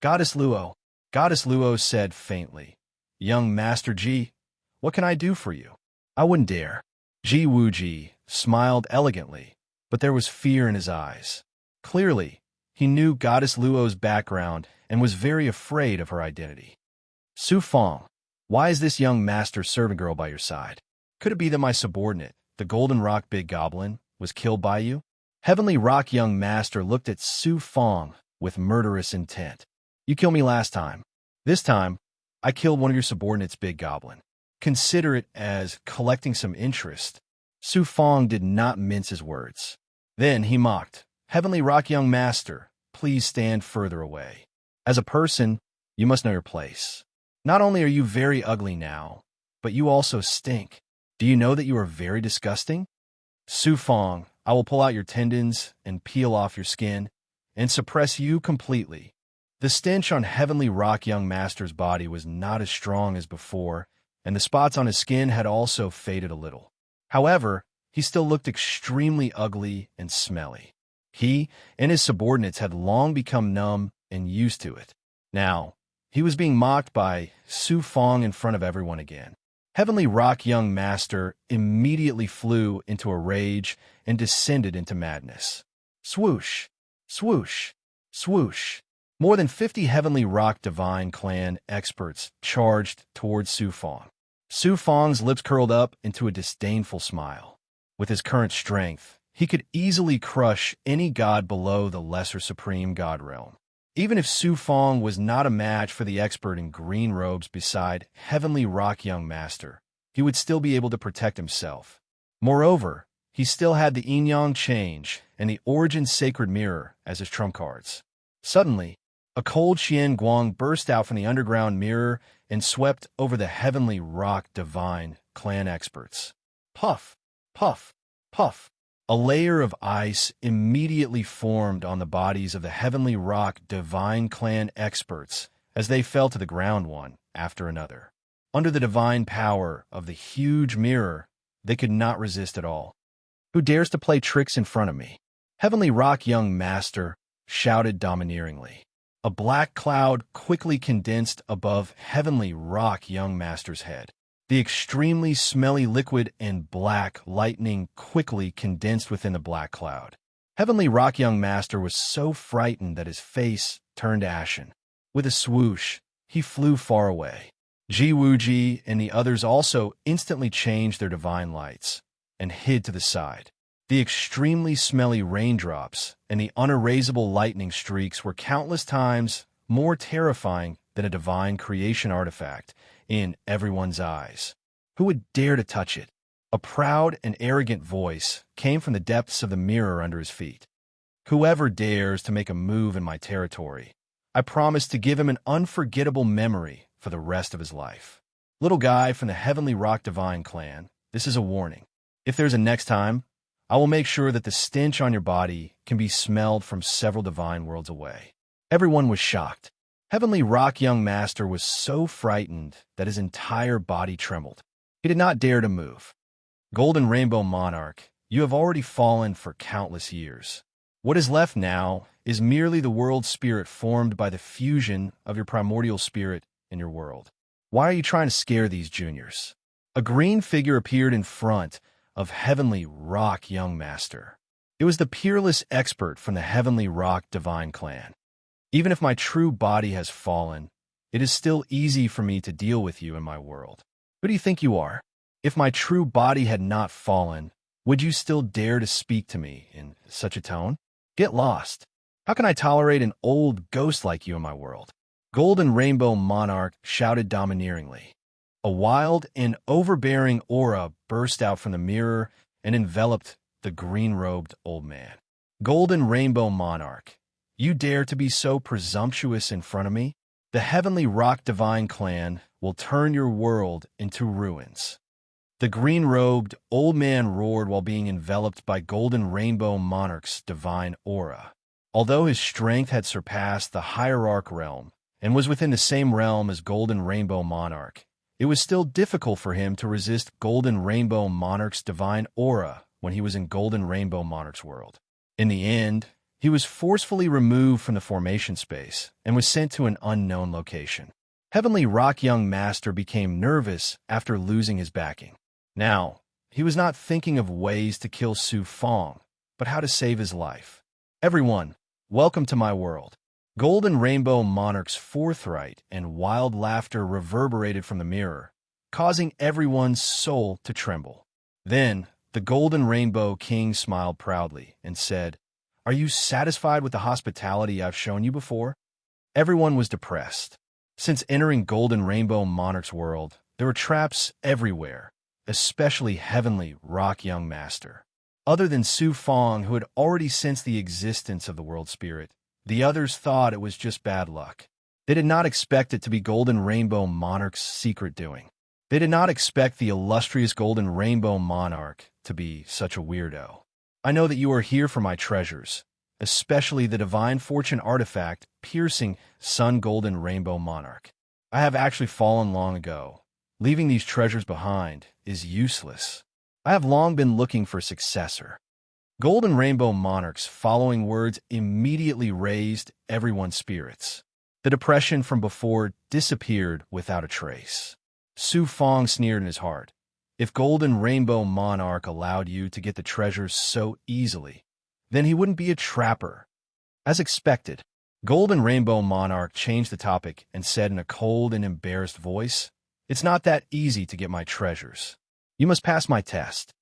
Speaker 1: Goddess Luo said faintly, Young Master Ji, what can I do for you? I wouldn't dare. Ji Wuji smiled elegantly, but there was fear in his eyes. Clearly, he knew Goddess Luo's background and was very afraid of her identity. Su Fang, why is this young master servant girl by your side? Could it be that my subordinate, the Golden Rock Big Goblin, was killed by you? Heavenly Rock Young Master looked at Su Fang with murderous intent. You killed me last time. This time, I killed one of your subordinates, Big Goblin. Consider it as collecting some interest. Su Fang did not mince his words. Then he mocked, Heavenly Rock Young Master, please stand further away. As a person, you must know your place. Not only are you very ugly now, but you also stink. Do you know that you are very disgusting? Su Fong, I will pull out your tendons and peel off your skin and suppress you completely. The stench on Heavenly Rock Young Master's body was not as strong as before, and the spots on his skin had also faded a little. However, he still looked extremely ugly and smelly. He and his subordinates had long become numb and used to it. Now, he was being mocked by Su Fong in front of everyone again. Heavenly Rock Young Master immediately flew into a rage and descended into madness. Swoosh, swoosh, swoosh. More than 50 Heavenly Rock Divine Clan experts charged towards Su Fong. Su Fong's lips curled up into a disdainful smile. With his current strength, he could easily crush any god below the lesser supreme god realm. Even if Su Fong was not a match for the expert in green robes beside Heavenly Rock Young Master, he would still be able to protect himself. Moreover, he still had the Yin Yang Change and the Origin Sacred Mirror as his trump cards. Suddenly, a cold Xian Guang burst out from the underground mirror and swept over the Heavenly Rock Divine Clan experts. Puff, puff, puff. A layer of ice immediately formed on the bodies of the Heavenly Rock Divine Clan experts as they fell to the ground one after another. Under the divine power of the huge mirror, they could not resist at all. Who dares to play tricks in front of me? Heavenly Rock Young Master shouted domineeringly. A black cloud quickly condensed above Heavenly Rock Young Master's head. The extremely smelly liquid and black lightning quickly condensed within the black cloud. Heavenly Rock Young Master was so frightened that his face turned ashen. With a swoosh, he flew far away. Ji Wuji and the others also instantly changed their divine lights and hid to the side. The extremely smelly raindrops and the unerasable lightning streaks were countless times more terrifying than a divine creation artifact in everyone's eyes. Who would dare to touch it? A proud and arrogant voice came from the depths of the mirror under his feet. Whoever dares to make a move in my territory, I promise to give him an unforgettable memory for the rest of his life. Little guy from the Heavenly Rock Divine Clan, this is a warning. If there's a next time, I will make sure that the stench on your body can be smelled from several divine worlds away. Everyone was shocked. Heavenly Rock Young Master was so frightened that his entire body trembled. He did not dare to move. Golden Rainbow Monarch, you have already fallen for countless years. What is left now is merely the world spirit formed by the fusion of your primordial spirit and your world. Why are you trying to scare these juniors? A green figure appeared in front of Heavenly Rock Young Master. It was the peerless expert from the Heavenly Rock Divine Clan. Even if my true body has fallen, it is still easy for me to deal with you in my world. Who do you think you are? If my true body had not fallen, would you still dare to speak to me in such a tone? Get lost. How can I tolerate an old ghost like you in my world? Golden Rainbow Monarch shouted domineeringly. A wild and overbearing aura burst out from the mirror and enveloped the green-robed old man. Golden Rainbow Monarch, you dare to be so presumptuous in front of me? The Heavenly Rock Divine Clan will turn your world into ruins. The green-robed old man roared while being enveloped by Golden Rainbow Monarch's divine aura. Although his strength had surpassed the hierarch realm and was within the same realm as Golden Rainbow Monarch, it was still difficult for him to resist Golden Rainbow Monarch's divine aura when he was in Golden Rainbow Monarch's world. In the end, he was forcefully removed from the formation space and was sent to an unknown location. Heavenly Rock Young Master became nervous after losing his backing. Now, he was not thinking of ways to kill Su Fong, but how to save his life. Everyone, welcome to my world. Golden Rainbow Monarch's forthright and wild laughter reverberated from the mirror, causing everyone's soul to tremble. Then, the Golden Rainbow King smiled proudly and said, "Are you satisfied with the hospitality I've shown you before?" Everyone was depressed. Since entering Golden Rainbow Monarch's world, there were traps everywhere, especially Heavenly Rock Young Master. Other than Su Fong, who had already sensed the existence of the world spirit, the others thought it was just bad luck. They did not expect it to be Golden Rainbow Monarch's secret doing. They did not expect the illustrious Golden Rainbow Monarch to be such a weirdo. I know that you are here for my treasures, especially the divine fortune artifact piercing sun golden rainbow monarch. I have actually fallen long ago. Leaving these treasures behind is useless. I have long been looking for a successor. Golden rainbow monarch's following words immediately raised everyone's spirits. The depression from before disappeared without a trace. Su Fong sneered in his heart. If Golden Rainbow Monarch allowed you to get the treasures so easily, then he wouldn't be a trapper. As expected, Golden Rainbow Monarch changed the topic and said in a cold and embarrassed voice, "It's not that easy to get my treasures. You must pass my test."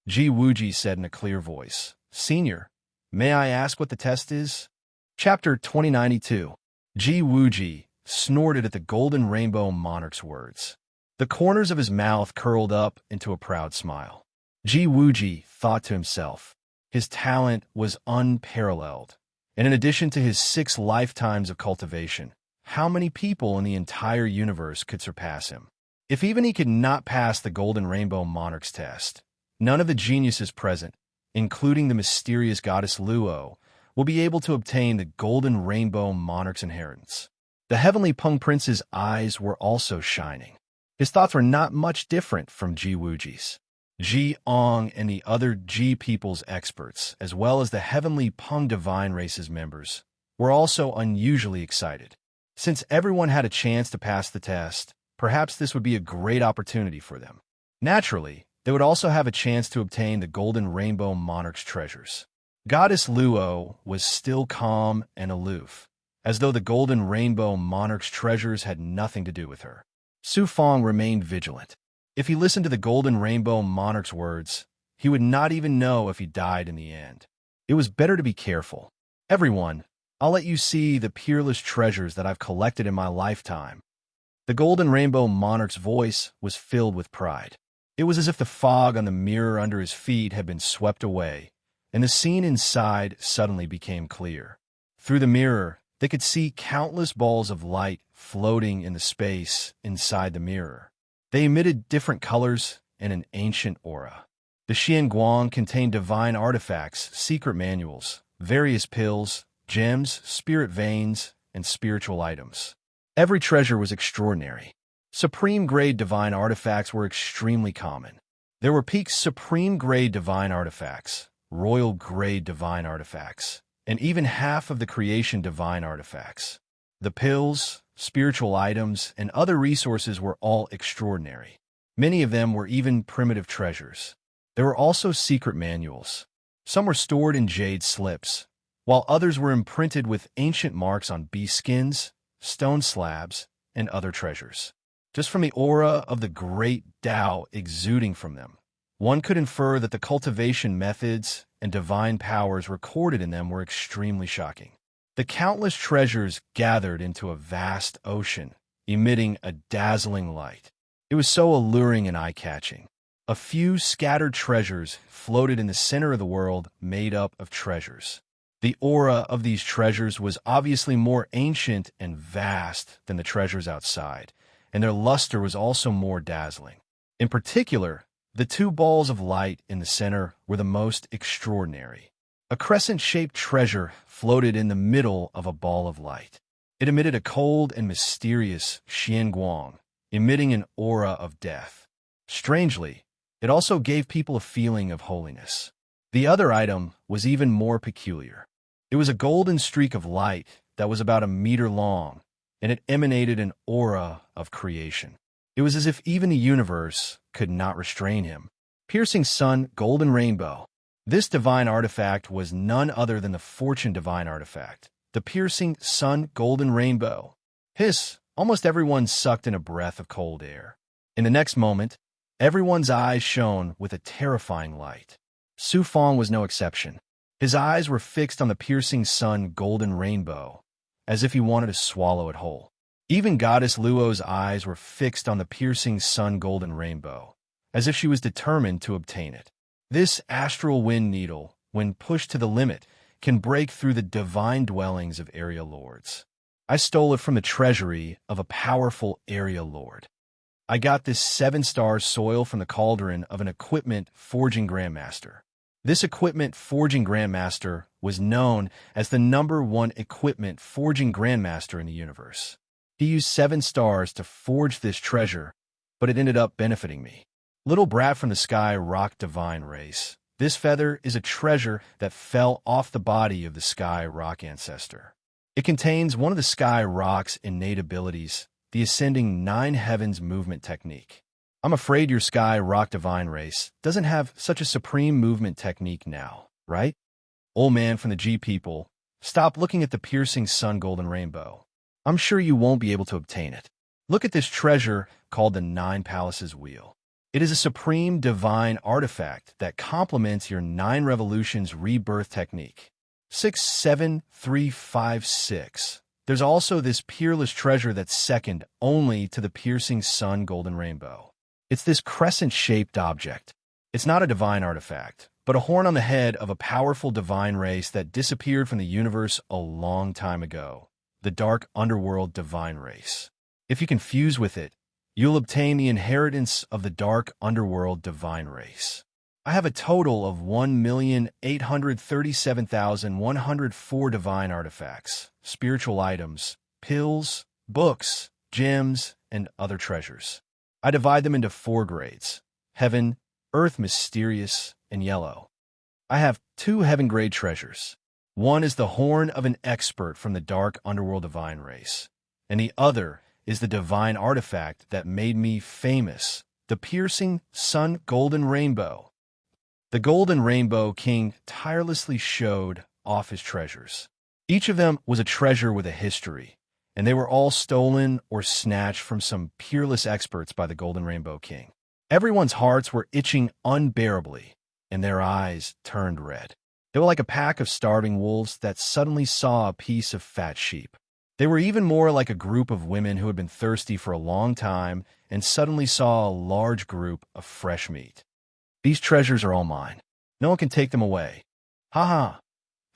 Speaker 1: Ji Wuji said in a clear voice, "Senior, may I ask what the test is?" Chapter 2092. Ji Wuji snorted at the Golden Rainbow Monarch's words. The corners of his mouth curled up into a proud smile. Ji Wuji thought to himself, his talent was unparalleled, and in addition to his 6 lifetimes of cultivation, how many people in the entire universe could surpass him? If even he could not pass the Golden Rainbow Monarch's test, none of the geniuses present, including the mysterious goddess Luo, will be able to obtain the Golden Rainbow Monarch's inheritance. The heavenly Peng Prince's eyes were also shining. His thoughts were not much different from Ji Wuji's. Ji Ong and the other Ji people's experts, as well as the heavenly Peng divine race's members, were also unusually excited. Since everyone had a chance to pass the test, perhaps this would be a great opportunity for them. Naturally, they would also have a chance to obtain the Golden Rainbow Monarch's treasures. Goddess Luo was still calm and aloof, as though the Golden Rainbow Monarch's treasures had nothing to do with her. Su Fong remained vigilant. If he listened to the Golden Rainbow Monarch's words, he would not even know if he died in the end. It was better to be careful. "Everyone, I'll let you see the peerless treasures that I've collected in my lifetime." The Golden Rainbow Monarch's voice was filled with pride. It was as if the fog on the mirror under his feet had been swept away, and the scene inside suddenly became clear. Through the mirror, they could see countless balls of light floating in the space inside the mirror. They emitted different colors and an ancient aura. The Xianguang contained divine artifacts, secret manuals, various pills, gems, spirit veins, and spiritual items. Every treasure was extraordinary. Supreme-grade divine artifacts were extremely common. There were peak supreme-grade divine artifacts, royal-grade divine artifacts, and even half of the creation divine artifacts. The pills, spiritual items, and other resources were all extraordinary. Many of them were even primitive treasures. There were also secret manuals. Some were stored in jade slips, while others were imprinted with ancient marks on bee skins, stone slabs, and other treasures. Just from the aura of the great Tao exuding from them, one could infer that the cultivation methods and divine powers recorded in them were extremely shocking. The countless treasures gathered into a vast ocean, emitting a dazzling light. It was so alluring and eye-catching. A few scattered treasures floated in the center of the world made up of treasures. The aura of these treasures was obviously more ancient and vast than the treasures outside, and their luster was also more dazzling. In particular, the 2 balls of light in the center were the most extraordinary. A crescent-shaped treasure floated in the middle of a ball of light. It emitted a cold and mysterious xianguang, emitting an aura of death. Strangely, it also gave people a feeling of holiness. The other item was even more peculiar. It was a golden streak of light that was about a meter long, and it emanated an aura of creation. It was as if even the universe could not restrain him. Piercing Sun Golden Rainbow. This divine artifact was none other than the Fortune divine artifact, the Piercing Sun Golden Rainbow. Hiss! Almost everyone sucked in a breath of cold air. In the next moment, everyone's eyes shone with a terrifying light. Su Fong was no exception. His eyes were fixed on the Piercing Sun Golden Rainbow, as if he wanted to swallow it whole. Even Goddess Luo's eyes were fixed on the Piercing Sun Golden Rainbow, as if she was determined to obtain it. This astral wind needle, when pushed to the limit, can break through the divine dwellings of area lords. I stole it from the treasury of a powerful area lord. I got this 7-star soil from the cauldron of an equipment forging grandmaster. This equipment forging grandmaster was known as the #1 equipment forging grandmaster in the universe. He used 7 stars to forge this treasure, but it ended up benefiting me. Little brat from the sky rock divine race. This feather is a treasure that fell off the body of the sky rock ancestor. It contains one of the sky rock's innate abilities, the ascending 9 heavens movement technique. I'm afraid your sky rock divine race doesn't have such a supreme movement technique now, right? Old man from the G people, stop looking at the piercing sun golden rainbow. I'm sure you won't be able to obtain it. Look at this treasure called the 9 Palaces Wheel. It is a supreme divine artifact that complements your 9 revolutions rebirth technique. 6, 7, 3, 5, 6. There's also this peerless treasure that's second only to the piercing sun golden rainbow. It's this crescent-shaped object. It's not a divine artifact, but a horn on the head of a powerful divine race that disappeared from the universe a long time ago, the dark underworld divine race. If you confuse with it, you'll obtain the inheritance of the dark underworld divine race. I have a total of 1,837,104 divine artifacts, spiritual items, pills, books, gems, and other treasures. I divide them into 4 grades: heaven, earth mysterious, and yellow. I have 2 heaven-grade treasures. One is the horn of an expert from the dark underworld divine race, and the other is the divine artifact that made me famous, the piercing sun golden rainbow. The Golden Rainbow King tirelessly showed off his treasures. Each of them was a treasure with a history, and they were all stolen or snatched from some peerless experts by the Golden Rainbow King. Everyone's hearts were itching unbearably, and their eyes turned red. They were like a pack of starving wolves that suddenly saw a piece of fat sheep. They were even more like a group of women who had been thirsty for a long time and suddenly saw a large group of fresh meat. These treasures are all mine. No one can take them away. Ha ha!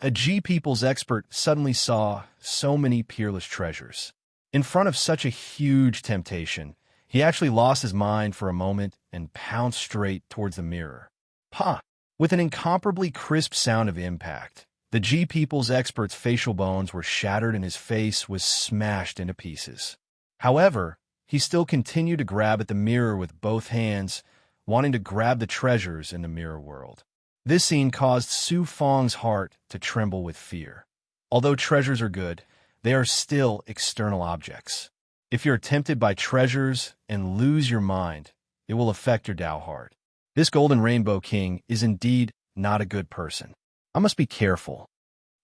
Speaker 1: A G People's expert suddenly saw so many peerless treasures. In front of such a huge temptation, he actually lost his mind for a moment and pounced straight towards the mirror. Ha! With an incomparably crisp sound of impact, the G People's expert's facial bones were shattered and his face was smashed into pieces. However, he still continued to grab at the mirror with both hands, wanting to grab the treasures in the mirror world. This scene caused Su Fong's heart to tremble with fear. Although treasures are good, they are still external objects. If you're tempted by treasures and lose your mind, it will affect your Tao heart. This Golden Rainbow King is indeed not a good person. I must be careful.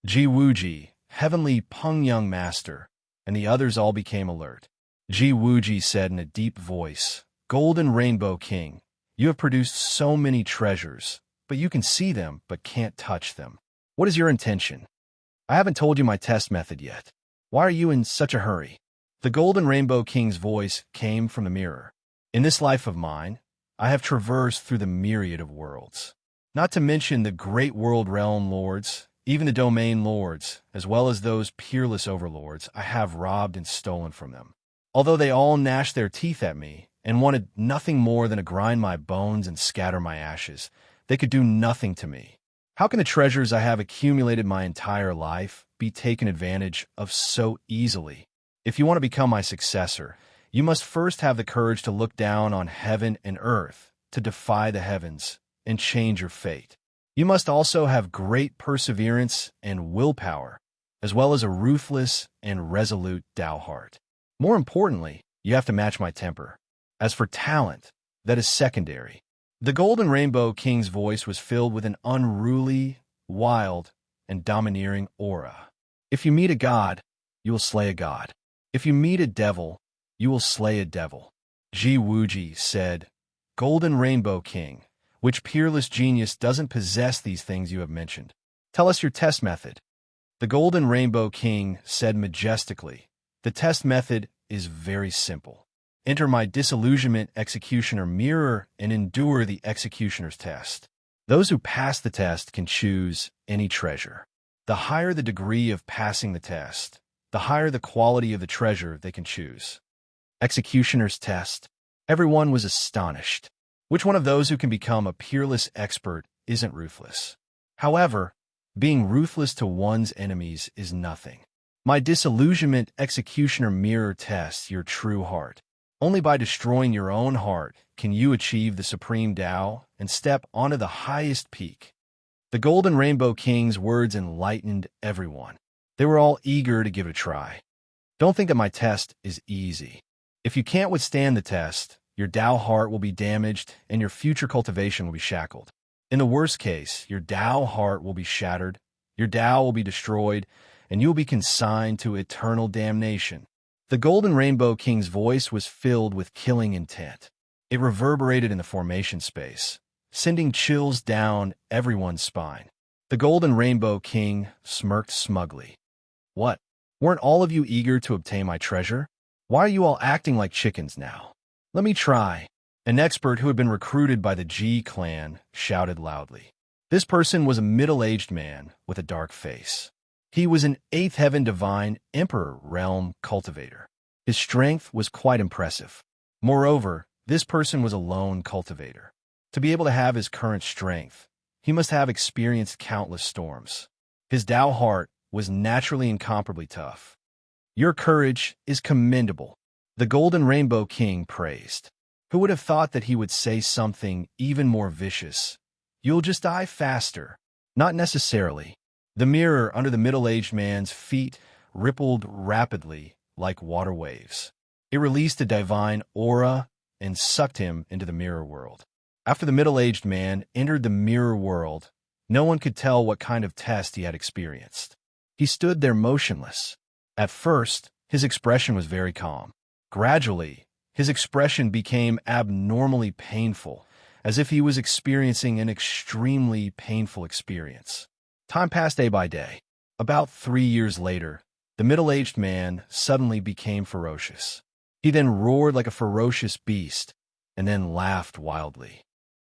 Speaker 1: Ji Wuji, Heavenly Peng Young Master, and the others all became alert. Ji Wuji said in a deep voice, "Golden Rainbow King, you have produced so many treasures, but you can see them but can't touch them. What is your intention? I haven't told you my test method yet. Why are you in such a hurry?" The Golden Rainbow King's voice came from the mirror. "In this life of mine, I have traversed through the myriad of worlds. Not to mention the great world realm lords, even the domain lords, as well as those peerless overlords I have robbed and stolen from them. Although they all gnashed their teeth at me and wanted nothing more than to grind my bones and scatter my ashes, they could do nothing to me. How can the treasures I have accumulated my entire life be taken advantage of so easily? If you want to become my successor, you must first have the courage to look down on heaven and earth, to defy the heavens, and change your fate. You must also have great perseverance and willpower, as well as a ruthless and resolute Tao heart. More importantly, you have to match my temper. As for talent, that is secondary." The Golden Rainbow King's voice was filled with an unruly, wild, and domineering aura. "If you meet a god, you will slay a god. If you meet a devil, you will slay a devil." Ji Wuji said, "Golden Rainbow King, which peerless genius doesn't possess these things you have mentioned? Tell us your test method." The Golden Rainbow King said majestically, "The test method is very simple. Enter my disillusionment executioner mirror and endure the executioner's test. Those who pass the test can choose any treasure. The higher the degree of passing the test, the higher the quality of the treasure they can choose." Executioner's test. Everyone was astonished. Which one of those who can become a peerless expert isn't ruthless? However, being ruthless to one's enemies is nothing. My disillusionment executioner mirror tests your true heart. Only by destroying your own heart can you achieve the supreme Tao and step onto the highest peak. The Golden Rainbow King's words enlightened everyone. They were all eager to give it a try. Don't think that my test is easy. If you can't withstand the test, your Tao heart will be damaged and your future cultivation will be shackled. In the worst case, your Tao heart will be shattered, your Tao will be destroyed, and you will be consigned to eternal damnation. The Golden Rainbow King's voice was filled with killing intent. It reverberated in the formation space, sending chills down everyone's spine. The Golden Rainbow King smirked smugly. What? Weren't all of you eager to obtain my treasure? Why are you all acting like chickens now? Let me try. An expert who had been recruited by the G clan shouted loudly. This person was a middle-aged man with a dark face. He was an 8th Heaven Divine Emperor Realm cultivator. His strength was quite impressive. Moreover, this person was a lone cultivator. To be able to have his current strength, he must have experienced countless storms. His Tao heart was naturally incomparably tough. Your courage is commendable, the Golden Rainbow King praised. Who would have thought that he would say something even more vicious? You'll just die faster. Not necessarily. The mirror under the middle-aged man's feet rippled rapidly like water waves. It released a divine aura and sucked him into the mirror world. After the middle-aged man entered the mirror world, no one could tell what kind of test he had experienced. He stood there motionless. At first, his expression was very calm. Gradually, his expression became abnormally painful, as if he was experiencing an extremely painful experience. Time passed day by day. About 3 years later, the middle-aged man suddenly became ferocious. He then roared like a ferocious beast, and then laughed wildly.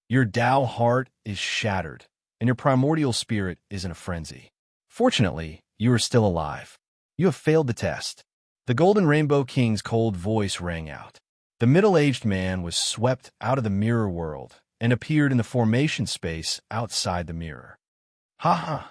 Speaker 1: Your Tao heart is shattered, and your primordial spirit is in a frenzy. Fortunately, you are still alive. You have failed the test. The Golden Rainbow King's cold voice rang out. The middle-aged man was swept out of the mirror world and appeared in the formation space outside the mirror. Ha ha!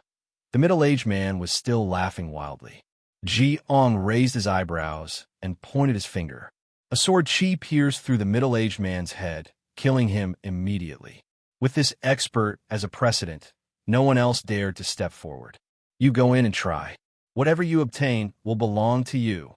Speaker 1: The middle-aged man was still laughing wildly. Ji Ong raised his eyebrows and pointed his finger. A sword chi pierced through the middle-aged man's head, killing him immediately. With this expert as a precedent, no one else dared to step forward. You go in and try. Whatever you obtain will belong to you.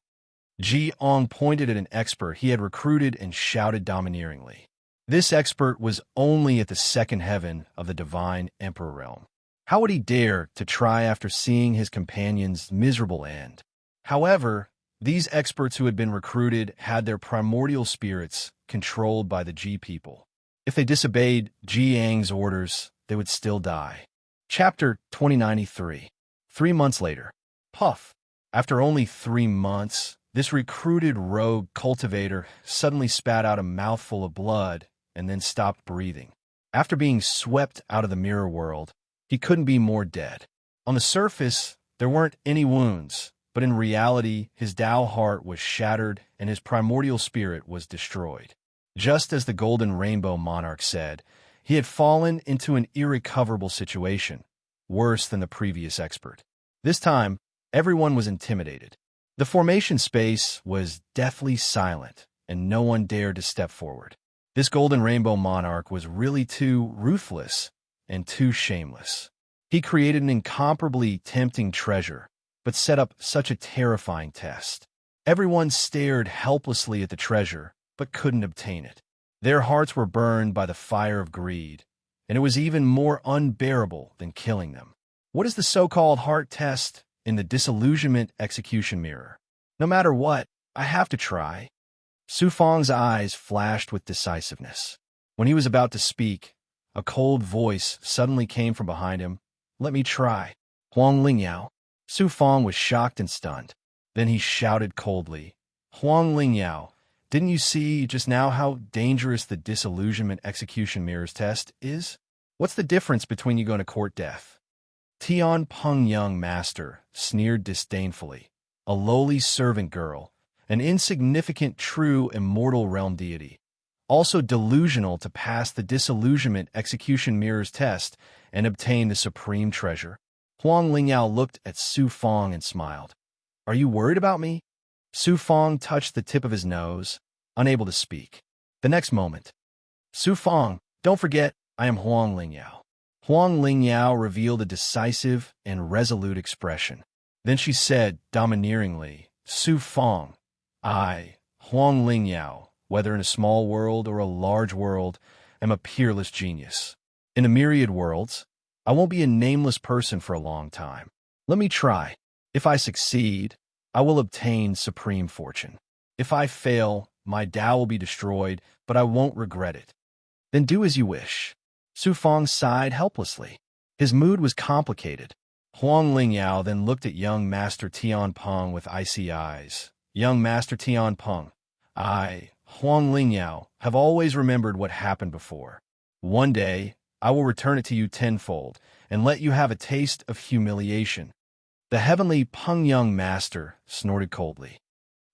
Speaker 1: Ji Ong pointed at an expert he had recruited and shouted domineeringly. This expert was only at the 2nd heaven of the Divine Emperor realm. How would he dare to try after seeing his companion's miserable end? However, these experts who had been recruited had their primordial spirits controlled by the G people. If they disobeyed Ji Ang's orders, they would still die. Chapter 2093. 3 months later. Puff. After only 3 months, this recruited rogue cultivator suddenly spat out a mouthful of blood and then stopped breathing. After being swept out of the mirror world, he couldn't be more dead. On the surface, there weren't any wounds, but in reality, his Tao heart was shattered and his primordial spirit was destroyed. Just as the Golden Rainbow Monarch said, he had fallen into an irrecoverable situation, worse than the previous expert. This time, everyone was intimidated. The formation space was deathly silent, and no one dared to step forward. This Golden Rainbow Monarch was really too ruthless and too shameless. He created an incomparably tempting treasure, but set up such a terrifying test. Everyone stared helplessly at the treasure, but couldn't obtain it. Their hearts were burned by the fire of greed, and it was even more unbearable than killing them. What is the so-called heart test in the disillusionment execution mirror? No matter what, I have to try. Su Feng's eyes flashed with decisiveness. When he was about to speak, a cold voice suddenly came from behind him. Let me try. Huang Lingyao. Su Feng was shocked and stunned. Then he shouted coldly, Huang Lingyao, didn't you see just now how dangerous the disillusionment execution mirrors test is? What's the difference between you going to court death? Tian Peng Young Master sneered disdainfully. A lowly servant girl, an insignificant true immortal realm deity. also delusional to pass the disillusionment execution mirror's test and obtain the supreme treasure. Huang Lingyao looked at Su Fong and smiled. Are you worried about me? Su Fong touched the tip of his nose, unable to speak. The next moment, Su Fong, don't forget, I am Huang Lingyao. Huang Lingyao revealed a decisive and resolute expression. Then she said, domineeringly, Su Fong, I, Huang Lingyao, whether in a small world or a large world, am a peerless genius. In a myriad worlds, I won't be a nameless person for a long time. Let me try. If I succeed, I will obtain supreme fortune. If I fail, my Tao will be destroyed, but I won't regret it. Then do as you wish. Su Fong sighed helplessly. His mood was complicated. Huang Lingyao then looked at young Master Tian Peng with icy eyes. Young Master Tian Peng, I, Huang Lingyao, have always remembered what happened before. One day, I will return it to you tenfold and let you have a taste of humiliation. The heavenly Peng young master snorted coldly.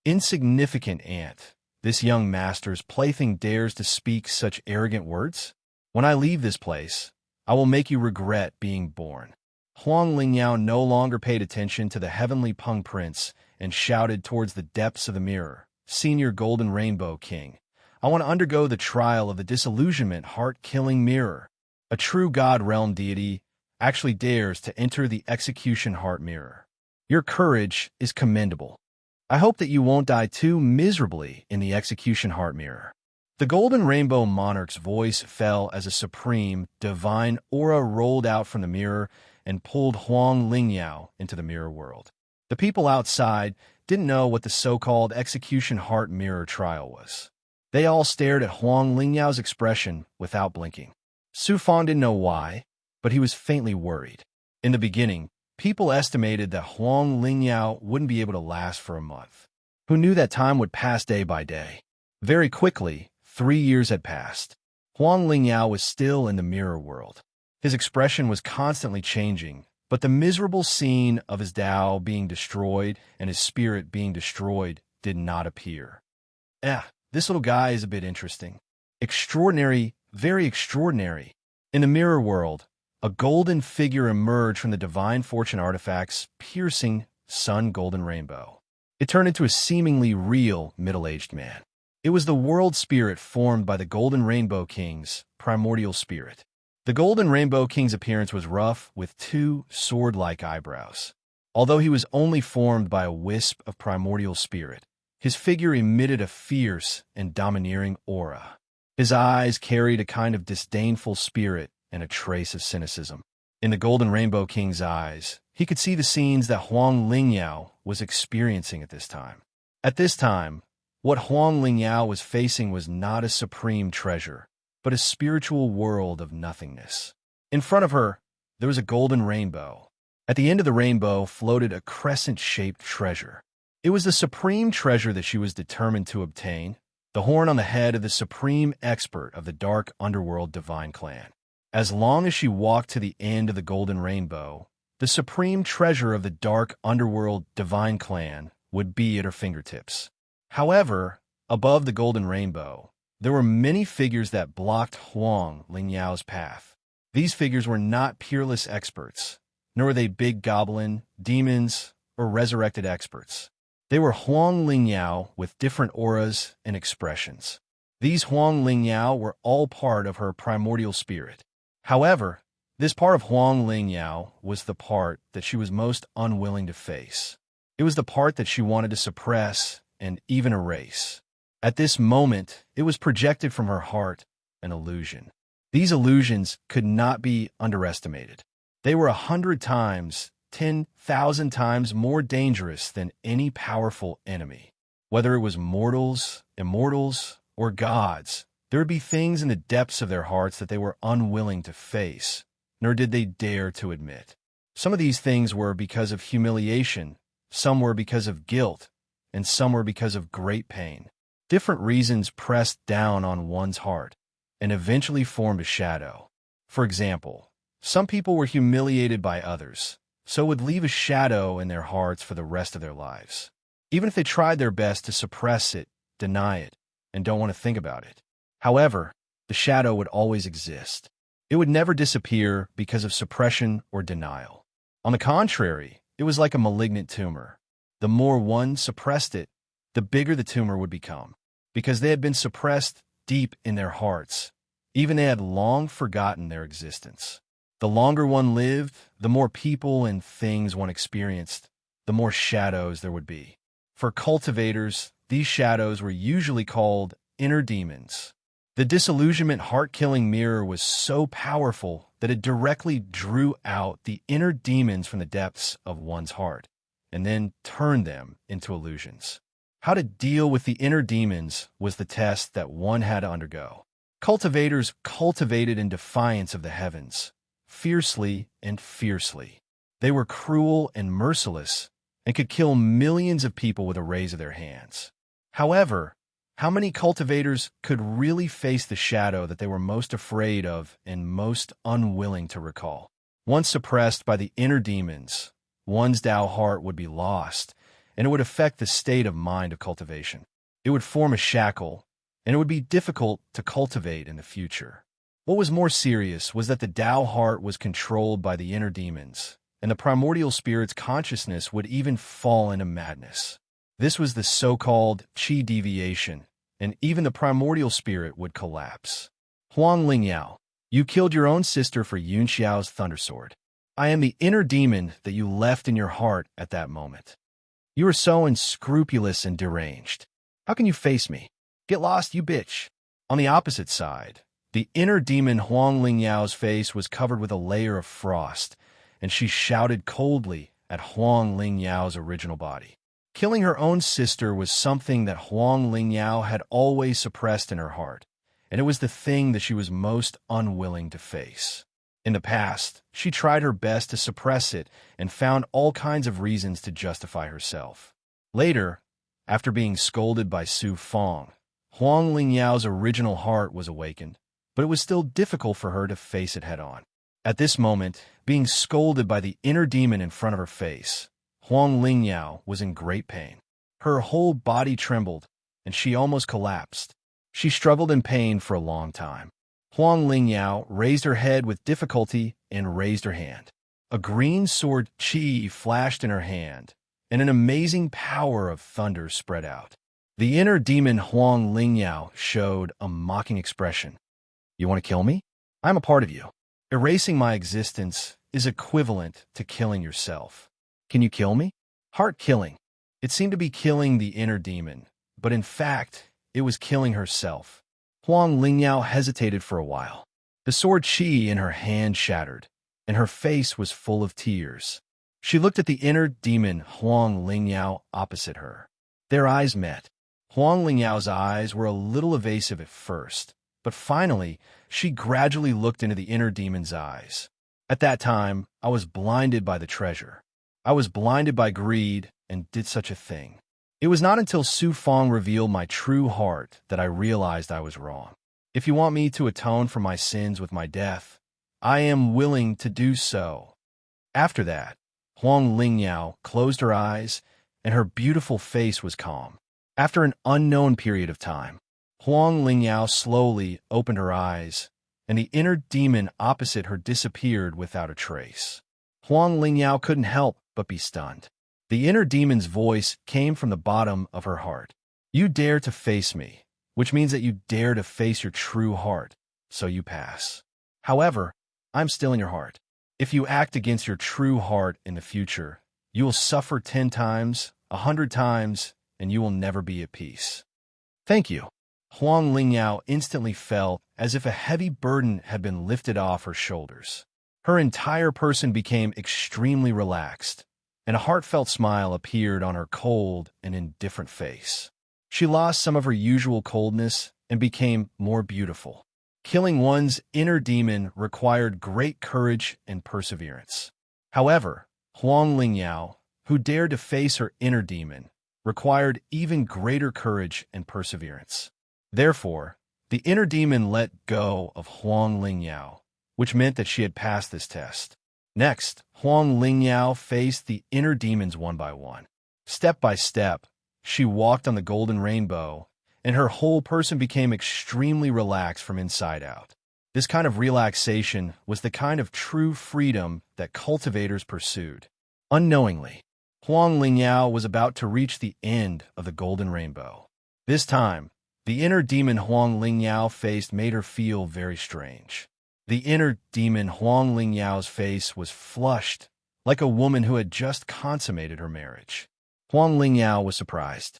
Speaker 1: Insignificant ant, this young master's plaything dares to speak such arrogant words? When I leave this place, I will make you regret being born. Huang Lingyao no longer paid attention to the heavenly Peng prince and shouted towards the depths of the mirror, Senior Golden Rainbow King, I want to undergo the trial of the disillusionment heart-killing mirror. A true God realm deity actually dares to enter the execution heart mirror. Your courage is commendable. I hope that you won't die too miserably in the execution heart mirror. The Golden Rainbow Monarch's voice fell as a supreme, divine aura rolled out from the mirror and pulled Huang Lingyao into the mirror world. The people outside didn't know what the so-called execution heart mirror trial was. They all stared at Huang Lingyao's expression without blinking. Su Fong didn't know why, but he was faintly worried. In the beginning, people estimated that Huang Lingyao wouldn't be able to last for a month. Who knew that time would pass day by day? Very quickly, 3 years had passed. Huang Lingyao was still in the mirror world. His expression was constantly changing, but the miserable scene of his Tao being destroyed and his spirit being destroyed did not appear. This little guy is a bit interesting. Extraordinary, very extraordinary. In the mirror world, a golden figure emerged from the divine fortune artifact's piercing sun golden rainbow. It turned into a seemingly real middle-aged man. It was the world spirit formed by the Golden Rainbow King's primordial spirit. The Golden Rainbow King's appearance was rough with 2 sword-like eyebrows. Although he was only formed by a wisp of primordial spirit, his figure emitted a fierce and domineering aura. His eyes carried a kind of disdainful spirit and a trace of cynicism. In the Golden Rainbow King's eyes, he could see the scenes that Huang Lingyao was experiencing at this time. At this time, what Huang Lingyao was facing was not a supreme treasure, but a spiritual world of nothingness. In front of her, there was a golden rainbow. At the end of the rainbow floated a crescent-shaped treasure. It was the supreme treasure that she was determined to obtain, the horn on the head of the supreme expert of the dark underworld divine clan. As long as she walked to the end of the golden rainbow, the supreme treasure of the dark underworld divine clan would be at her fingertips. However, above the golden rainbow, there were many figures that blocked Huang Lingyao's path. These figures were not peerless experts, nor were they big goblin, demons, or resurrected experts. They were Huang Lingyao with different auras and expressions. These Huang Lingyao were all part of her primordial spirit. However, this part of Huang Lingyao was the part that she was most unwilling to face. It was the part that she wanted to suppress and even erase. At this moment, it was projected from her heart, an illusion. These illusions could not be underestimated. They were 100 times, 10,000 times more dangerous than any powerful enemy. Whether it was mortals, immortals, or gods, there would be things in the depths of their hearts that they were unwilling to face, nor did they dare to admit. Some of these things were because of humiliation, some were because of guilt, and some were because of great pain. Different reasons pressed down on one's heart and eventually formed a shadow. For example, some people were humiliated by others, so would leave a shadow in their hearts for the rest of their lives. Even if they tried their best to suppress it, deny it, and don't want to think about it. However, the shadow would always exist. It would never disappear because of suppression or denial. On the contrary, it was like a malignant tumor. The more one suppressed it, the bigger the tumor would become, because they had been suppressed deep in their hearts. Even they had long forgotten their existence. The longer one lived, the more people and things one experienced, the more shadows there would be. For cultivators, these shadows were usually called inner demons. The disillusionment heart-killing mirror was so powerful that it directly drew out the inner demons from the depths of one's heart, and then turned them into illusions. How to deal with the inner demons was the test that one had to undergo. Cultivators cultivated in defiance of the heavens, fiercely and fiercely. They were cruel and merciless, and could kill millions of people with a raise of their hands. However, how many cultivators could really face the shadow that they were most afraid of and most unwilling to recall? Once suppressed by the inner demons, one's Tao heart would be lost, and it would affect the state of mind of cultivation. It would form a shackle, and it would be difficult to cultivate in the future. What was more serious was that the Tao heart was controlled by the inner demons, and the primordial spirit's consciousness would even fall into madness. This was the so-called qi deviation, and even the primordial spirit would collapse. Huang Lingyao, you killed your own sister for Yun Xiao's thundersword. I am the inner demon that you left in your heart at that moment. You are so unscrupulous and deranged. How can you face me? Get lost, you bitch. On the opposite side, the inner demon Huang Lingyao's face was covered with a layer of frost, and she shouted coldly at Huang Lingyao's original body. Killing her own sister was something that Huang Lingyao had always suppressed in her heart, and it was the thing that she was most unwilling to face. In the past, she tried her best to suppress it and found all kinds of reasons to justify herself. Later, after being scolded by Su Fong, Huang Lingyao's original heart was awakened, but it was still difficult for her to face it head-on. At this moment, being scolded by the inner demon in front of her face, Huang Lingyao was in great pain. Her whole body trembled, and she almost collapsed. She struggled in pain for a long time. Huang Lingyao raised her head with difficulty and raised her hand. A green sword qi flashed in her hand, and an amazing power of thunder spread out. The inner demon Huang Lingyao showed a mocking expression. You want to kill me? I'm a part of you. Erasing my existence is equivalent to killing yourself. Can you kill me? Heart killing. It seemed to be killing the inner demon, but in fact, it was killing herself. Huang Lingyao hesitated for a while. The sword qi in her hand shattered, and her face was full of tears. She looked at the inner demon Huang Lingyao opposite her. Their eyes met. Huang Lingyao's eyes were a little evasive at first, but finally, she gradually looked into the inner demon's eyes. At that time, I was blinded by the treasure. I was blinded by greed and did such a thing. It was not until Su Fong revealed my true heart that I realized I was wrong. If you want me to atone for my sins with my death, I am willing to do so. After that, Huang Lingyao closed her eyes, and her beautiful face was calm. After an unknown period of time, Huang Lingyao slowly opened her eyes, and the inner demon opposite her disappeared without a trace. Huang Lingyao couldn't help but be stunned. The inner demon's voice came from the bottom of her heart. You dare to face me, which means that you dare to face your true heart, so you pass. However, I'm still in your heart. If you act against your true heart in the future, you will suffer 10 times, 100 times, and you will never be at peace. Thank you. Huang Lingyao instantly felt as if a heavy burden had been lifted off her shoulders. Her entire person became extremely relaxed, and a heartfelt smile appeared on her cold and indifferent face. She lost some of her usual coldness and became more beautiful. Killing one's inner demon required great courage and perseverance. However, Huang Lingyao, who dared to face her inner demon, required even greater courage and perseverance. Therefore, the inner demon let go of Huang Lingyao, which meant that she had passed this test. Next, Huang Lingyao faced the inner demons one by one. Step by step, she walked on the golden rainbow, and her whole person became extremely relaxed from inside out. This kind of relaxation was the kind of true freedom that cultivators pursued. Unknowingly, Huang Lingyao was about to reach the end of the golden rainbow. This time, the inner demon Huang Lingyao faced made her feel very strange. The inner demon Huang Lingyao's face was flushed, like a woman who had just consummated her marriage. Huang Lingyao was surprised.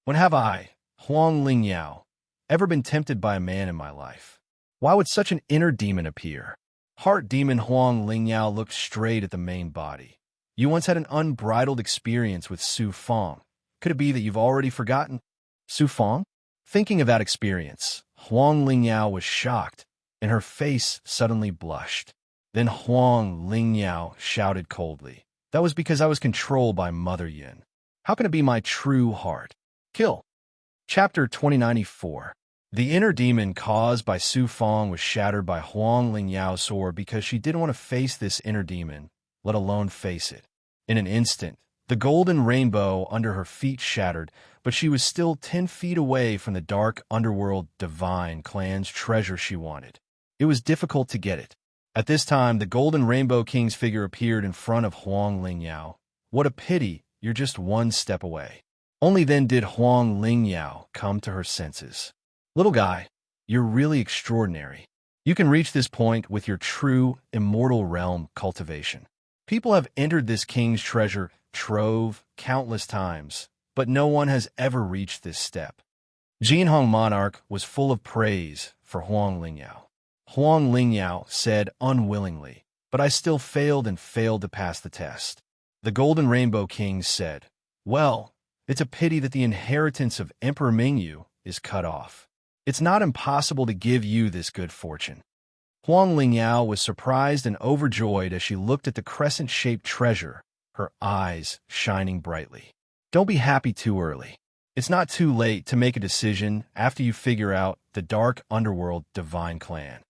Speaker 1: When have I, Huang Lingyao, ever been tempted by a man in my life? Why would such an inner demon appear? Heart demon Huang Lingyao looked straight at the main body. You once had an unbridled experience with Su Feng. Could it be that you've already forgotten? Su Feng? Thinking of that experience, Huang Lingyao was shocked, and her face suddenly blushed. Then Huang Lingyao shouted coldly, "That was because I was controlled by Mother Yin. How can it be my true heart?" Kill. Chapter 2094. The inner demon caused by Su Feng was shattered by Huang Lingyao's sword because she didn't want to face this inner demon, let alone face it. In an instant, the golden rainbow under her feet shattered, but she was still 10 feet away from the dark underworld divine clan's treasure she wanted. It was difficult to get it. At this time, the golden rainbow king's figure appeared in front of Huang Lingyao. What a pity, you're just one step away. Only then did Huang Lingyao come to her senses. Little guy, you're really extraordinary. You can reach this point with your true, immortal realm cultivation. People have entered this king's treasure trove countless times, but no one has ever reached this step. Jinhong monarch was full of praise for Huang Lingyao. Huang Lingyao said unwillingly, "But I still failed and failed to pass the test." The Golden Rainbow King said, "Well, it's a pity that the inheritance of Emperor Mingyu is cut off. It's not impossible to give you this good fortune." Huang Lingyao was surprised and overjoyed as she looked at the crescent-shaped treasure, her eyes shining brightly. Don't be happy too early. It's not too late to make a decision after you figure out the dark underworld divine clan.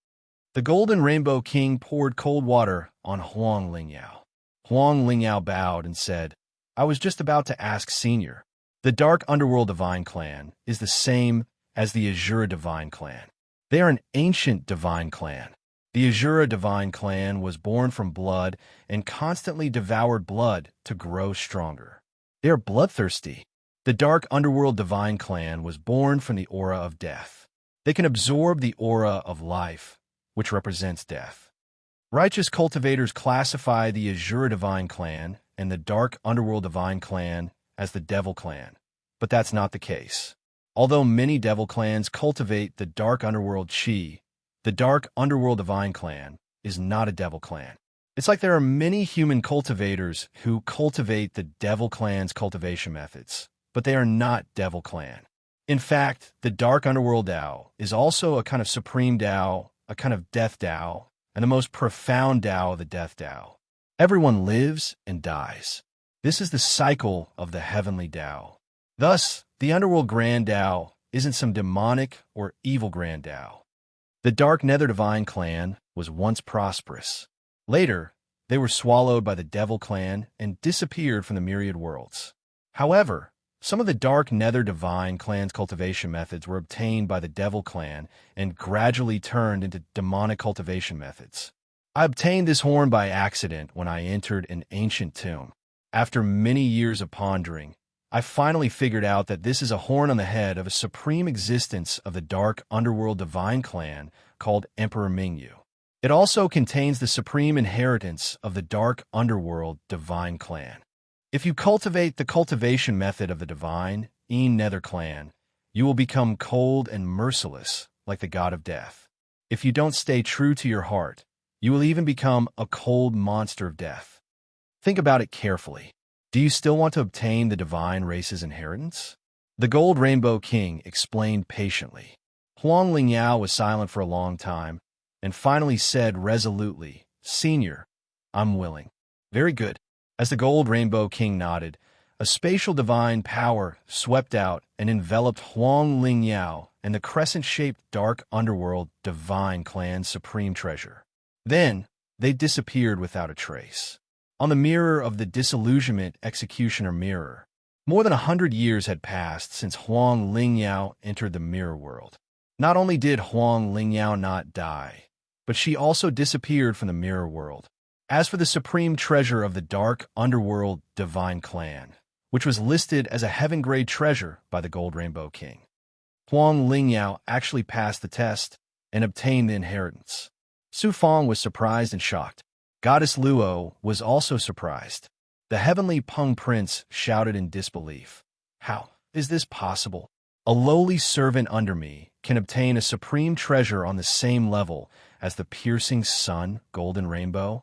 Speaker 1: The Golden Rainbow King poured cold water on Huang Lingyao. Huang Lingyao bowed and said, "I was just about to ask Senior. The dark underworld divine clan is the same as the Azura divine clan. They are an ancient divine clan. The Azura divine clan was born from blood and constantly devoured blood to grow stronger. They are bloodthirsty. The dark underworld divine clan was born from the aura of death. They can absorb the aura of life, which represents death. Righteous cultivators classify the Azura divine clan and the dark underworld divine clan as the devil clan, but that's not the case. Although many devil clans cultivate the dark underworld chi, the dark underworld divine clan is not a devil clan. It's like there are many human cultivators who cultivate the devil clan's cultivation methods, but they are not devil clan. In fact, the dark underworld Tao is also a kind of supreme Tao, a kind of death Tao, and the most profound Tao of the death Tao. Everyone lives and dies. This is the cycle of the heavenly Tao. Thus, the underworld grand Tao isn't some demonic or evil grand Tao. The dark nether divine clan was once prosperous. Later, they were swallowed by the devil clan and disappeared from the myriad worlds. However, some of the dark nether divine clan's cultivation methods were obtained by the devil clan and gradually turned into demonic cultivation methods. I obtained this horn by accident when I entered an ancient tomb. After many years of pondering, I finally figured out that this is a horn on the head of a supreme existence of the dark underworld divine clan called Emperor Mingyu. It also contains the supreme inheritance of the dark underworld divine clan. If you cultivate the cultivation method of the divine Nether clan, you will become cold and merciless like the god of death. If you don't stay true to your heart, you will even become a cold monster of death. Think about it carefully. Do you still want to obtain the divine race's inheritance? The Gold Rainbow King explained patiently. Huang Lingyao was silent for a long time, and finally said resolutely, "Senior, I'm willing." "Very good." As the Gold Rainbow King nodded, a spatial divine power swept out and enveloped Huang Lingyao and the crescent-shaped dark underworld divine clan's supreme treasure. Then, they disappeared without a trace. On the mirror of the disillusionment executioner mirror, More than 100 years had passed since Huang Lingyao entered the mirror world. Not only did Huang Lingyao not die, but she also disappeared from the mirror world. As for the supreme treasure of the dark underworld divine clan, which was listed as a heaven-grade treasure by the Gold Rainbow King, Huang Lingyao actually passed the test and obtained the inheritance. Su Fong was surprised and shocked. Goddess Luo was also surprised. The heavenly Peng Prince shouted in disbelief. How is this possible? A lowly servant under me can obtain a supreme treasure on the same level as the piercing sun, golden rainbow?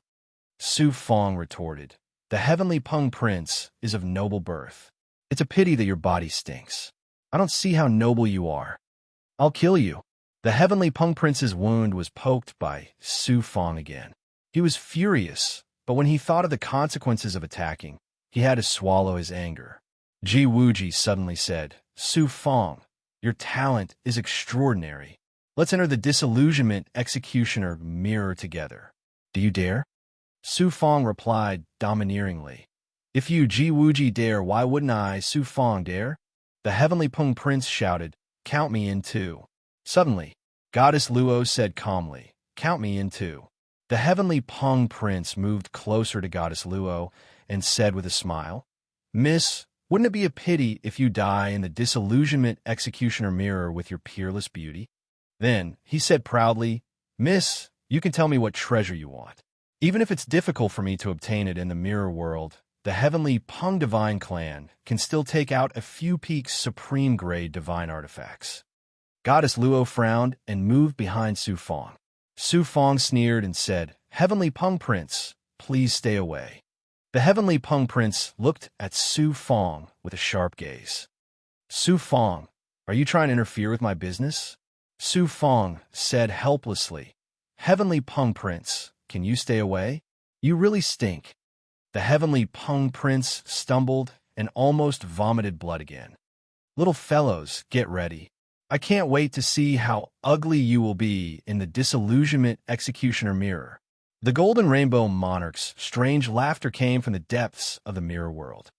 Speaker 1: Su Fong retorted. The heavenly Peng Prince is of noble birth. It's a pity that your body stinks. I don't see how noble you are. I'll kill you. The heavenly Peng Prince's wound was poked by Su Fong again. He was furious, but when he thought of the consequences of attacking, he had to swallow his anger. Ji Wuji suddenly said, Su Fong, your talent is extraordinary. Let's enter the disillusionment executioner mirror together. Do you dare? Su Fong replied domineeringly. If you Ji Wuji dare, why wouldn't I Su Fong dare? The heavenly Peng Prince shouted, Count me in too. Suddenly, Goddess Luo said calmly, Count me in too. The heavenly Peng Prince moved closer to Goddess Luo and said with a smile, Miss, wouldn't it be a pity if you die in the disillusionment executioner mirror with your peerless beauty? Then he said proudly, Miss, you can tell me what treasure you want. Even if it's difficult for me to obtain it in the mirror world, the heavenly Peng Divine Clan can still take out a few peaks supreme grade divine artifacts. Goddess Luo frowned and moved behind Su Fong. Su Fong sneered and said, Heavenly Peng Prince, please stay away. The heavenly Peng Prince looked at Su Fong with a sharp gaze. Su Fong, are you trying to interfere with my business? Su Fong said helplessly, Heavenly Peng Prince, can you stay away? You really stink. The heavenly Peng Prince stumbled and almost vomited blood again. Little fellows, get ready. I can't wait to see how ugly you will be in the disillusionment executioner mirror. The Golden Rainbow Monarch's strange laughter came from the depths of the mirror world.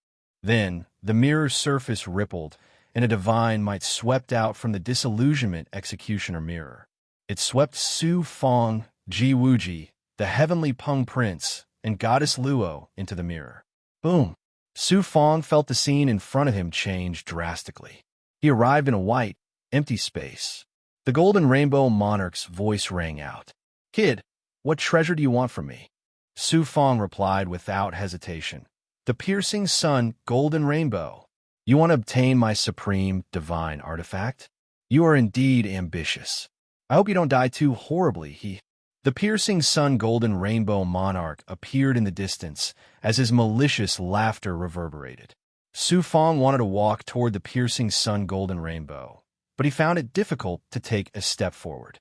Speaker 1: Then the mirror's surface rippled, and a divine might swept out from the disillusionment executioner mirror. It swept Su Fong, Ji Wuji, the heavenly Peng Prince, and Goddess Luo into the mirror. Boom! Su Fong felt the scene in front of him change drastically. He arrived in a white, empty space. The Golden Rainbow Monarch's voice rang out. Kid, what treasure do you want from me? Su Fong replied without hesitation. The piercing sun, golden rainbow. You want to obtain my supreme, divine artifact? You are indeed ambitious. I hope you don't die too horribly, The piercing sun golden rainbow monarch appeared in the distance as his malicious laughter reverberated. Su Fong wanted to walk toward the piercing sun golden rainbow, but he found it difficult to take a step forward.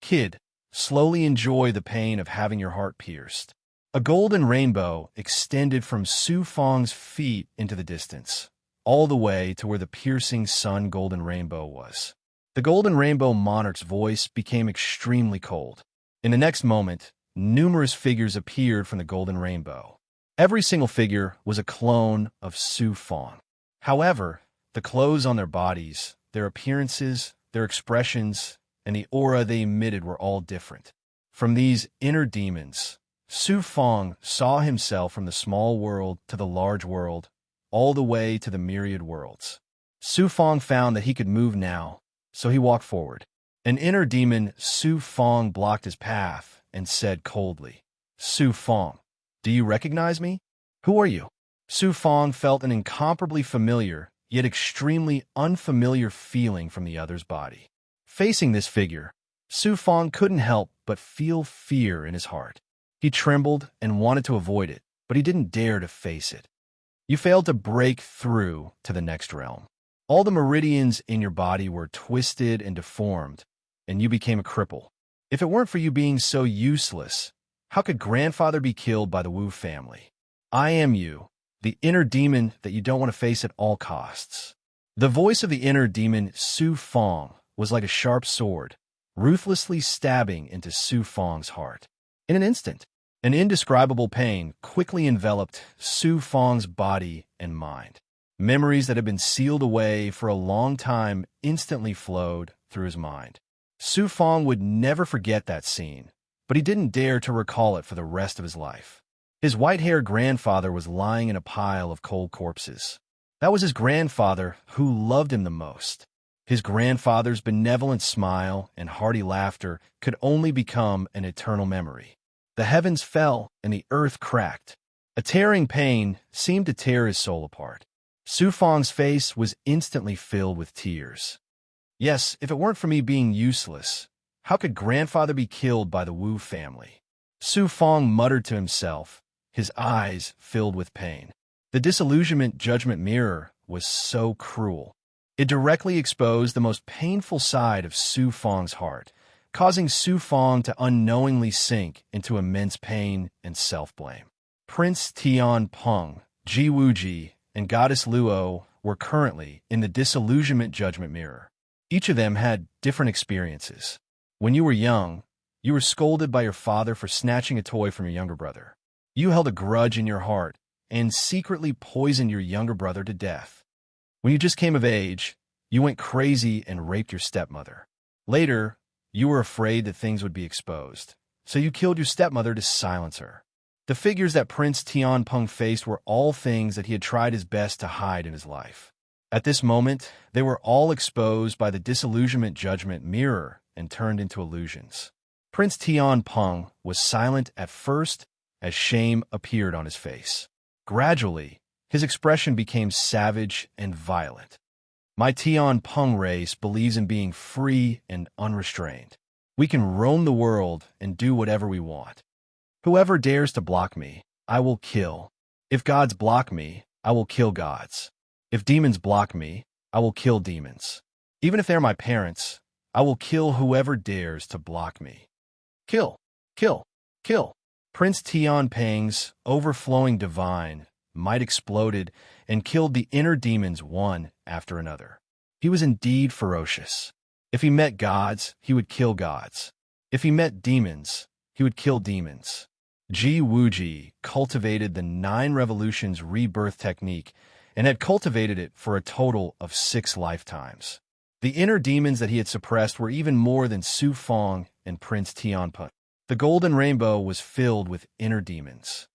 Speaker 1: Kid, slowly enjoy the pain of having your heart pierced. A golden rainbow extended from Su Fong's feet into the distance, all the way to where the piercing sun golden rainbow was. The golden rainbow monarch's voice became extremely cold. In the next moment, numerous figures appeared from the golden rainbow. Every single figure was a clone of Su Fong. However, the clothes on their bodies, their appearances, their expressions, and the aura they emitted were all different. From these inner demons, Su Fong saw himself from the small world to the large world, all the way to the myriad worlds. Su Fong found that he could move now, so he walked forward. An inner demon, Su Fong, blocked his path and said coldly, Su Fong, do you recognize me? Who are you? Su Fong felt an incomparably familiar, yet extremely unfamiliar feeling from the other's body. Facing this figure, Su Fong couldn't help but feel fear in his heart. He trembled and wanted to avoid it, but he didn't dare to face it. You failed to break through to the next realm. All the meridians in your body were twisted and deformed, and you became a cripple. If it weren't for you being so useless, how could grandfather be killed by the Wu family? I am you, the inner demon that you don't want to face at all costs. The voice of the inner demon, Su Fong, was like a sharp sword, ruthlessly stabbing into Su Fong's heart. In an instant, an indescribable pain quickly enveloped Su Fong's body and mind. Memories that had been sealed away for a long time instantly flowed through his mind. Su Fong would never forget that scene, but he didn't dare to recall it for the rest of his life. His white-haired grandfather was lying in a pile of cold corpses. That was his grandfather who loved him the most. His grandfather's benevolent smile and hearty laughter could only become an eternal memory. The heavens fell and the earth cracked. A tearing pain seemed to tear his soul apart. Su Fong's face was instantly filled with tears. Yes, if it weren't for me being useless, how could grandfather be killed by the Wu family? Su Fong muttered to himself, his eyes filled with pain. The disillusionment judgment mirror was so cruel. It directly exposed the most painful side of Su Fong's heart, causing Su Fong to unknowingly sink into immense pain and self-blame. Prince Tian Peng, Ji Wuji, and Goddess Luo were currently in the disillusionment judgment mirror. Each of them had different experiences. When you were young, you were scolded by your father for snatching a toy from your younger brother. You held a grudge in your heart and secretly poisoned your younger brother to death. When you just came of age, you went crazy and raped your stepmother. Later, you were afraid that things would be exposed, so you killed your stepmother to silence her. The figures that Prince Tian Peng faced were all things that he had tried his best to hide in his life. At this moment, they were all exposed by the disillusionment judgment mirror and turned into illusions. Prince Tian Peng was silent at first as shame appeared on his face. Gradually, his expression became savage and violent. My Tian Peng race believes in being free and unrestrained. We can roam the world and do whatever we want. Whoever dares to block me, I will kill. If gods block me, I will kill gods. If demons block me, I will kill demons. Even if they're my parents, I will kill whoever dares to block me. Kill, kill, kill. Prince Tian Peng's overflowing divine might exploded and killed the inner demons one after another. He was indeed ferocious. If he met gods, he would kill gods. If he met demons, he would kill demons. Ji Wuji cultivated the 9 revolutions rebirth technique and had cultivated it for a total of 6 lifetimes. The inner demons that he had suppressed were even more than Su Fong and Prince Tianpeng. The golden rainbow was filled with inner demons.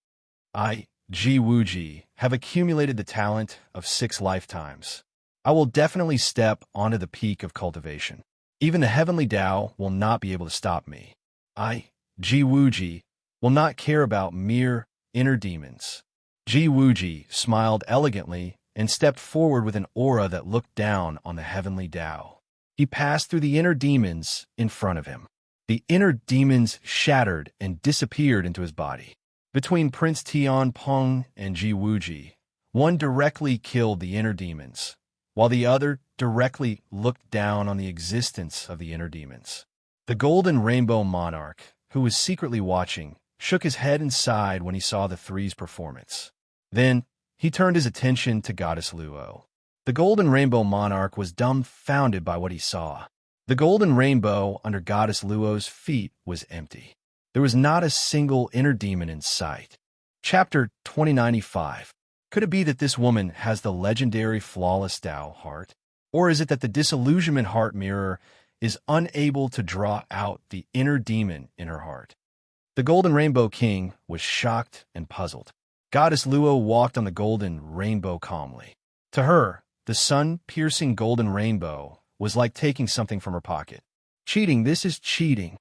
Speaker 1: I, Ji Wuji, have accumulated the talent of 6 lifetimes. I will definitely step onto the peak of cultivation. Even the heavenly Tao will not be able to stop me. I, Ji Wuji, will not care about mere inner demons. Ji Wuji smiled elegantly and stepped forward with an aura that looked down on the heavenly Tao. He passed through the inner demons in front of him. The inner demons shattered and disappeared into his body. Between Prince Tian Peng and Ji Wuji, one directly killed the inner demons, while the other directly looked down on the existence of the inner demons. The golden rainbow monarch, who was secretly watching, shook his head and sighed when he saw the three's performance. Then, he turned his attention to Goddess Luo. The golden rainbow monarch was dumbfounded by what he saw. The golden rainbow under Goddess Luo's feet was empty. There was not a single inner demon in sight. Chapter 2095. Could it be that this woman has the legendary flawless Tao heart? Or is it that the disillusionment heart mirror is unable to draw out the inner demon in her heart? The Golden Rainbow King was shocked and puzzled. Goddess Luo walked on the golden rainbow calmly. To her, the sun-piercing golden rainbow was like taking something from her pocket. Cheating, this is cheating.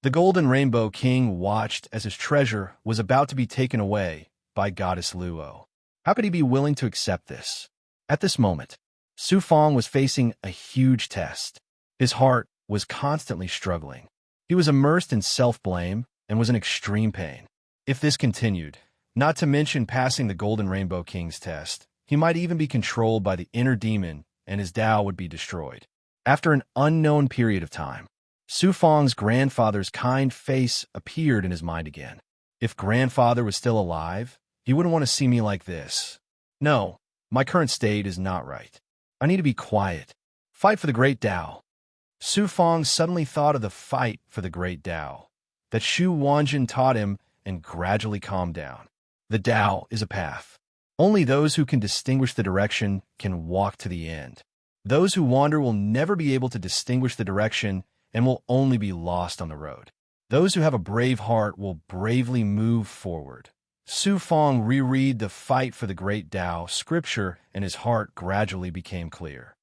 Speaker 1: The Golden Rainbow King watched as his treasure was about to be taken away by Goddess Luo. How could he be willing to accept this? At this moment, Su Fong was facing a huge test. His heart was constantly struggling. He was immersed in self-blame and was in extreme pain. If this continued, not to mention passing the Golden Rainbow King's test, he might even be controlled by the inner demon and his Tao would be destroyed. After an unknown period of time, Su Fong's grandfather's kind face appeared in his mind again. If grandfather was still alive, he wouldn't want to see me like this. No, my current state is not right. I need to be quiet. Fight for the great Tao. Su Fong suddenly thought of the fight for the great Tao that Shu Wanjin taught him and gradually calmed down. The Tao is a path. Only those who can distinguish the direction can walk to the end. Those who wander will never be able to distinguish the direction and will only be lost on the road. Those who have a brave heart will bravely move forward. Su Fong reread the fight for the great Tao scripture, and his heart gradually became clear.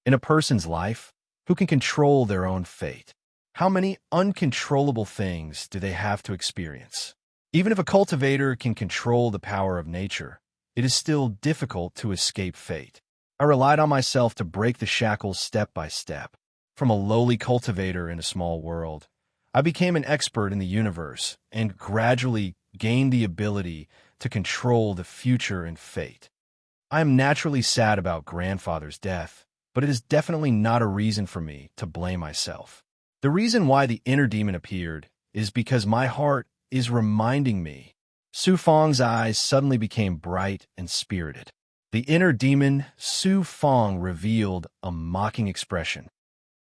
Speaker 1: In a person's life, who can control their own fate? How many uncontrollable things do they have to experience? Even if a cultivator can control the power of nature, it is still difficult to escape fate. I relied on myself to break the shackles step by step. From a lowly cultivator in a small world, I became an expert in the universe and gradually gained the ability to control the future and fate. I am naturally sad about grandfather's death, but it is definitely not a reason for me to blame myself. The reason why the inner demon appeared is because my heart is reminding me. Su Fong's eyes suddenly became bright and spirited. The inner demon, Su Fong, revealed a mocking expression.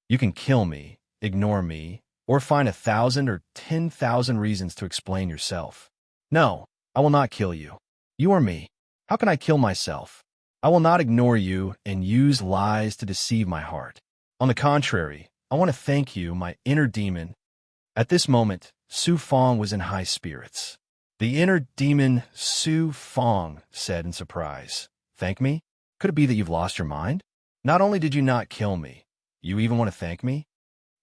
Speaker 1: You can kill me, ignore me, or find 1,000 or 10,000 reasons to explain yourself. No, I will not kill you. You are me. How can I kill myself? I will not ignore you and use lies to deceive my heart. On the contrary, I want to thank you, my inner demon. At this moment, Su Fong was in high spirits. The inner demon, Su Fong, said in surprise, "Thank me? Could it be that you've lost your mind? Not only did you not kill me, you even want to thank me?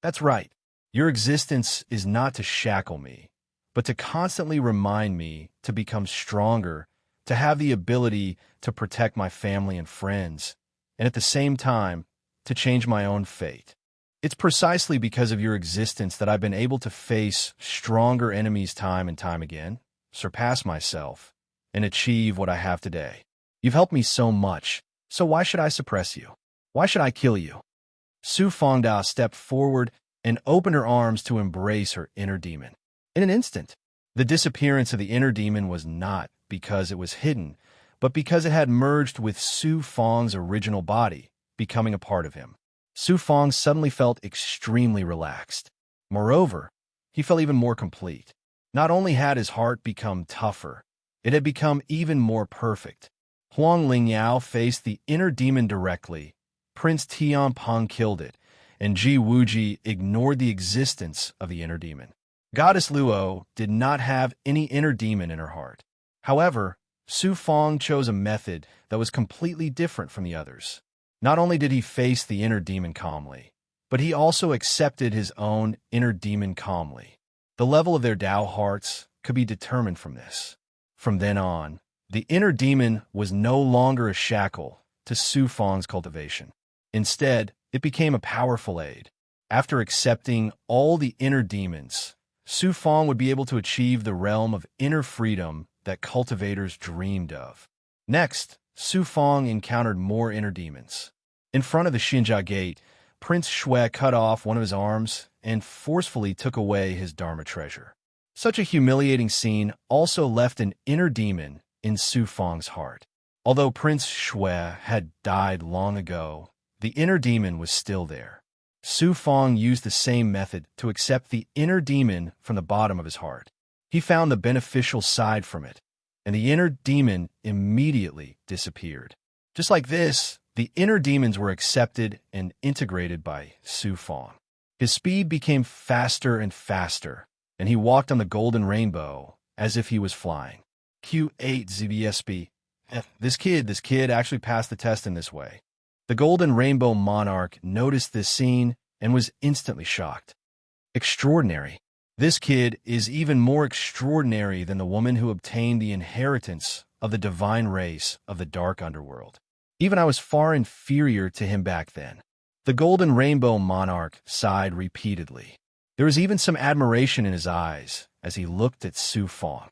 Speaker 1: That's right. Your existence is not to shackle me, but to constantly remind me to become stronger, to have the ability to protect my family and friends, and at the same time, to change my own fate. It's precisely because of your existence that I've been able to face stronger enemies time and time again, surpass myself, and achieve what I have today. You've helped me so much, so why should I suppress you? Why should I kill you?" Su Fongda stepped forward and opened her arms to embrace her inner demon. In an instant, the disappearance of the inner demon was not because it was hidden, but because it had merged with Su Fong's original body, becoming a part of him. Su Fong suddenly felt extremely relaxed. Moreover, he felt even more complete. Not only had his heart become tougher, it had become even more perfect. Huang Lingyao faced the inner demon directly. Prince Tian Peng killed it, and Ji Wuji ignored the existence of the inner demon. Goddess Luo did not have any inner demon in her heart. However, Su Fong chose a method that was completely different from the others. Not only did he face the inner demon calmly, but he also accepted his own inner demon calmly. The level of their Tao hearts could be determined from this. From then on, the inner demon was no longer a shackle to Su Fong's cultivation. Instead, it became a powerful aid. After accepting all the inner demons, Su Fong would be able to achieve the realm of inner freedom that cultivators dreamed of. Next, Su Fong encountered more inner demons. In front of the Xinjia Gate, Prince Shui cut off one of his arms and forcefully took away his Dharma treasure. Such a humiliating scene also left an inner demon in Su Fong's heart. Although Prince Shui had died long ago, the inner demon was still there. Su Fong used the same method to accept the inner demon from the bottom of his heart. He found the beneficial side from it, and the inner demon immediately disappeared. Just like this, the inner demons were accepted and integrated by Su Fong. His speed became faster and faster, and he walked on the golden rainbow as if he was flying. Q8 ZBSB. This kid actually passed the test in this way. The Golden Rainbow Monarch noticed this scene and was instantly shocked. Extraordinary. This kid is even more extraordinary than the woman who obtained the inheritance of the divine race of the dark underworld. Even I was far inferior to him back then. The Golden Rainbow Monarch sighed repeatedly. There was even some admiration in his eyes as he looked at Su Fong.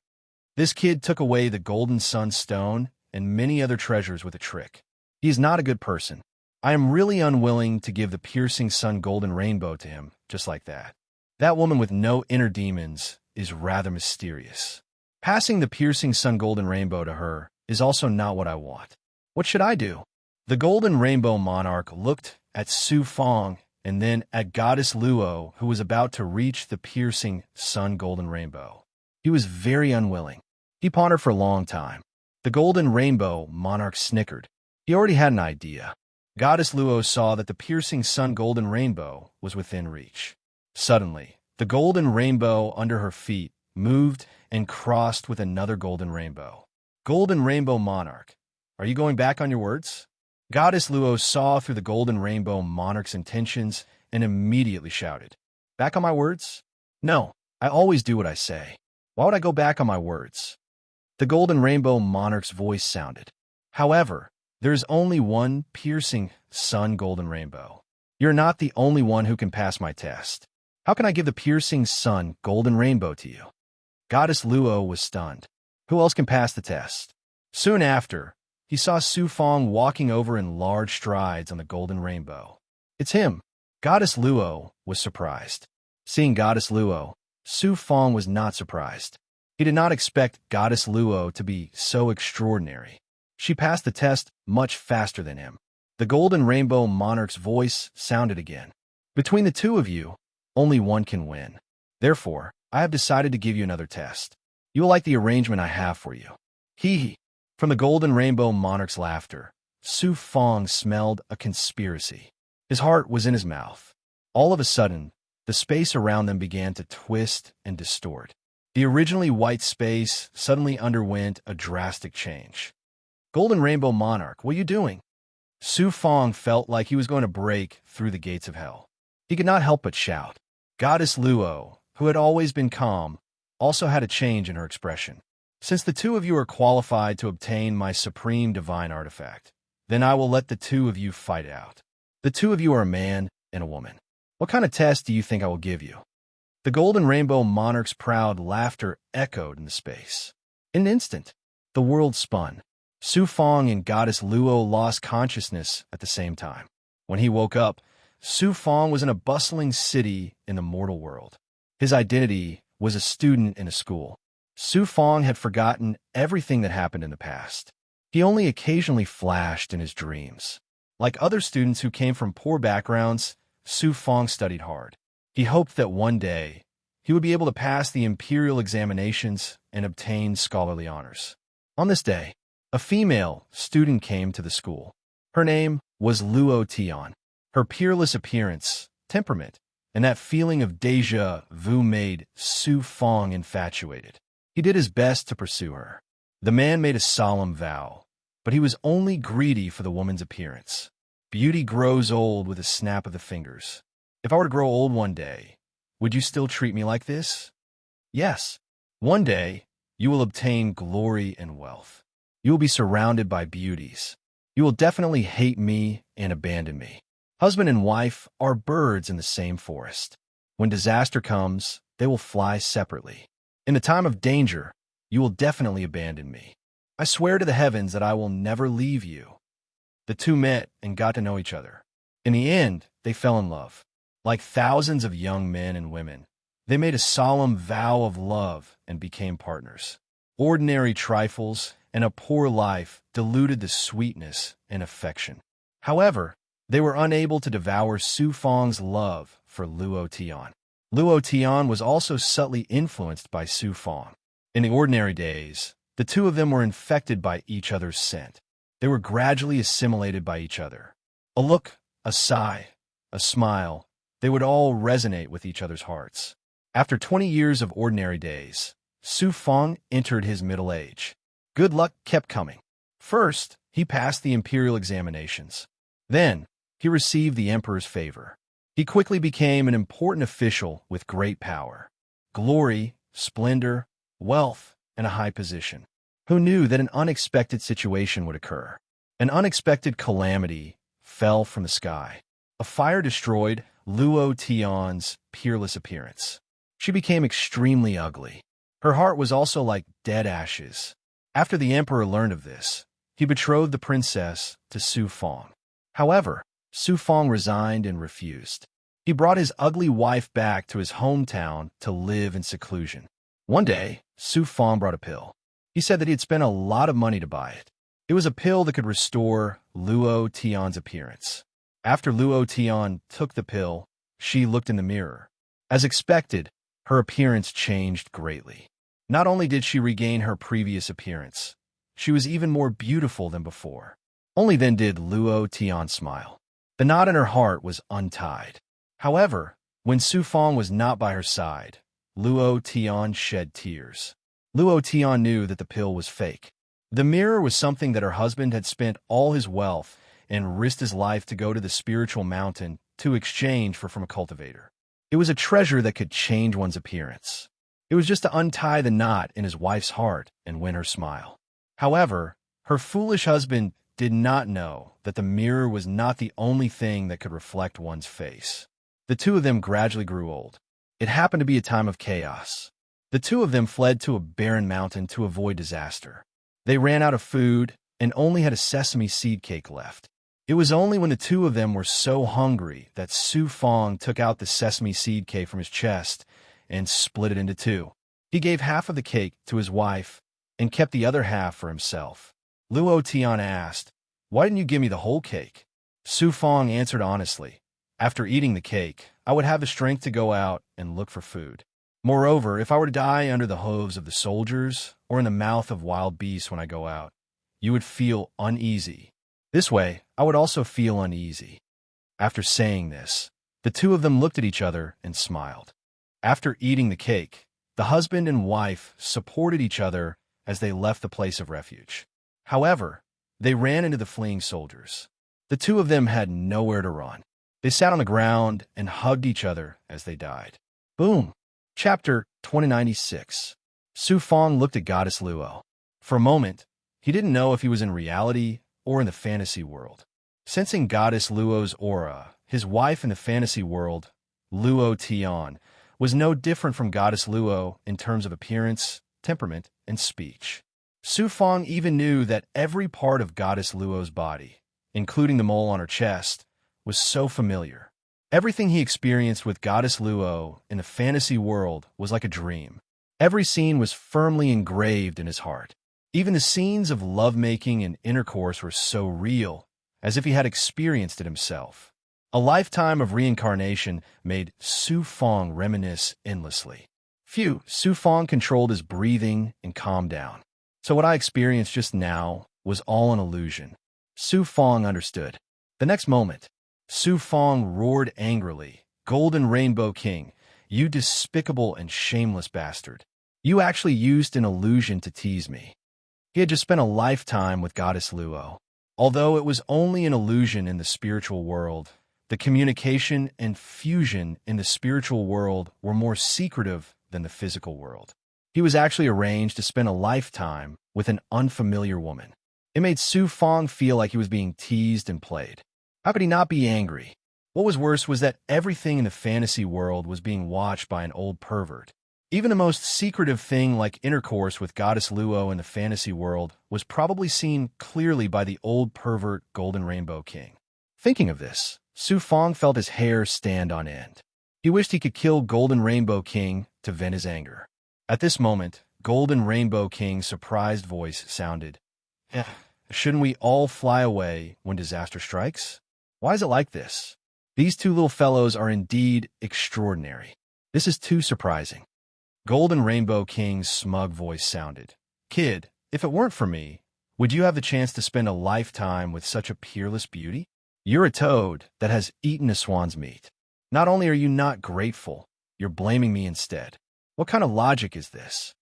Speaker 1: This kid took away the Golden Sun Stone and many other treasures with a trick. He is not a good person. I am really unwilling to give the Piercing Sun Golden Rainbow to him just like that. That woman with no inner demons is rather mysterious. Passing the Piercing Sun Golden Rainbow to her is also not what I want. What should I do? The Golden Rainbow Monarch looked at Su Fong and then at Goddess Luo, who was about to reach the Piercing Sun Golden Rainbow. He was very unwilling. He pondered for a long time. The golden rainbow monarch snickered. He already had an idea. Goddess Luo saw that the piercing sun golden rainbow was within reach. Suddenly, the golden rainbow under her feet moved and crossed with another golden rainbow. Golden rainbow monarch, are you going back on your words? Goddess Luo saw through the golden rainbow monarch's intentions and immediately shouted, "Back on my words? No, I always do what I say. Why would I go back on my words?" The golden rainbow monarch's voice sounded. However, there is only one piercing sun golden rainbow. You're not the only one who can pass my test. How can I give the piercing sun golden rainbow to you? Goddess Luo was stunned. Who else can pass the test? Soon after, he saw Su Fong walking over in large strides on the golden rainbow. It's him. Goddess Luo was surprised. Seeing Goddess Luo, Su Fong was not surprised. He did not expect Goddess Luo to be so extraordinary. She passed the test much faster than him. The golden rainbow monarch's voice sounded again. Between the two of you, only one can win. Therefore, I have decided to give you another test. You will like the arrangement I have for you. Hee hee. From the golden rainbow monarch's laughter, Su Fong smelled a conspiracy. His heart was in his mouth. All of a sudden, the space around them began to twist and distort. The originally white space suddenly underwent a drastic change. Golden rainbow monarch, what are you doing? Su Fong felt like he was going to break through the gates of hell. He could not help but shout. Goddess Luo, who had always been calm, also had a change in her expression. Since the two of you are qualified to obtain my supreme divine artifact, then I will let the two of you fight out. The two of you are a man and a woman. What kind of test do you think I will give you? The golden rainbow monarch's proud laughter echoed in the space. In an instant, the world spun. Su Fong and Goddess Luo lost consciousness at the same time. When he woke up, Su Fong was in a bustling city in the mortal world. His identity was a student in a school. Su Fong had forgotten everything that happened in the past. He only occasionally flashed in his dreams. Like other students who came from poor backgrounds, Su Fong studied hard. He hoped that one day he would be able to pass the imperial examinations and obtain scholarly honors. On this day, a female student came to the school. Her name was Luo Tian. Her peerless appearance, temperament, and that feeling of déjà vu made Su Fong infatuated. He did his best to pursue her. The man made a solemn vow, but he was only greedy for the woman's appearance. Beauty grows old with a snap of the fingers. If I were to grow old one day, would you still treat me like this? Yes. One day, you will obtain glory and wealth. You will be surrounded by beauties. You will definitely hate me and abandon me. Husband and wife are birds in the same forest. When disaster comes, they will fly separately. In the time of danger, you will definitely abandon me. I swear to the heavens that I will never leave you. The two met and got to know each other. In the end, they fell in love. Like thousands of young men and women, they made a solemn vow of love and became partners. Ordinary trifles and a poor life diluted the sweetness and affection. However, they were unable to devour Su Fong's love for Luo Tian. Luo Tian was also subtly influenced by Su Fong. In the ordinary days, the two of them were infected by each other's scent. They were gradually assimilated by each other. A look, a sigh, a smile, they would all resonate with each other's hearts. After 20 years of ordinary days, Su Fong entered his middle age. Good luck kept coming. First, he passed the imperial examinations. Then, he received the emperor's favor. He quickly became an important official with great power, glory, splendor, wealth, and a high position. Who knew that an unexpected situation would occur? An unexpected calamity fell from the sky. A fire destroyed Luo Tian's peerless appearance. She became extremely ugly. Her heart was also like dead ashes. After the emperor learned of this, he betrothed the princess to Su Fong. However, Su Fong resigned and refused. He brought his ugly wife back to his hometown to live in seclusion. One day, Su Fong brought a pill. He said that he had spent a lot of money to buy it. It was a pill that could restore Luo Tian's appearance. After Luo Tian took the pill, she looked in the mirror. As expected, her appearance changed greatly. Not only did she regain her previous appearance, she was even more beautiful than before. Only then did Luo Tian smile. The knot in her heart was untied. However, when Su Fong was not by her side, Luo Tian shed tears. Luo Tian knew that the pill was fake. The mirror was something that her husband had spent all his wealth and risked his life to go to the spiritual mountain to exchange from a cultivator. It was a treasure that could change one's appearance. It was just to untie the knot in his wife's heart and win her smile. However, her foolish husband did not know that the mirror was not the only thing that could reflect one's face. The two of them gradually grew old. It happened to be a time of chaos. The two of them fled to a barren mountain to avoid disaster. They ran out of food and only had a sesame seed cake left. It was only when the two of them were so hungry that Su Fong took out the sesame seed cake from his chest and split it into two. He gave half of the cake to his wife and kept the other half for himself. Luo Tian asked, "Why didn't you give me the whole cake?" Su Fong answered honestly, "After eating the cake, I would have the strength to go out and look for food. Moreover, if I were to die under the hooves of the soldiers or in the mouth of wild beasts when I go out, you would feel uneasy. This way, I would also feel uneasy." After saying this, the two of them looked at each other and smiled. After eating the cake, the husband and wife supported each other as they left the place of refuge. However, they ran into the fleeing soldiers. The two of them had nowhere to run. They sat on the ground and hugged each other as they died. Boom! Chapter 2096. Su Fong looked at Goddess Luo. For a moment, he didn't know if he was in reality or in the fantasy world. Sensing Goddess Luo's aura, his wife in the fantasy world, Luo Tian, was no different from Goddess Luo in terms of appearance, temperament, and speech. Su Fong even knew that every part of Goddess Luo's body, including the mole on her chest, was so familiar. Everything he experienced with Goddess Luo in the fantasy world was like a dream. Every scene was firmly engraved in his heart. Even the scenes of lovemaking and intercourse were so real, as if he had experienced it himself. A lifetime of reincarnation made Su Fong reminisce endlessly. Phew, Su Fong controlled his breathing and calmed down. So what I experienced just now was all an illusion. Su Fong understood. The next moment, Su Fong roared angrily, "Golden Rainbow King, you despicable and shameless bastard. You actually used an illusion to tease me." He had just spent a lifetime with Goddess Luo. Although it was only an illusion in the spiritual world, the communication and fusion in the spiritual world were more secretive than the physical world. He was actually arranged to spend a lifetime with an unfamiliar woman. It made Su Fong feel like he was being teased and played. How could he not be angry? What was worse was that everything in the fantasy world was being watched by an old pervert. Even the most secretive thing like intercourse with Goddess Luo in the fantasy world was probably seen clearly by the old pervert Golden Rainbow King. Thinking of this, Su Fong felt his hair stand on end. He wished he could kill Golden Rainbow King to vent his anger. At this moment, Golden Rainbow King's surprised voice sounded, "Shouldn't we all fly away when disaster strikes? Why is it like this? These two little fellows are indeed extraordinary. This is too surprising." Golden Rainbow King's smug voice sounded, "Kid, if it weren't for me, would you have the chance to spend a lifetime with such a peerless beauty? You're a toad that has eaten a swan's meat. Not only are you not grateful, you're blaming me instead. What kind of logic is this?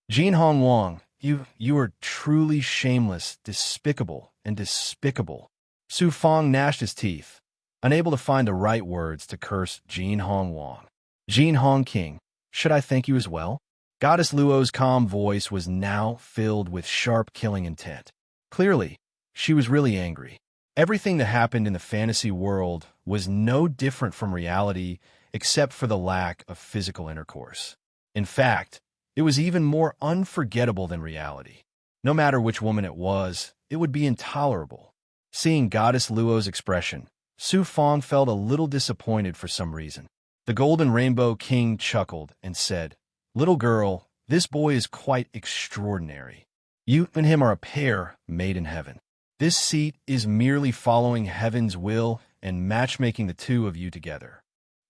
Speaker 1: Jin Hong Wang, you are truly shameless, despicable, and despicable." Su Fong gnashed his teeth, unable to find the right words to curse Jin Hong Wang. "Jin Hong King, should I thank you as well?" Goddess Luo's calm voice was now filled with sharp killing intent. Clearly, she was really angry. Everything that happened in the fantasy world was no different from reality except for the lack of physical intercourse. In fact, it was even more unforgettable than reality. No matter which woman it would be intolerable. Seeing Goddess Luo's expression, Su Fong felt a little disappointed for some reason. The Golden Rainbow King chuckled and said, "Little girl, this boy is quite extraordinary. You and him are a pair made in heaven. This seat is merely following heaven's will and matchmaking the two of you together.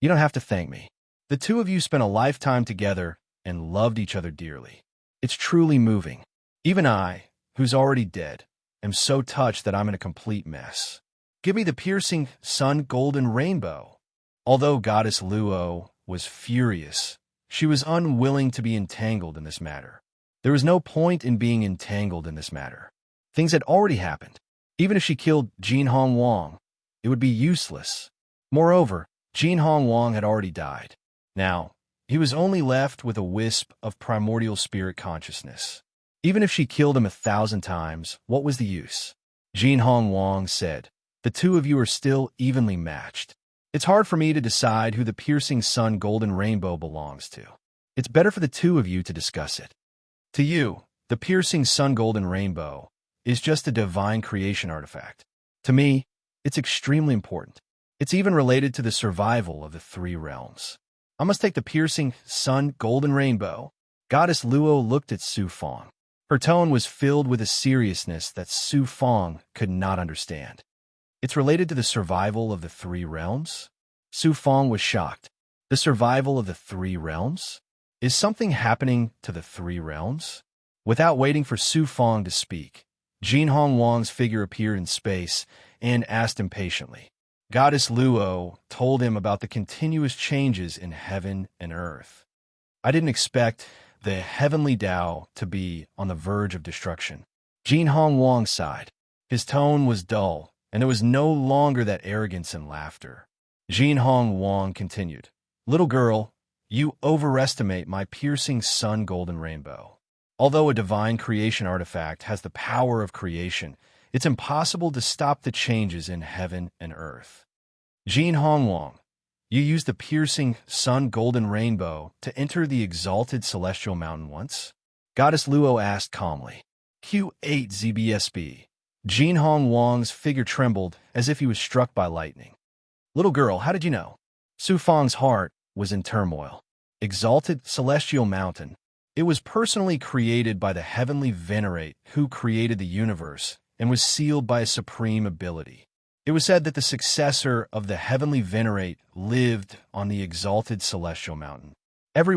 Speaker 1: You don't have to thank me. The two of you spent a lifetime together and loved each other dearly. It's truly moving. Even I, who's already dead, am so touched that I'm in a complete mess. Give me the piercing sun golden rainbow. Although Goddess Luo was furious, she was unwilling to be entangled in this matter. There was no point in being entangled in this matter. Things had already happened. Even if she killed Jin Hong Wang, it would be useless. Moreover, Jin Hong Wang had already died. Now, he was only left with a wisp of primordial spirit consciousness. Even if she killed him 1,000 times, what was the use? Jin Hong Wang said, "The two of you are still evenly matched. It's hard for me to decide who the piercing sun golden rainbow belongs to. It's better for the two of you to discuss it. To you, the piercing sun golden rainbow is just a divine creation artifact. To me, it's extremely important. It's even related to the survival of the three realms. I must take the piercing sun golden rainbow." Goddess Luo looked at Su Fong. Her tone was filled with a seriousness that Su Fong could not understand. It's related to the survival of the three realms? Su Fong was shocked. The survival of the three realms? Is something happening to the three realms? Without waiting for Su Fong to speak, Jin Hong Wang's figure appeared in space and asked impatiently. Goddess Luo told him about the continuous changes in heaven and earth. I didn't expect the heavenly Tao to be on the verge of destruction. Jin Hong Wang sighed. His tone was dull, and there was no longer that arrogance and laughter. Jin Hong Wang continued, "Little girl, you overestimate my piercing sun golden rainbow. Although a divine creation artifact has the power of creation, it's impossible to stop the changes in heaven and earth. Jin Hong Wang, you used the piercing sun golden rainbow to enter the exalted celestial mountain once?" Goddess Luo asked calmly. Q8 ZBSB. Jin Hong Wang's figure trembled as if he was struck by lightning. "Little girl, how did you know?" Su Fong's heart was in turmoil. Exalted celestial mountain. It was personally created by the heavenly venerate who created the universe and was sealed by a supreme ability. It was said that the successor of the heavenly venerate lived on the exalted celestial mountain. Every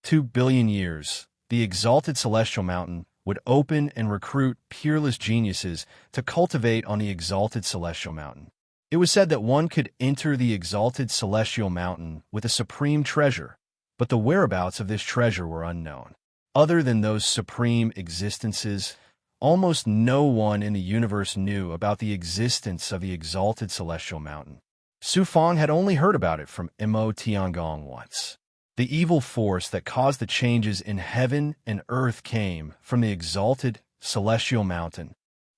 Speaker 1: 2 billion years, the exalted celestial mountain would open and recruit peerless geniuses to cultivate on the exalted celestial mountain. It was said that one could enter the exalted celestial mountain with a supreme treasure, but the whereabouts of this treasure were unknown. Other than those supreme existences, almost no one in the universe knew about the existence of the exalted celestial mountain. Su Fong had only heard about it from Mo Tiangong once. The evil force that caused the changes in heaven and earth came from the exalted celestial mountain.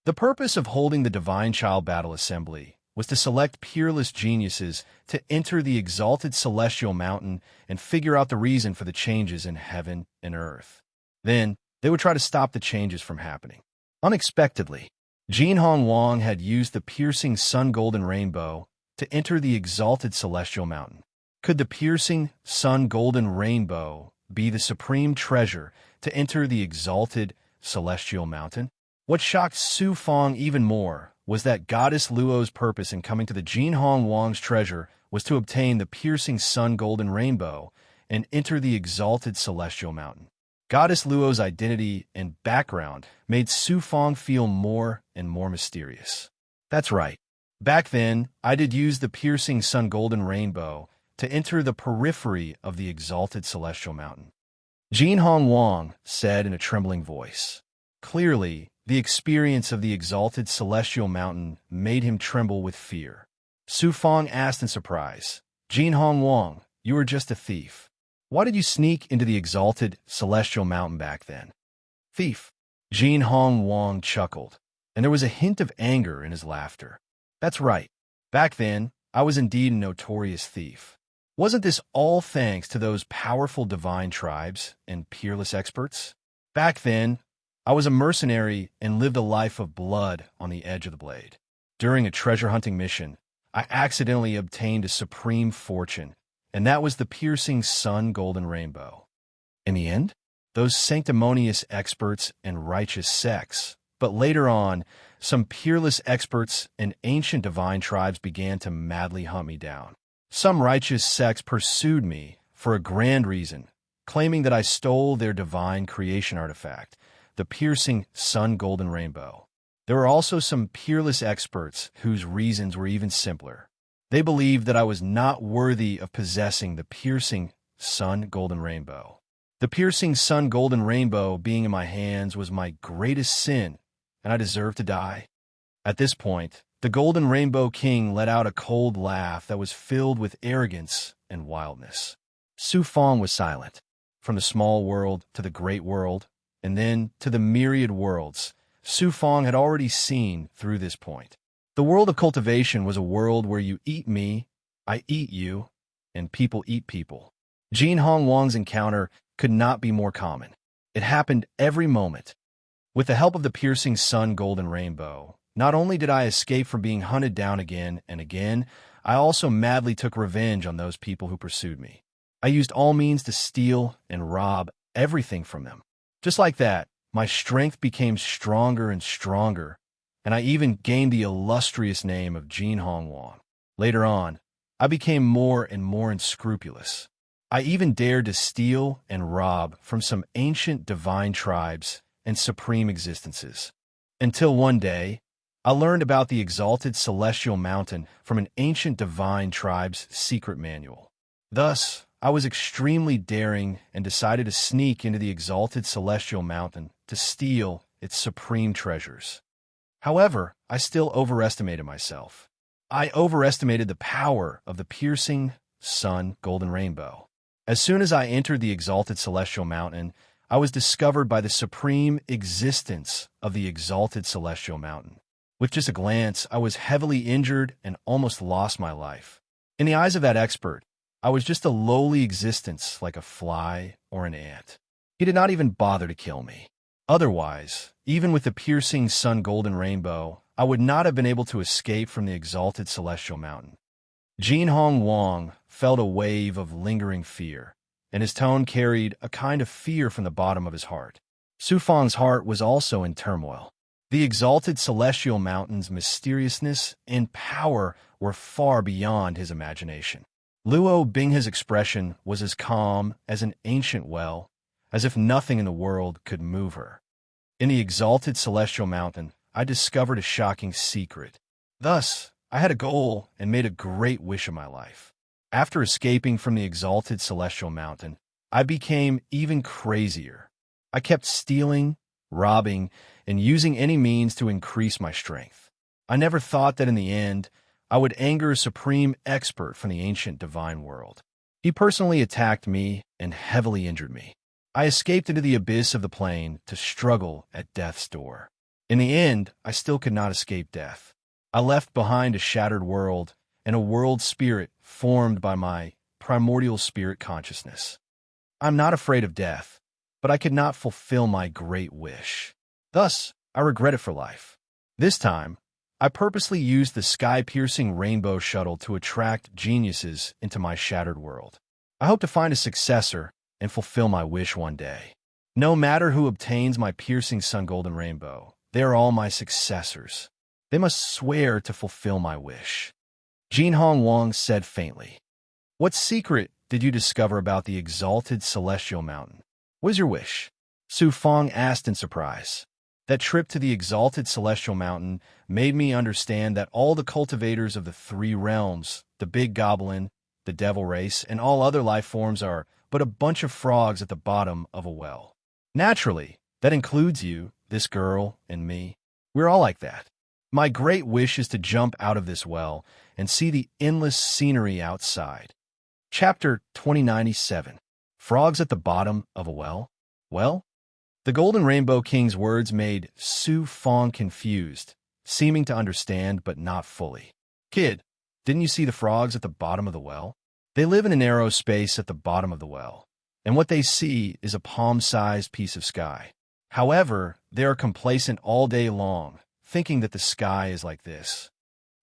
Speaker 1: The purpose of holding the Divine Child Battle Assembly was to select peerless geniuses to enter the exalted celestial mountain and figure out the reason for the changes in heaven and earth. Then, they would try to stop the changes from happening. Unexpectedly, Jin Hong Wang had used the piercing sun golden rainbow to enter the exalted celestial mountain. Could the piercing sun golden rainbow be the supreme treasure to enter the exalted celestial mountain? What shocked Su Fong even more was that Goddess Luo's purpose in coming to the Jin Hong Wang's treasure was to obtain the piercing sun golden rainbow and enter the exalted celestial mountain. Goddess Luo's identity and background made Su Fong feel more and more mysterious. That's right. Back then, I did use the piercing sun golden rainbow to enter the periphery of the exalted celestial mountain. Jin Hong Wang said in a trembling voice. Clearly, the experience of the exalted celestial mountain made him tremble with fear. Su Fong asked in surprise, "Jin Hong Wang, you were just a thief. Why did you sneak into the exalted celestial mountain back then?" "Thief." Jin Hong Wang chuckled, and there was a hint of anger in his laughter. "That's right. Back then, I was indeed a notorious thief. Wasn't this all thanks to those powerful divine tribes and peerless experts? Back then, I was a mercenary and lived a life of blood on the edge of the blade. During a treasure hunting mission, I accidentally obtained a supreme fortune, and that was the piercing sun golden rainbow. In the end, those sanctimonious experts and righteous sects, but later on, some peerless experts and ancient divine tribes began to madly hunt me down. Some righteous sects pursued me for a grand reason, claiming that I stole their divine creation artifact, the piercing sun golden rainbow. There were also some peerless experts whose reasons were even simpler. They believed that I was not worthy of possessing the piercing sun golden rainbow. The piercing sun golden rainbow being in my hands was my greatest sin, and I deserved to die. At this point, the Golden Rainbow King let out a cold laugh that was filled with arrogance and wildness. Su Fong was silent. From the small world to the great world, and then to the myriad worlds, Su Fong had already seen through this point. The world of cultivation was a world where you eat me, I eat you, and people eat people. Jin Hong Wang's encounter could not be more common. It happened every moment. With the help of the piercing sun golden rainbow, not only did I escape from being hunted down again and again, I also madly took revenge on those people who pursued me. I used all means to steal and rob everything from them. Just like that, my strength became stronger and stronger, and I even gained the illustrious name of Jin Hong Wang. Later on, I became more and more unscrupulous. I even dared to steal and rob from some ancient divine tribes and supreme existences. Until one day, I learned about the exalted celestial mountain from an ancient divine tribe's secret manual. Thus, I was extremely daring and decided to sneak into the exalted celestial mountain to steal its supreme treasures. However, I still overestimated myself. I overestimated the power of the piercing sun golden rainbow. As soon as I entered the exalted celestial mountain, I was discovered by the supreme existence of the exalted celestial mountain. With just a glance, I was heavily injured and almost lost my life. In the eyes of that expert, I was just a lowly existence like a fly or an ant. He did not even bother to kill me. Otherwise, even with the piercing sun golden rainbow, I would not have been able to escape from the exalted celestial mountain. Jin Hong Wang felt a wave of lingering fear, and his tone carried a kind of fear from the bottom of his heart. Su Fong's heart was also in turmoil. The exalted celestial mountain's mysteriousness and power were far beyond his imagination. Luo Binghe's expression was as calm as an ancient well, as if nothing in the world could move her. In the exalted celestial mountain, I discovered a shocking secret. Thus, I had a goal and made a great wish of my life. After escaping from the exalted celestial mountain, I became even crazier. I kept stealing, robbing, and using any means to increase my strength. I never thought that in the end, I would anger a supreme expert from the ancient divine world. He personally attacked me and heavily injured me. I escaped into the abyss of the plane to struggle at death's door. In the end, I still could not escape death. I left behind a shattered world and a world spirit formed by my primordial spirit consciousness. I'm not afraid of death, but I could not fulfill my great wish. Thus, I regret it for life. This time, I purposely used the sky-piercing rainbow shuttle to attract geniuses into my shattered world. I hope to find a successor and fulfill my wish one day. No matter who obtains my piercing sun golden rainbow, they are all my successors. They must swear to fulfill my wish. Jin Hong Wang said faintly. What secret did you discover about the exalted celestial mountain? What is your wish? Su Fong asked in surprise. That trip to the exalted celestial mountain made me understand that all the cultivators of the three realms, the big goblin, the devil race, and all other life forms are but a bunch of frogs at the bottom of a well. Naturally, that includes you, this girl, and me. We're all like that. My great wish is to jump out of this well and see the endless scenery outside. Chapter 2097. Frogs at the bottom of a well? Well? The Golden Rainbow King's words made Su Fong confused, seeming to understand but not fully. Kid, didn't you see the frogs at the bottom of the well? They live in a narrow space at the bottom of the well, and what they see is a palm-sized piece of sky. However, they are complacent all day long, thinking that the sky is like this.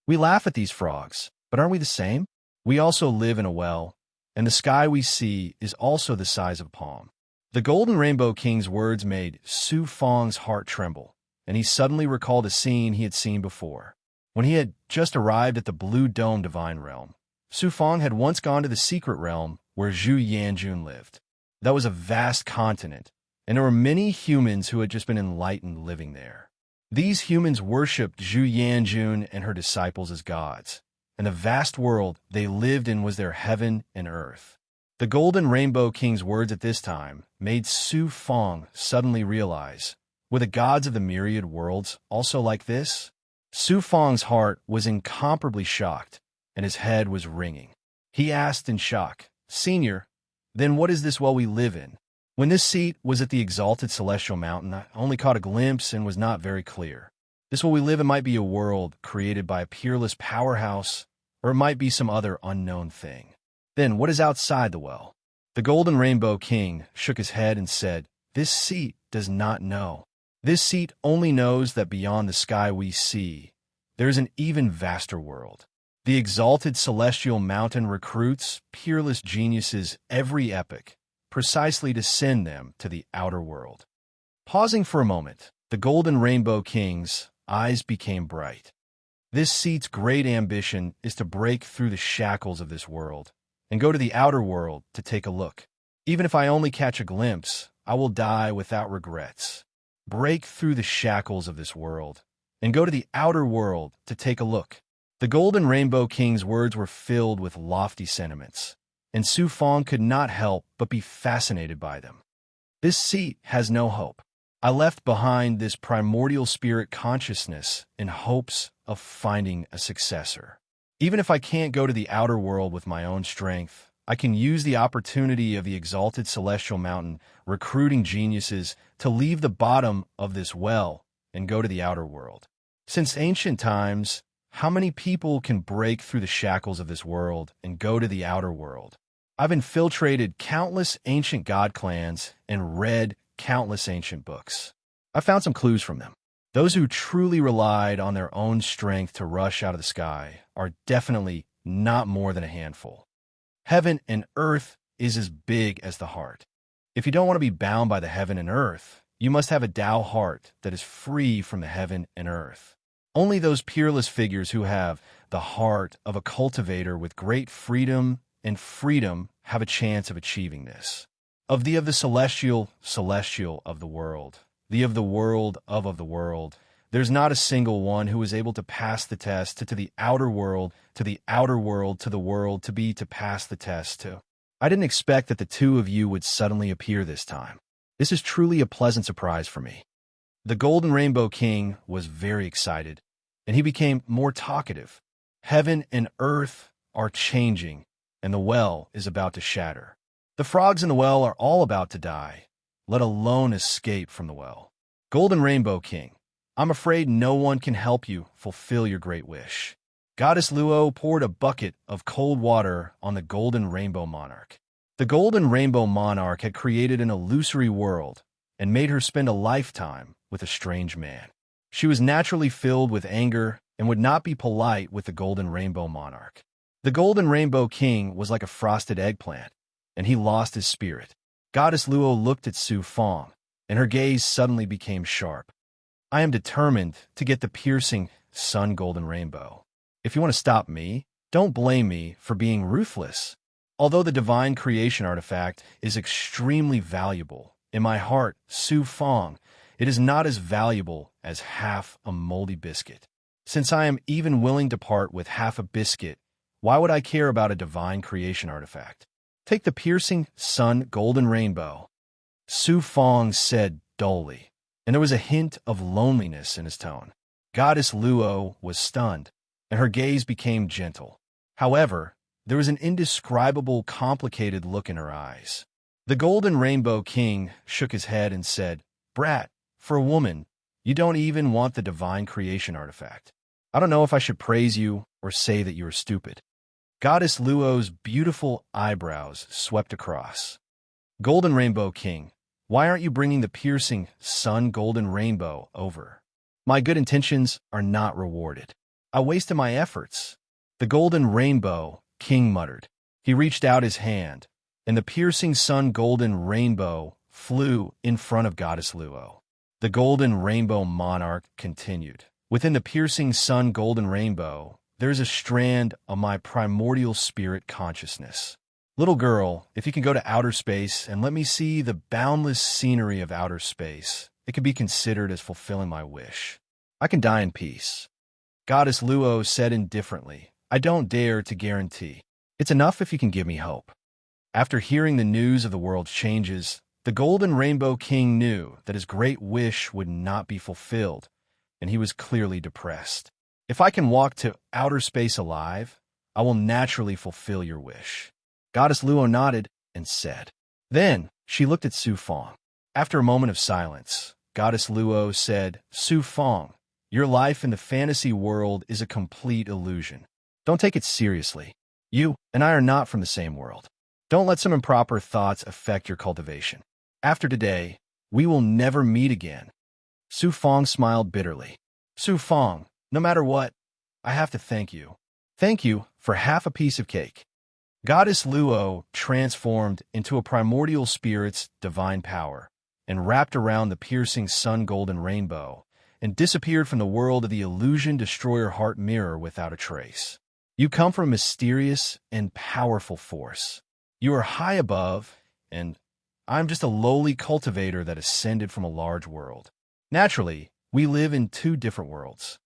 Speaker 1: We laugh at these frogs, but aren't we the same? We also live in a well, and the sky we see is also the size of a palm. The Golden Rainbow King's words made Su Fong's heart tremble, and he suddenly recalled a scene he had seen before. When he had just arrived at the Blue Dome Divine Realm, Su Fong had once gone to the secret realm where Zhu Yanjun lived. That was a vast continent, and there were many humans who had just been enlightened living there. These humans worshipped Zhu Yanjun and her disciples as gods, and the vast world they lived in was their heaven and earth. The Golden Rainbow King's words at this time made Su Fong suddenly realize, were the gods of the myriad worlds also like this? Su Fong's heart was incomparably shocked, and his head was ringing. He asked in shock, "Senior, then what is this well we live in?" When this seat was at the exalted celestial mountain, I only caught a glimpse and was not very clear. This well we live in might be a world created by a peerless powerhouse, or it might be some other unknown thing. Then what is outside the well? The Golden Rainbow King shook his head and said, "This seat does not know. This seat only knows that beyond the sky we see, there is an even vaster world. The exalted celestial mountain recruits peerless geniuses every epoch, precisely to send them to the outer world." Pausing for a moment, the Golden Rainbow King's eyes became bright. This seat's great ambition is to break through the shackles of this world and go to the outer world to take a look. Even if I only catch a glimpse, I will die without regrets. Break through the shackles of this world and go to the outer world to take a look. The Golden Rainbow King's words were filled with lofty sentiments, and Su Fong could not help but be fascinated by them. This seat has no hope. I left behind this primordial spirit consciousness in hopes of finding a successor. Even if I can't go to the outer world with my own strength, I can use the opportunity of the exalted celestial mountain recruiting geniuses to leave the bottom of this well and go to the outer world. Since ancient times, how many people can break through the shackles of this world and go to the outer world? I've infiltrated countless ancient god clans and read countless ancient books. I found some clues from them. Those who truly relied on their own strength to rush out of the sky are definitely not more than a handful. Heaven and earth is as big as the heart. If you don't want to be bound by the heaven and earth, you must have a Tao heart that is free from the heaven and earth. Only those peerless figures who have the heart of a cultivator with great freedom and freedom have a chance of achieving this. Of the celestial of the world, of the world, there's not a single one who is able to pass the test to the outer world, to the outer world, to the world to pass the test to. I didn't expect that the two of you would suddenly appear this time. This is truly a pleasant surprise for me. The Golden Rainbow King was very excited, and he became more talkative. Heaven and earth are changing, and the well is about to shatter. The frogs in the well are all about to die, let alone escape from the well. Golden Rainbow King, I'm afraid no one can help you fulfill your great wish. Goddess Luo poured a bucket of cold water on the Golden Rainbow Monarch. The Golden Rainbow Monarch had created an illusory world and made her spend a lifetime with a strange man. She was naturally filled with anger and would not be polite with the Golden Rainbow Monarch. The Golden Rainbow King was like a frosted eggplant, and he lost his spirit. Goddess Luo looked at Su Fong, and her gaze suddenly became sharp. I am determined to get the piercing Sun Golden Rainbow. If you want to stop me, don't blame me for being ruthless. Although the divine creation artifact is extremely valuable, in my heart, Su Fong, it is not as valuable as half a moldy biscuit. Since I am even willing to part with half a biscuit, why would I care about a divine creation artifact? Take the piercing Sun Golden Rainbow, Su Fong said dully, and there was a hint of loneliness in his tone. Goddess Luo was stunned, and her gaze became gentle. However, there was an indescribable, complicated look in her eyes. The Golden Rainbow King shook his head and said, "Brat, for a woman, you don't even want the divine creation artifact. I don't know if I should praise you or say that you are stupid." Goddess Luo's beautiful eyebrows swept across. Golden Rainbow King, why aren't you bringing the piercing Sun Golden Rainbow over? My good intentions are not rewarded. I wasted my efforts. The Golden Rainbow King muttered. He reached out his hand, and the piercing Sun Golden Rainbow flew in front of Goddess Luo. The Golden Rainbow Monarch continued. Within the piercing Sun Golden Rainbow, there is a strand of my primordial spirit consciousness. Little girl, if you can go to outer space and let me see the boundless scenery of outer space, it can be considered as fulfilling my wish. I can die in peace. Goddess Luo said indifferently, I don't dare to guarantee. It's enough if you can give me hope. After hearing the news of the world's changes, the Golden Rainbow King knew that his great wish would not be fulfilled, and he was clearly depressed. If I can walk to outer space alive, I will naturally fulfill your wish. Goddess Luo nodded and said. Then she looked at Su Fong. After a moment of silence, Goddess Luo said, Su Fong, your life in the fantasy world is a complete illusion. Don't take it seriously. You and I are not from the same world. Don't let some improper thoughts affect your cultivation. After today, we will never meet again. Su Fong smiled bitterly. Su Fong, no matter what, I have to thank you. Thank you for half a piece of cake. Goddess Luo transformed into a primordial spirit's divine power and wrapped around the piercing sun golden rainbow and disappeared from the world of the illusion destroyer heart mirror without a trace. You come from a mysterious and powerful force. You are high above, and I'm just a lowly cultivator that ascended from a large world. Naturally, we live in two different worlds.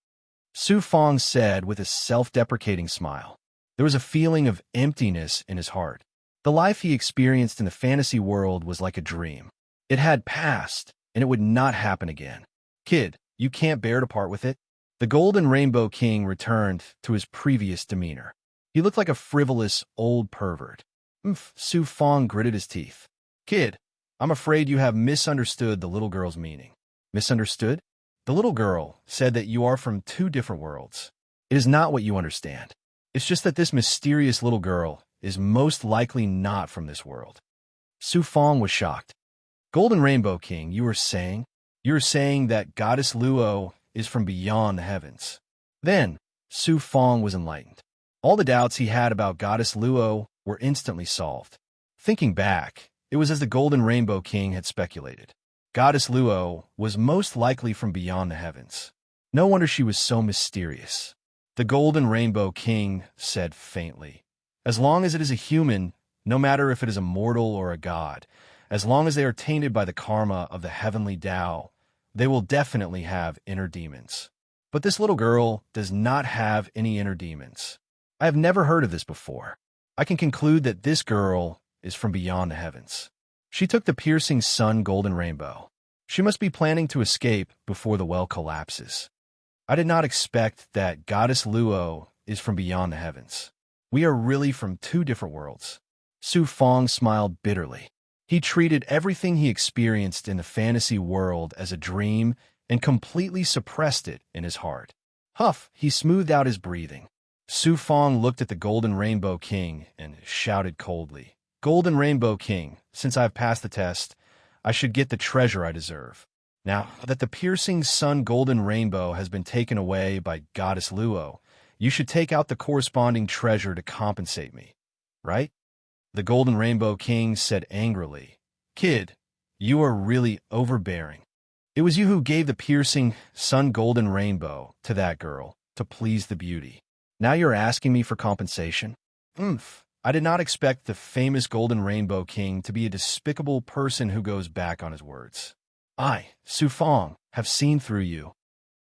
Speaker 1: Su Fong said with a self-deprecating smile. There was a feeling of emptiness in his heart. The life he experienced in the fantasy world was like a dream. It had passed, and it would not happen again. Kid, you can't bear to part with it. The Golden Rainbow King returned to his previous demeanor. He looked like a frivolous old pervert. Su Fong gritted his teeth. Kid, I'm afraid you have misunderstood the little girl's meaning. Misunderstood? The little girl said that you are from two different worlds. It is not what you understand. It's just that this mysterious little girl is most likely not from this world. Su Fong was shocked. Golden Rainbow King, you were saying that Goddess Luo is from beyond the heavens. Then, Su Fong was enlightened. All the doubts he had about Goddess Luo were instantly solved. Thinking back, it was as the Golden Rainbow King had speculated. Goddess Luo was most likely from beyond the heavens. No wonder she was so mysterious. The Golden Rainbow King said faintly, as long as it is a human, no matter if it is a mortal or a god, as long as they are tainted by the karma of the heavenly Tao, they will definitely have inner demons. But this little girl does not have any inner demons. I have never heard of this before. I can conclude that this girl is from beyond the heavens. She took the piercing sun golden rainbow. She must be planning to escape before the well collapses. I did not expect that Goddess Luo is from beyond the heavens. We are really from two different worlds. Su Fong smiled bitterly. He treated everything he experienced in the fantasy world as a dream and completely suppressed it in his heart. Huff, he smoothed out his breathing. Su Fong looked at the Golden Rainbow King and shouted coldly, Golden Rainbow King, since I've passed the test, I should get the treasure I deserve. Now that the piercing sun golden rainbow has been taken away by Goddess Luo, you should take out the corresponding treasure to compensate me, right? The Golden Rainbow King said angrily, Kid, you are really overbearing. It was you who gave the piercing sun golden rainbow to that girl to please the beauty. Now you're asking me for compensation? I did not expect the famous Golden Rainbow King to be a despicable person who goes back on his words. I, Su Fong, have seen through you.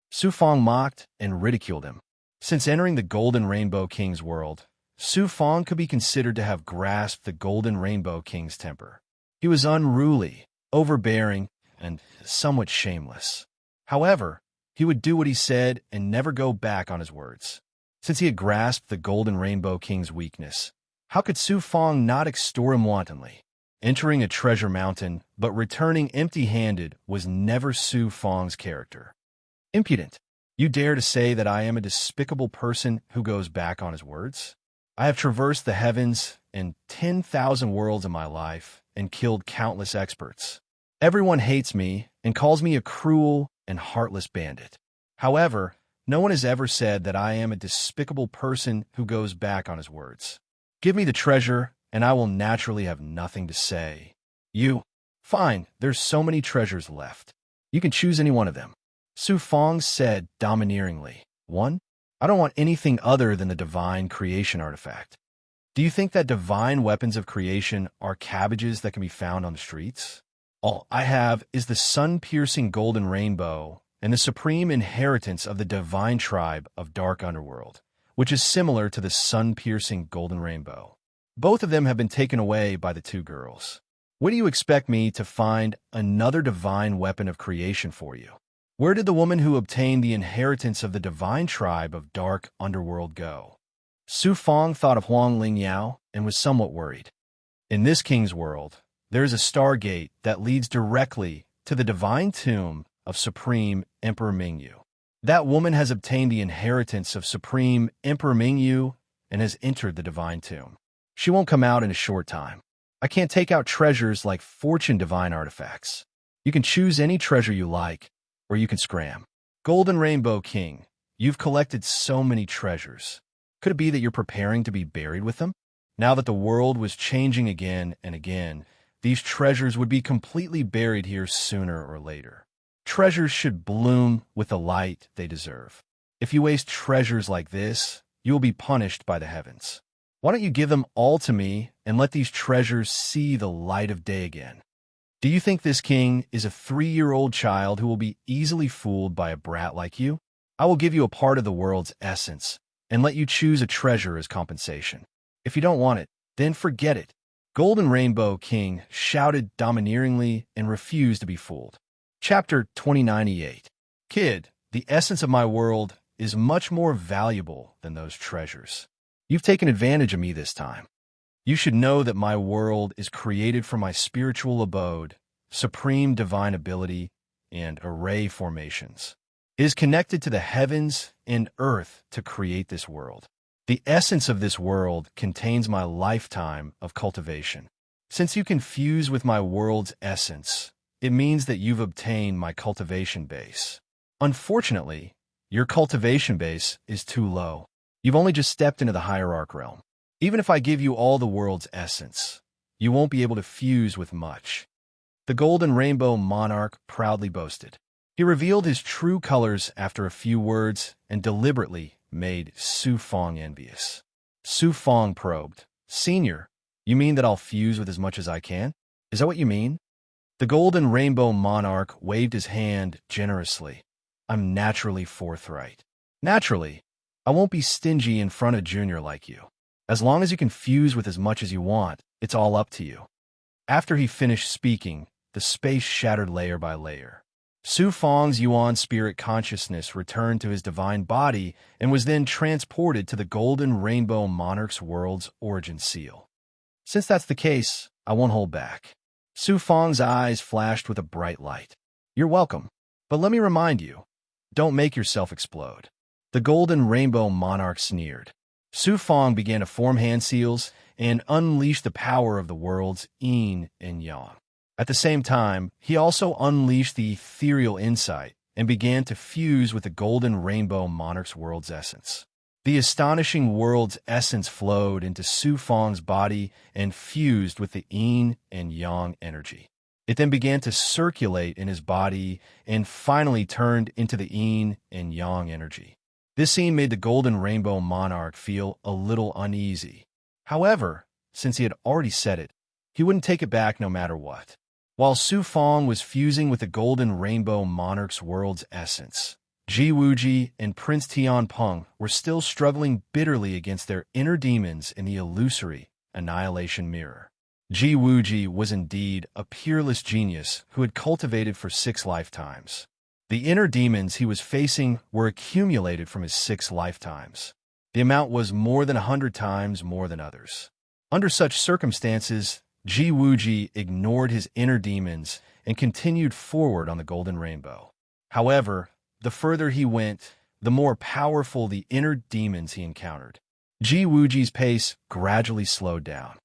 Speaker 1: Su Fong mocked and ridiculed him. Since entering the Golden Rainbow King's world, Su Fong could be considered to have grasped the Golden Rainbow King's temper. He was unruly, overbearing, and somewhat shameless. However, he would do what he said and never go back on his words. Since he had grasped the Golden Rainbow King's weakness, how could Su Fong not extort him wantonly? Entering a treasure mountain, but returning empty-handed was never Su Fong's character. Impudent! You dare to say that I am a despicable person who goes back on his words? I have traversed the heavens and 10,000 worlds in my life and killed countless experts. Everyone hates me and calls me a cruel and heartless bandit. However, no one has ever said that I am a despicable person who goes back on his words. Give me the treasure, and I will naturally have nothing to say. You, fine, there's so many treasures left. You can choose any one of them. Su Fong said domineeringly. One? I don't want anything other than the divine creation artifact. Do you think that divine weapons of creation are cabbages that can be found on the streets? All I have is the sun-piercing golden rainbow and the supreme inheritance of the divine tribe of dark underworld, which is similar to the sun-piercing golden rainbow. Both of them have been taken away by the two girls. Where do you expect me to find another divine weapon of creation for you? Where did the woman who obtained the inheritance of the divine tribe of dark underworld go? Su Fong thought of Huang Lingyao and was somewhat worried. In this king's world, there is a stargate that leads directly to the divine tomb of Supreme Emperor Mingyu. That woman has obtained the inheritance of Supreme Emperor Mingyu and has entered the divine tomb. She won't come out in a short time. I can't take out treasures like fortune divine artifacts. You can choose any treasure you like, or you can scram. Golden Rainbow King, you've collected so many treasures. Could it be that you're preparing to be buried with them? Now that the world was changing again and again, these treasures would be completely buried here sooner or later. Treasures should bloom with the light they deserve. If you waste treasures like this, you will be punished by the heavens. Why don't you give them all to me and let these treasures see the light of day again? Do you think this king is a 3-year-old child who will be easily fooled by a brat like you? I will give you a part of the world's essence and let you choose a treasure as compensation. If you don't want it, then forget it. Golden Rainbow King shouted domineeringly and refused to be fooled. Chapter 2098. Kid, the essence of my world is much more valuable than those treasures. You've taken advantage of me this time. You should know that my world is created from my spiritual abode, supreme divine ability, and array formations. It is connected to the heavens and earth to create this world. The essence of this world contains my lifetime of cultivation. Since you can fuse with my world's essence, it means that you've obtained my cultivation base. Unfortunately, your cultivation base is too low. You've only just stepped into the hierarch realm. Even if I give you all the world's essence, you won't be able to fuse with much. The Golden Rainbow Monarch proudly boasted. He revealed his true colors after a few words and deliberately made Su Fong envious. Su Fong probed. Senior, you mean that I'll fuse with as much as I can? Is that what you mean? The Golden Rainbow Monarch waved his hand generously. I'm naturally forthright. Naturally, I won't be stingy in front of Junior like you. As long as you can fuse with as much as you want, it's all up to you. After he finished speaking, the space shattered layer by layer. Su Fong's Yuan spirit consciousness returned to his divine body and was then transported to the Golden Rainbow Monarch's world's origin seal. Since that's the case, I won't hold back. Su Fong's eyes flashed with a bright light. You're welcome, but let me remind you, don't make yourself explode. The Golden Rainbow Monarch sneered. Su Fong began to form hand seals and unleash the power of the world's yin and yang. At the same time, he also unleashed the ethereal insight and began to fuse with the Golden Rainbow Monarch's world's essence. The astonishing world's essence flowed into Su Fong's body and fused with the yin and yang energy. It then began to circulate in his body and finally turned into the yin and yang energy. This scene made the Golden Rainbow Monarch feel a little uneasy. However, since he had already said it, he wouldn't take it back no matter what. While Su Fong was fusing with the Golden Rainbow Monarch's world's essence, Ji Wuji and Prince Tianpeng were still struggling bitterly against their inner demons in the illusory annihilation mirror. Ji Wuji was indeed a peerless genius who had cultivated for 6 lifetimes. The inner demons he was facing were accumulated from his 6 lifetimes. The amount was more than 100 times more than others. Under such circumstances, Ji Wuji ignored his inner demons and continued forward on the Golden Rainbow. However, the further he went, the more powerful the inner demons he encountered. Ji Wuji's pace gradually slowed down.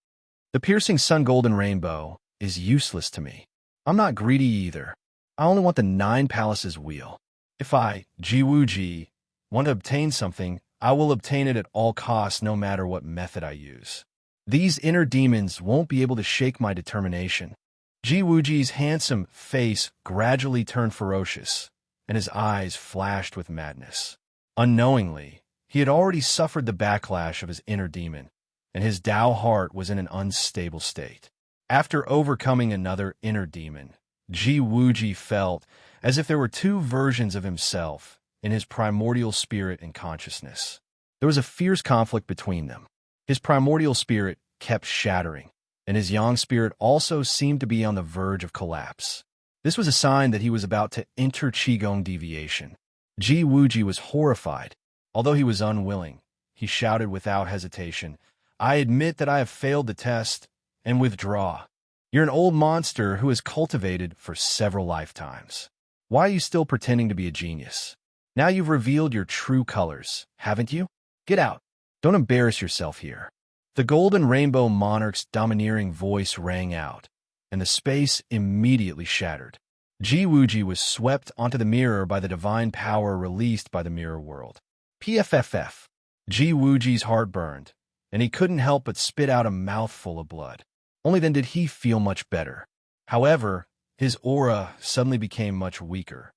Speaker 1: The piercing sun Golden Rainbow is useless to me. I'm not greedy either. I only want the 9 palaces wheel. If I, Ji Wuji, want to obtain something, I will obtain it at all costs no matter what method I use. These inner demons won't be able to shake my determination. Ji Wuji's handsome face gradually turned ferocious, and his eyes flashed with madness. Unknowingly, he had already suffered the backlash of his inner demon, and his Tao heart was in an unstable state. After overcoming another inner demon, Ji Wuji felt as if there were two versions of himself in his primordial spirit and consciousness. There was a fierce conflict between them. His primordial spirit kept shattering, and his yang spirit also seemed to be on the verge of collapse. This was a sign that he was about to enter Qigong deviation. Ji Wuji was horrified. Although he was unwilling, he shouted without hesitation, "I admit that I have failed the test and withdraw. You're an old monster who has cultivated for several lifetimes. Why are you still pretending to be a genius? Now you've revealed your true colors, haven't you? Get out. Don't embarrass yourself here." The Golden Rainbow Monarch's domineering voice rang out, and the space immediately shattered. Ji Wuji was swept onto the mirror by the divine power released by the mirror world. PFFF. Ji Wuji's heart burned, and he couldn't help but spit out a mouthful of blood. Only then did he feel much better. However, his aura suddenly became much weaker.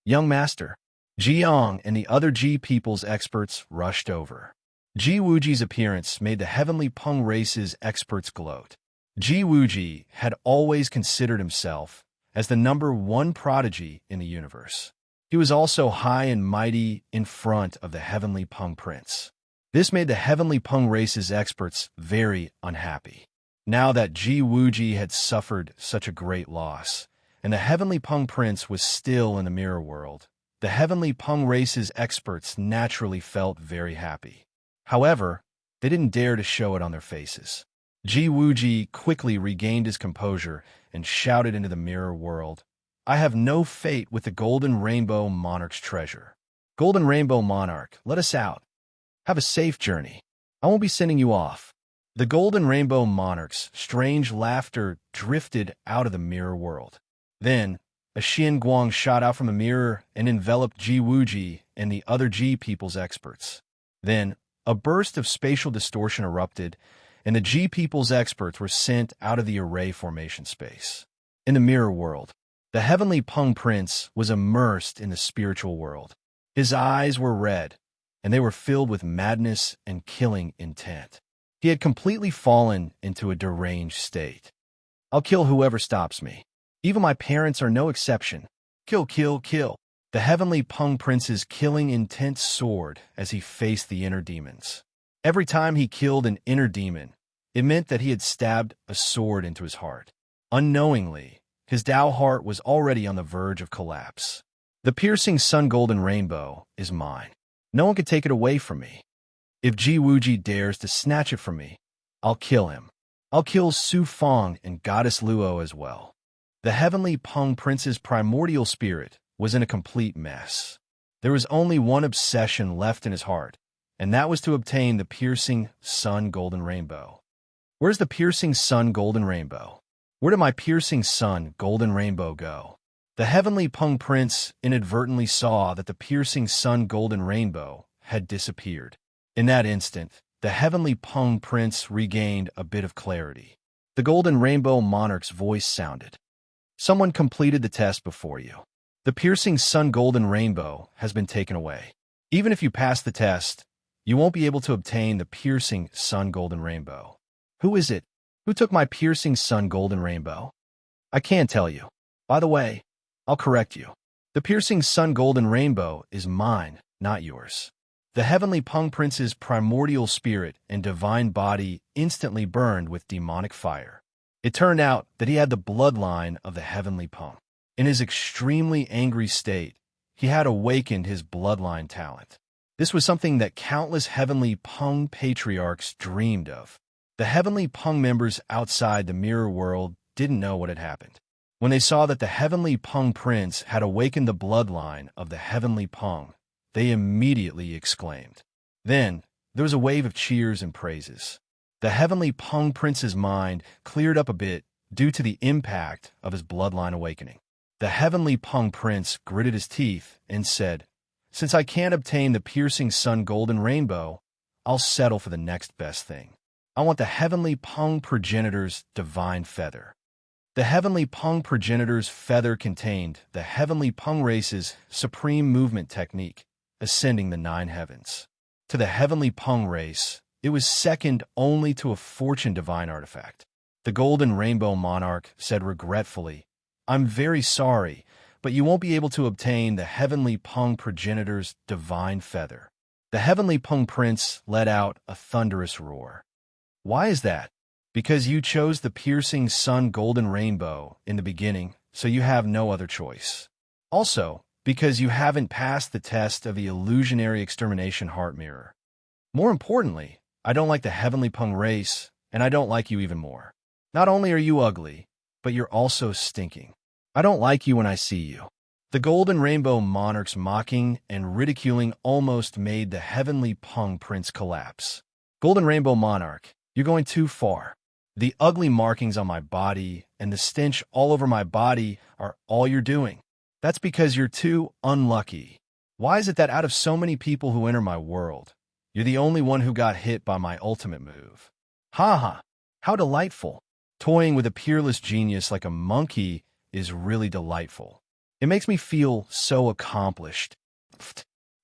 Speaker 1: "Young master." Jiang and the other Ji people's experts rushed over. Ji Wuji's appearance made the heavenly Peng race's experts gloat. Ji Wuji had always considered himself as the #1 prodigy in the universe. He was also high and mighty in front of the heavenly Peng prince. This made the heavenly Peng race's experts very unhappy. Now that Ji Wuji had suffered such a great loss, and the heavenly Peng prince was still in the mirror world, the heavenly Peng race's experts naturally felt very happy. However, they didn't dare to show it on their faces. Ji Wuji quickly regained his composure and shouted into the mirror world, "I have no fate with the Golden Rainbow Monarch's treasure. Golden Rainbow Monarch, let us out. Have a safe journey. I won't be sending you off." The Golden Rainbow Monarch's strange laughter drifted out of the mirror world. Then, a Xian Guang shot out from a mirror and enveloped Ji Wuji and the other Ji people's experts. Then, a burst of spatial distortion erupted, and the Ji people's experts were sent out of the array formation space. In the mirror world, the heavenly Peng prince was immersed in the spiritual world. His eyes were red, and they were filled with madness and killing intent. He had completely fallen into a deranged state. "I'll kill whoever stops me. Even my parents are no exception. Kill, kill, kill." The heavenly Peng prince's killing intent soared as he faced the inner demons. Every time he killed an inner demon, it meant that he had stabbed a sword into his heart. Unknowingly, his Tao heart was already on the verge of collapse. "The piercing sun golden rainbow is mine. No one can take it away from me. If Ji Wuji dares to snatch it from me, I'll kill him. I'll kill Su Fong and Goddess Luo as well." The heavenly Peng prince's primordial spirit was in a complete mess. There was only one obsession left in his heart, and that was to obtain the piercing sun golden rainbow. "Where's the piercing sun golden rainbow? Where did my piercing sun golden rainbow go?" The heavenly Peng prince inadvertently saw that the piercing sun golden rainbow had disappeared. In that instant, the heavenly Peng prince regained a bit of clarity. The Golden Rainbow Monarch's voice sounded. "Someone completed the test before you. The piercing sun golden rainbow has been taken away. Even if you pass the test, you won't be able to obtain the piercing sun golden rainbow." "Who is it? Who took my piercing sun golden rainbow?" "I can't tell you. By the way, I'll correct you. The piercing sun golden rainbow is mine, not yours." The heavenly Peng prince's primordial spirit and divine body instantly burned with demonic fire. It turned out that he had the bloodline of the heavenly Peng. In his extremely angry state, he had awakened his bloodline talent. This was something that countless heavenly Peng patriarchs dreamed of. The heavenly Peng members outside the mirror world didn't know what had happened. When they saw that the heavenly Peng prince had awakened the bloodline of the heavenly Peng, they immediately exclaimed. Then, there was a wave of cheers and praises. The heavenly Peng prince's mind cleared up a bit due to the impact of his bloodline awakening. The heavenly Peng prince gritted his teeth and said, "Since I can't obtain the piercing sun golden rainbow, I'll settle for the next best thing. I want the heavenly Peng progenitor's divine feather." The heavenly Peng progenitor's feather contained the heavenly Peng race's supreme movement technique, ascending the 9 heavens. To the heavenly Peng race, it was second only to a fortune divine artifact. The golden rainbow monarch said regretfully, "I'm very sorry, but you won't be able to obtain the heavenly Pung progenitor's divine feather." The heavenly Pung prince let out a thunderous roar. "Why is that?" "Because you chose the piercing sun golden rainbow in the beginning, so you have no other choice. Also, because you haven't passed the test of the illusionary extermination heart mirror. More importantly, I don't like the heavenly Pung race, and I don't like you even more. Not only are you ugly, but you're also stinking. I don't like you when I see you." The golden rainbow monarch's mocking and ridiculing almost made the heavenly Pung prince collapse. "Golden rainbow monarch, you're going too far. The ugly markings on my body and the stench all over my body are all you're doing. That's because you're too unlucky. Why is it that out of so many people who enter my world, you're the only one who got hit by my ultimate move? Ha ha, how delightful. Toying with a peerless genius like a monkey is really delightful. It makes me feel so accomplished."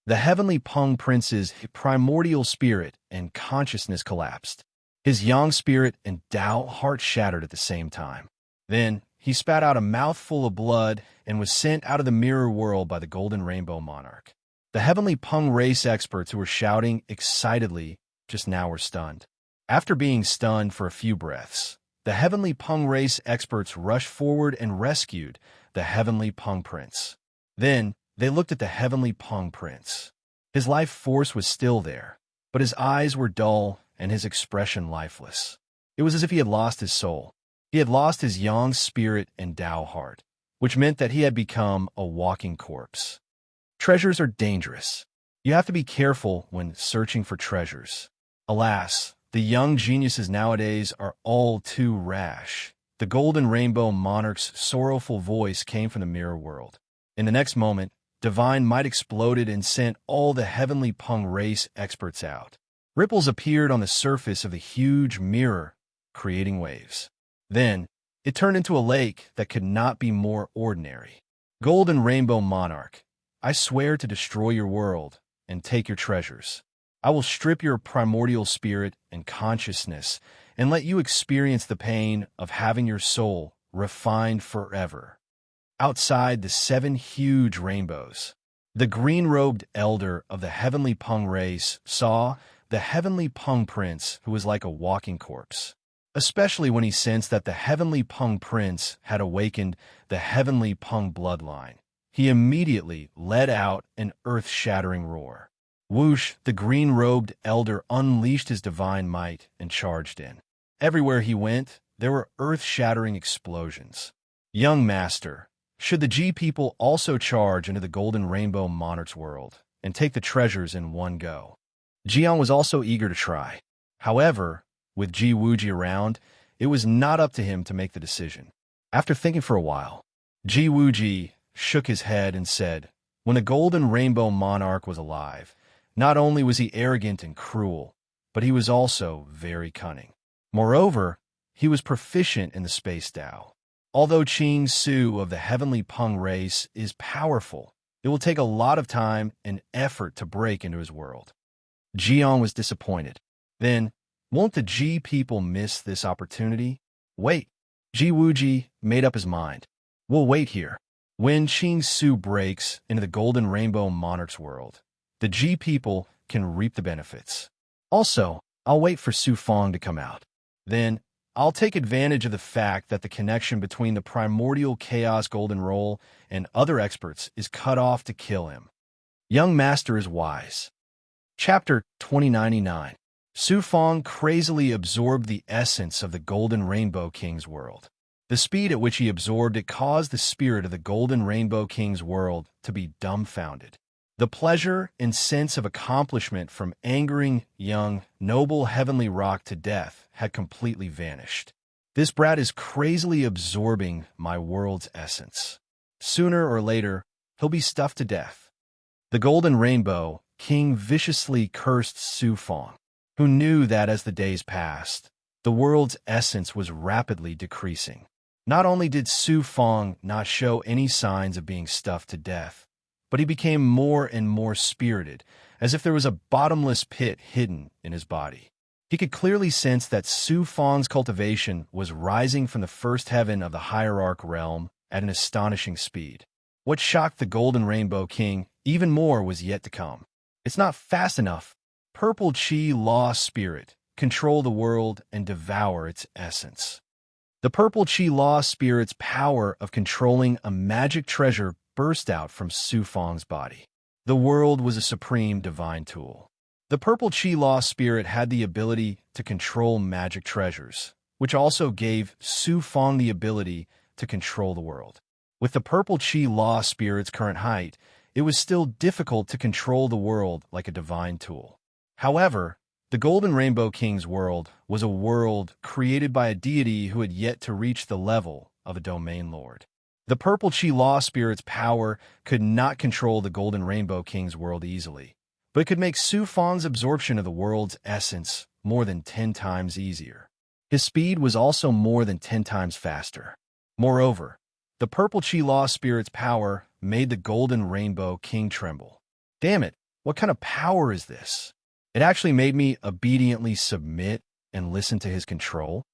Speaker 1: The heavenly Pung prince's primordial spirit and consciousness collapsed. His yang spirit and Tao heart shattered at the same time. Then he spat out a mouthful of blood and was sent out of the mirror world by the golden rainbow monarch. The heavenly Pung race experts who were shouting excitedly just now were stunned. After being stunned for a few breaths, the heavenly Pung race experts rushed forward and rescued the heavenly Pung prince. Then they looked at the heavenly Pung prince. His life force was still there, but his eyes were dull and his expression lifeless. It was as if he had lost his soul. He had lost his yang spirit and Tao heart, which meant that he had become a walking corpse. Treasures are dangerous. You have to be careful when searching for treasures. Alas, the young geniuses nowadays are all too rash. The golden rainbow monarch's sorrowful voice came from the mirror world. In the next moment, divine might exploded and sent all the heavenly Pung race experts out. Ripples appeared on the surface of the huge mirror, creating waves. Then, it turned into a lake that could not be more ordinary. "Golden rainbow monarch, I swear to destroy your world and take your treasures. I will strip your primordial spirit and consciousness and let you experience the pain of having your soul refined forever." Outside the 7 huge rainbows, the green-robed elder of the heavenly Pung race saw the heavenly Pung prince who was like a walking corpse. Especially when he sensed that the heavenly Pung prince had awakened the heavenly Pung bloodline, he immediately let out an earth-shattering roar. Whoosh, the green-robed elder unleashed his divine might and charged in. Everywhere he went, there were earth-shattering explosions. "Young master, should the G people also charge into the golden rainbow monarch's world and take the treasures in one go?" Jiang was also eager to try. However, with Ji Wuji around, it was not up to him to make the decision. After thinking for a while, Ji Wuji shook his head and said, "When the golden rainbow monarch was alive, not only was he arrogant and cruel, but he was also very cunning. Moreover, he was proficient in the space Tao. Although Qing Su of the heavenly Pung race is powerful, it will take a lot of time and effort to break into his world." Jiang was disappointed. Then, won't the G people miss this opportunity? Wait. Ji Wuji made up his mind. We'll wait here. When Qing Su breaks into the golden rainbow monarch's world, the G people can reap the benefits. Also, I'll wait for Su Fong to come out. Then, I'll take advantage of the fact that the connection between the primordial chaos golden roll and other experts is cut off to kill him. Young master is wise. Chapter 2099. Su Fong crazily absorbed the essence of the Golden Rainbow King's world. The speed at which he absorbed it caused the spirit of the Golden Rainbow King's world to be dumbfounded. The pleasure and sense of accomplishment from angering young, noble heavenly rock to death had completely vanished. This brat is crazily absorbing my world's essence. Sooner or later, he'll be stuffed to death. The Golden Rainbow King viciously cursed Su Fong, who knew that as the days passed, the world's essence was rapidly decreasing. Not only did Su Fong not show any signs of being stuffed to death, but he became more and more spirited, as if there was a bottomless pit hidden in his body. He could clearly sense that Su Fang's cultivation was rising from the first heaven of the hierarch realm at an astonishing speed. What shocked the Golden Rainbow King even more was yet to come. It's not fast enough. Purple Chi Law Spirit, control the world and devour its essence. The Purple Chi Law Spirit's power of controlling a magic treasure burst out from Su Fang's body. The world was a supreme divine tool. The Purple Chi Law Spirit had the ability to control magic treasures, which also gave Su Fang the ability to control the world. With the Purple Chi Law Spirit's current height, it was still difficult to control the world like a divine tool. However, the Golden Rainbow King's world was a world created by a deity who had yet to reach the level of a domain lord. The Purple Chi Law Spirit's power could not control the Golden Rainbow King's world easily, but it could make Su Fang's absorption of the world's essence more than 10 times easier. His speed was also more than 10 times faster. Moreover, the Purple Chi Law Spirit's power made the Golden Rainbow King tremble. Damn it, what kind of power is this? It actually made me obediently submit and listen to his control.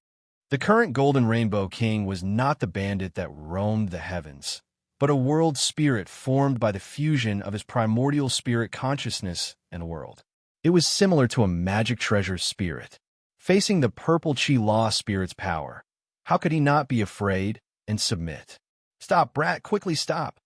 Speaker 1: The current Golden Rainbow King was not the bandit that roamed the heavens, but a world spirit formed by the fusion of his primordial spirit consciousness and world. It was similar to a magic treasure spirit. Facing the Purple Chi Law Spirit's power, how could he not be afraid and submit? Stop, brat, quickly stop!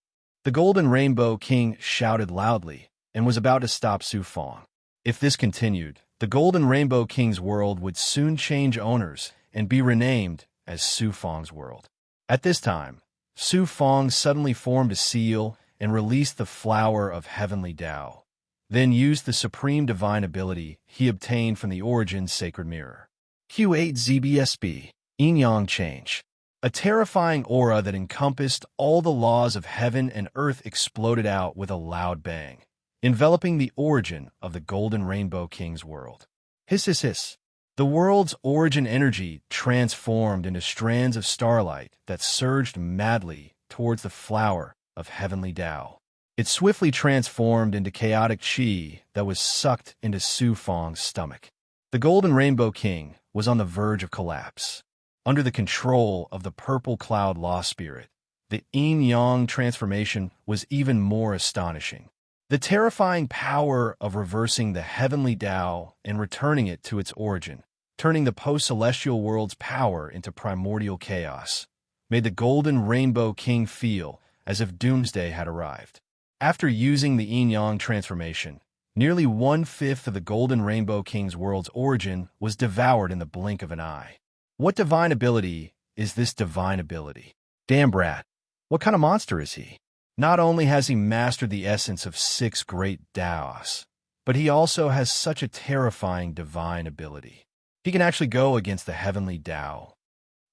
Speaker 1: The Golden Rainbow King shouted loudly and was about to stop Su Fang. If this continued, the Golden Rainbow King's world would soon change owners and be renamed as Su Fang's world. At this time, Su Fang suddenly formed a seal and released the flower of heavenly Tao, then used the supreme divine ability he obtained from the Origin's sacred mirror. Q8ZBSB, Yin-Yang Change. A terrifying aura that encompassed all the laws of heaven and earth exploded out with a loud bang, enveloping the origin of the Golden Rainbow King's world. Hiss, hiss, hiss. The world's origin energy transformed into strands of starlight that surged madly towards the flower of heavenly Tao. It swiftly transformed into chaotic chi that was sucked into Su Fang's stomach. The Golden Rainbow King was on the verge of collapse. Under the control of the Purple Cloud Law Spirit, the yin-yang transformation was even more astonishing. The terrifying power of reversing the heavenly Tao and returning it to its origin, turning the post-celestial world's power into primordial chaos, made the Golden Rainbow King feel as if doomsday had arrived. After using the yin-yang transformation, nearly 1/5 of the Golden Rainbow King's world's origin was devoured in the blink of an eye. What divine ability is this divine ability? Damn brat, what kind of monster is he? Not only has he mastered the essence of 6 great Taos, but he also has such a terrifying divine ability. He can actually go against the heavenly Tao.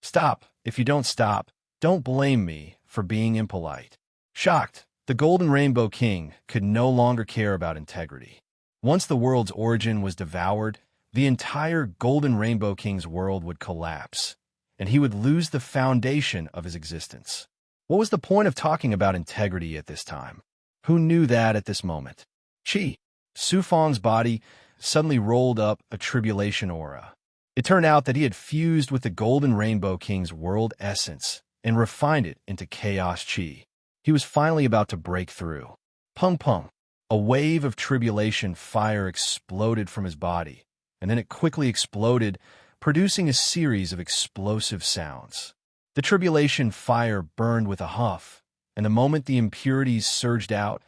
Speaker 1: Stop. If you don't stop, don't blame me for being impolite. Shocked, the Golden Rainbow King could no longer care about integrity. Once the world's origin was devoured, the entire Golden Rainbow King's world would collapse, and he would lose the foundation of his existence. What was the point of talking about integrity at this time? Who knew that at this moment? Chi. Su Fang's body suddenly rolled up a tribulation aura. It turned out that he had fused with the Golden Rainbow King's world essence and refined it into chaos chi. He was finally about to break through. Pung pung. A wave of tribulation fire exploded from his body, and then it quickly exploded, producing a series of explosive sounds. The tribulation fire burned with a huff, and the moment the impurities surged out,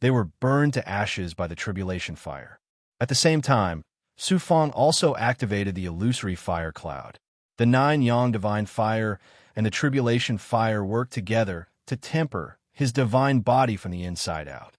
Speaker 1: they were burned to ashes by the tribulation fire. At the same time, Su Fang also activated the illusory fire cloud. The 9 yang divine fire and the tribulation fire worked together to temper his divine body from the inside out.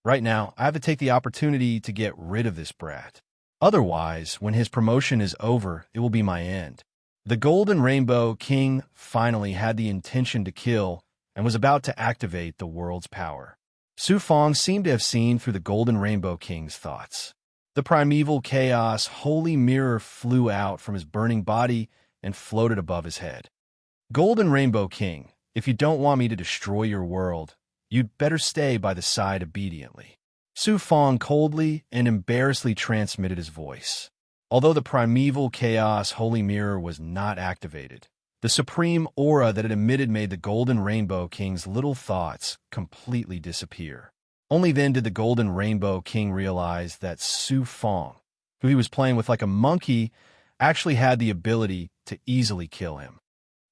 Speaker 1: Right now, I have to take the opportunity to get rid of this brat. Otherwise, when his promotion is over, it will be my end. The Golden Rainbow King finally had the intention to kill and was about to activate the world's power. Su Fang seemed to have seen through the Golden Rainbow King's thoughts. The primeval chaos holy mirror flew out from his burning body and floated above his head. Golden Rainbow King, if you don't want me to destroy your world, you'd better stay by the side obediently. Su Fang coldly and embarrassedly transmitted his voice. Although the primeval chaos holy mirror was not activated, the supreme aura that it emitted made the Golden Rainbow King's little thoughts completely disappear. Only then did the Golden Rainbow King realize that Su Fong, who he was playing with like a monkey, actually had the ability to easily kill him.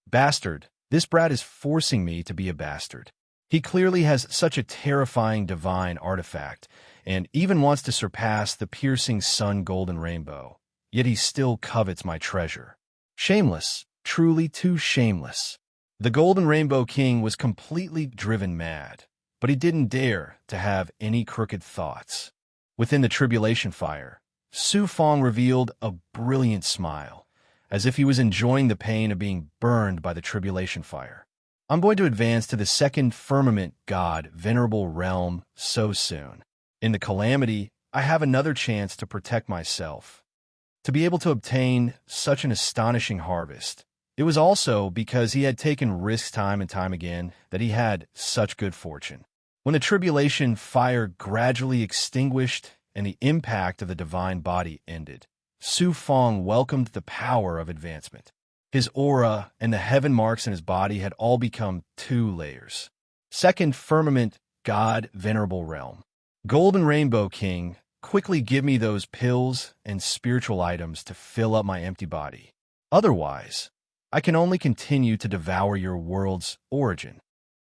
Speaker 1: Bastard, this brat is forcing me to be a bastard. He clearly has such a terrifying divine artifact, and even wants to surpass the piercing sun golden rainbow. Yet he still covets my treasure. Shameless, truly too shameless. The Golden Rainbow King was completely driven mad, but he didn't dare to have any crooked thoughts. Within the tribulation fire, Su Fong revealed a brilliant smile, as if he was enjoying the pain of being burned by the tribulation fire. I'm going to advance to the second firmament god venerable realm so soon. In the calamity, I have another chance to protect myself. To be able to obtain such an astonishing harvest, it was also because he had taken risks time and time again that he had such good fortune. When the tribulation fire gradually extinguished and the impact of the divine body ended, Su Fong welcomed the power of advancement. His aura and the heaven marks in his body had all become 2 layers. Second firmament god venerable realm. Golden Rainbow King, quickly give me those pills and spiritual items to fill up my empty body. Otherwise, I can only continue to devour your world's origin.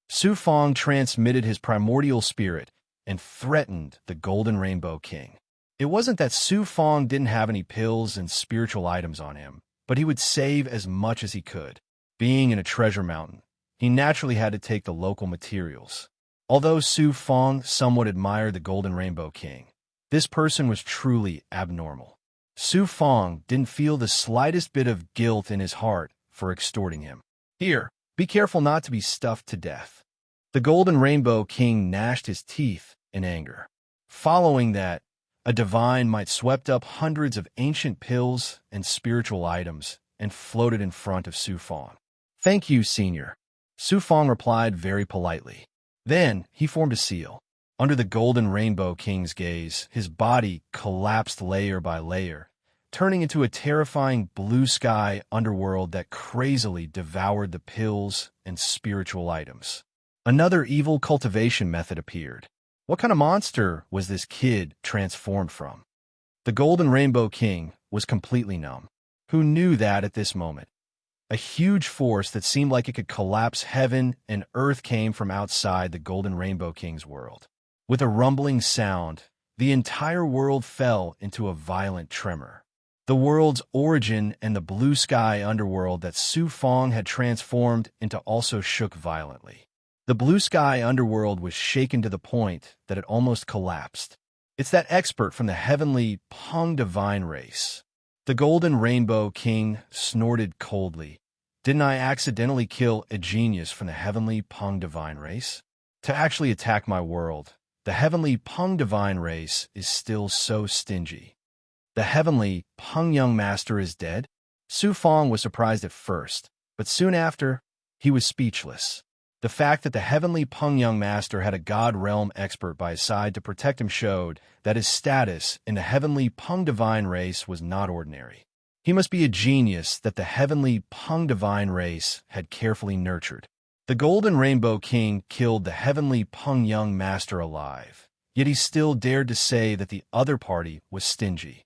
Speaker 1: Su Fong transmitted his primordial spirit and threatened the Golden Rainbow King. It wasn't that Su Fong didn't have any pills and spiritual items on him, but he would save as much as he could. Being in a treasure mountain, he naturally had to take the local materials. Although Su Fong somewhat admired the Golden Rainbow King, this person was truly abnormal. Su Fong didn't feel the slightest bit of guilt in his heart for extorting him. Here, be careful not to be stuffed to death. The Golden Rainbow King gnashed his teeth in anger. Following that, a divine might swept up hundreds of ancient pills and spiritual items and floated in front of Su Fong. Thank you, Senior. Su Fong replied very politely. Then he formed a seal. Under the Golden Rainbow King's gaze, his body collapsed layer by layer, turning into a terrifying blue sky underworld that crazily devoured the pills and spiritual items. Another evil cultivation method appeared. What kind of monster was this kid transformed from? The Golden Rainbow King was completely numb. Who knew that at this moment? A huge force that seemed like it could collapse heaven and earth came from outside the Golden Rainbow King's world. With a rumbling sound, the entire world fell into a violent tremor. The world's origin and the blue sky underworld that Su Fong had transformed into also shook violently. The blue sky underworld was shaken to the point that it almost collapsed. It's that expert from the heavenly Peng divine race. The Golden Rainbow King snorted coldly. Didn't I accidentally kill a genius from the heavenly Peng divine race? To actually attack my world, the heavenly Peng divine race is still so stingy. The heavenly Peng young master is dead? Su Fong was surprised at first, but soon after, he was speechless. The fact that the heavenly Peng young master had a god realm expert by his side to protect him showed that his status in the heavenly Peng divine race was not ordinary. He must be a genius that the heavenly Peng divine race had carefully nurtured. The Golden Rainbow King killed the heavenly Peng young master alive, yet he still dared to say that the other party was stingy.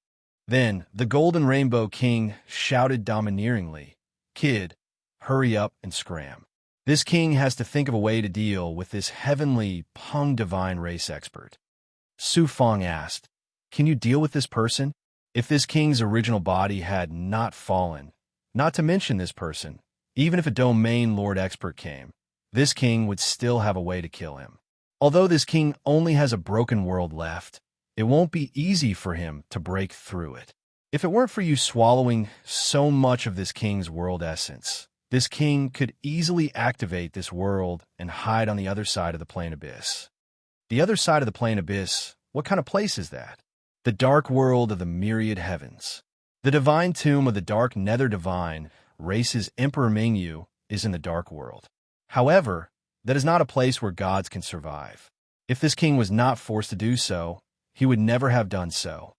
Speaker 1: Then the Golden Rainbow King shouted domineeringly, "Kid, hurry up and scram. This king has to think of a way to deal with this heavenly Peng divine race expert." Su Fong asked, "Can you deal with this person? If this king's original body had not fallen, not to mention this person, even if a domain lord expert came, this king would still have a way to kill him. Although this king only has a broken world left, it won't be easy for him to break through it. If it weren't for you swallowing so much of this king's world essence, this king could easily activate this world and hide on the other side of the plane abyss." The other side of the plane abyss, what kind of place is that? The dark world of the myriad heavens. The divine tomb of the dark nether divine race's Emperor Mingyu is in the dark world. However, that is not a place where gods can survive. If this king was not forced to do so, he would never have done so.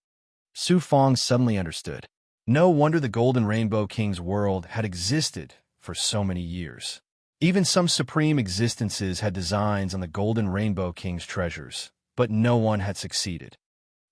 Speaker 1: Su Fong suddenly understood. No wonder the Golden Rainbow King's world had existed for so many years. Even some supreme existences had designs on the Golden Rainbow King's treasures, but no one had succeeded.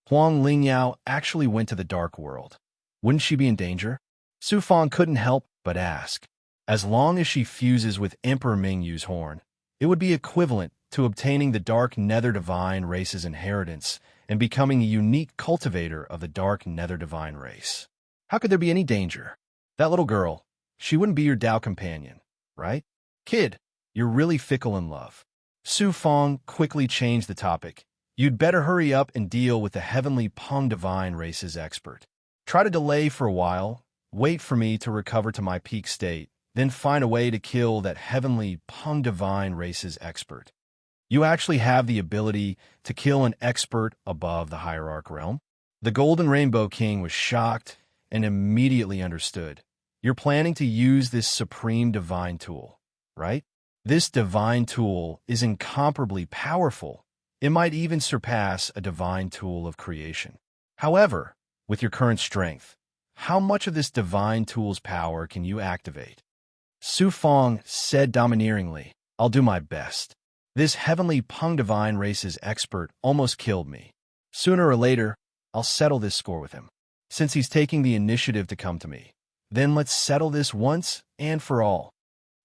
Speaker 1: Huang Lingyao actually went to the Dark World. Wouldn't she be in danger? Su Fong couldn't help but ask. As long as she fuses with Emperor Mingyu's horn, it would be equivalent to obtaining the Dark Nether Divine race's inheritance and becoming a unique cultivator of the Dark Nether Divine race. How could there be any danger? That little girl, she wouldn't be your Tao companion, right? Kid, you're really fickle in love. Su Fong quickly changed the topic. You'd better hurry up and deal with the heavenly Peng Divine race's expert. Try to delay for a while, wait for me to recover to my peak state, then find a way to kill that heavenly Peng Divine race's expert. You actually have the ability to kill an expert above the hierarch realm? The Golden Rainbow King was shocked and immediately understood. You're planning to use this supreme divine tool, right? This divine tool is incomparably powerful. It might even surpass a divine tool of creation. However, with your current strength, how much of this divine tool's power can you activate? Su Fong said domineeringly, I'll do my best. This heavenly Peng Divine race's expert almost killed me. Sooner or later, I'll settle this score with him. Since he's taking the initiative to come to me, then let's settle this once and for all.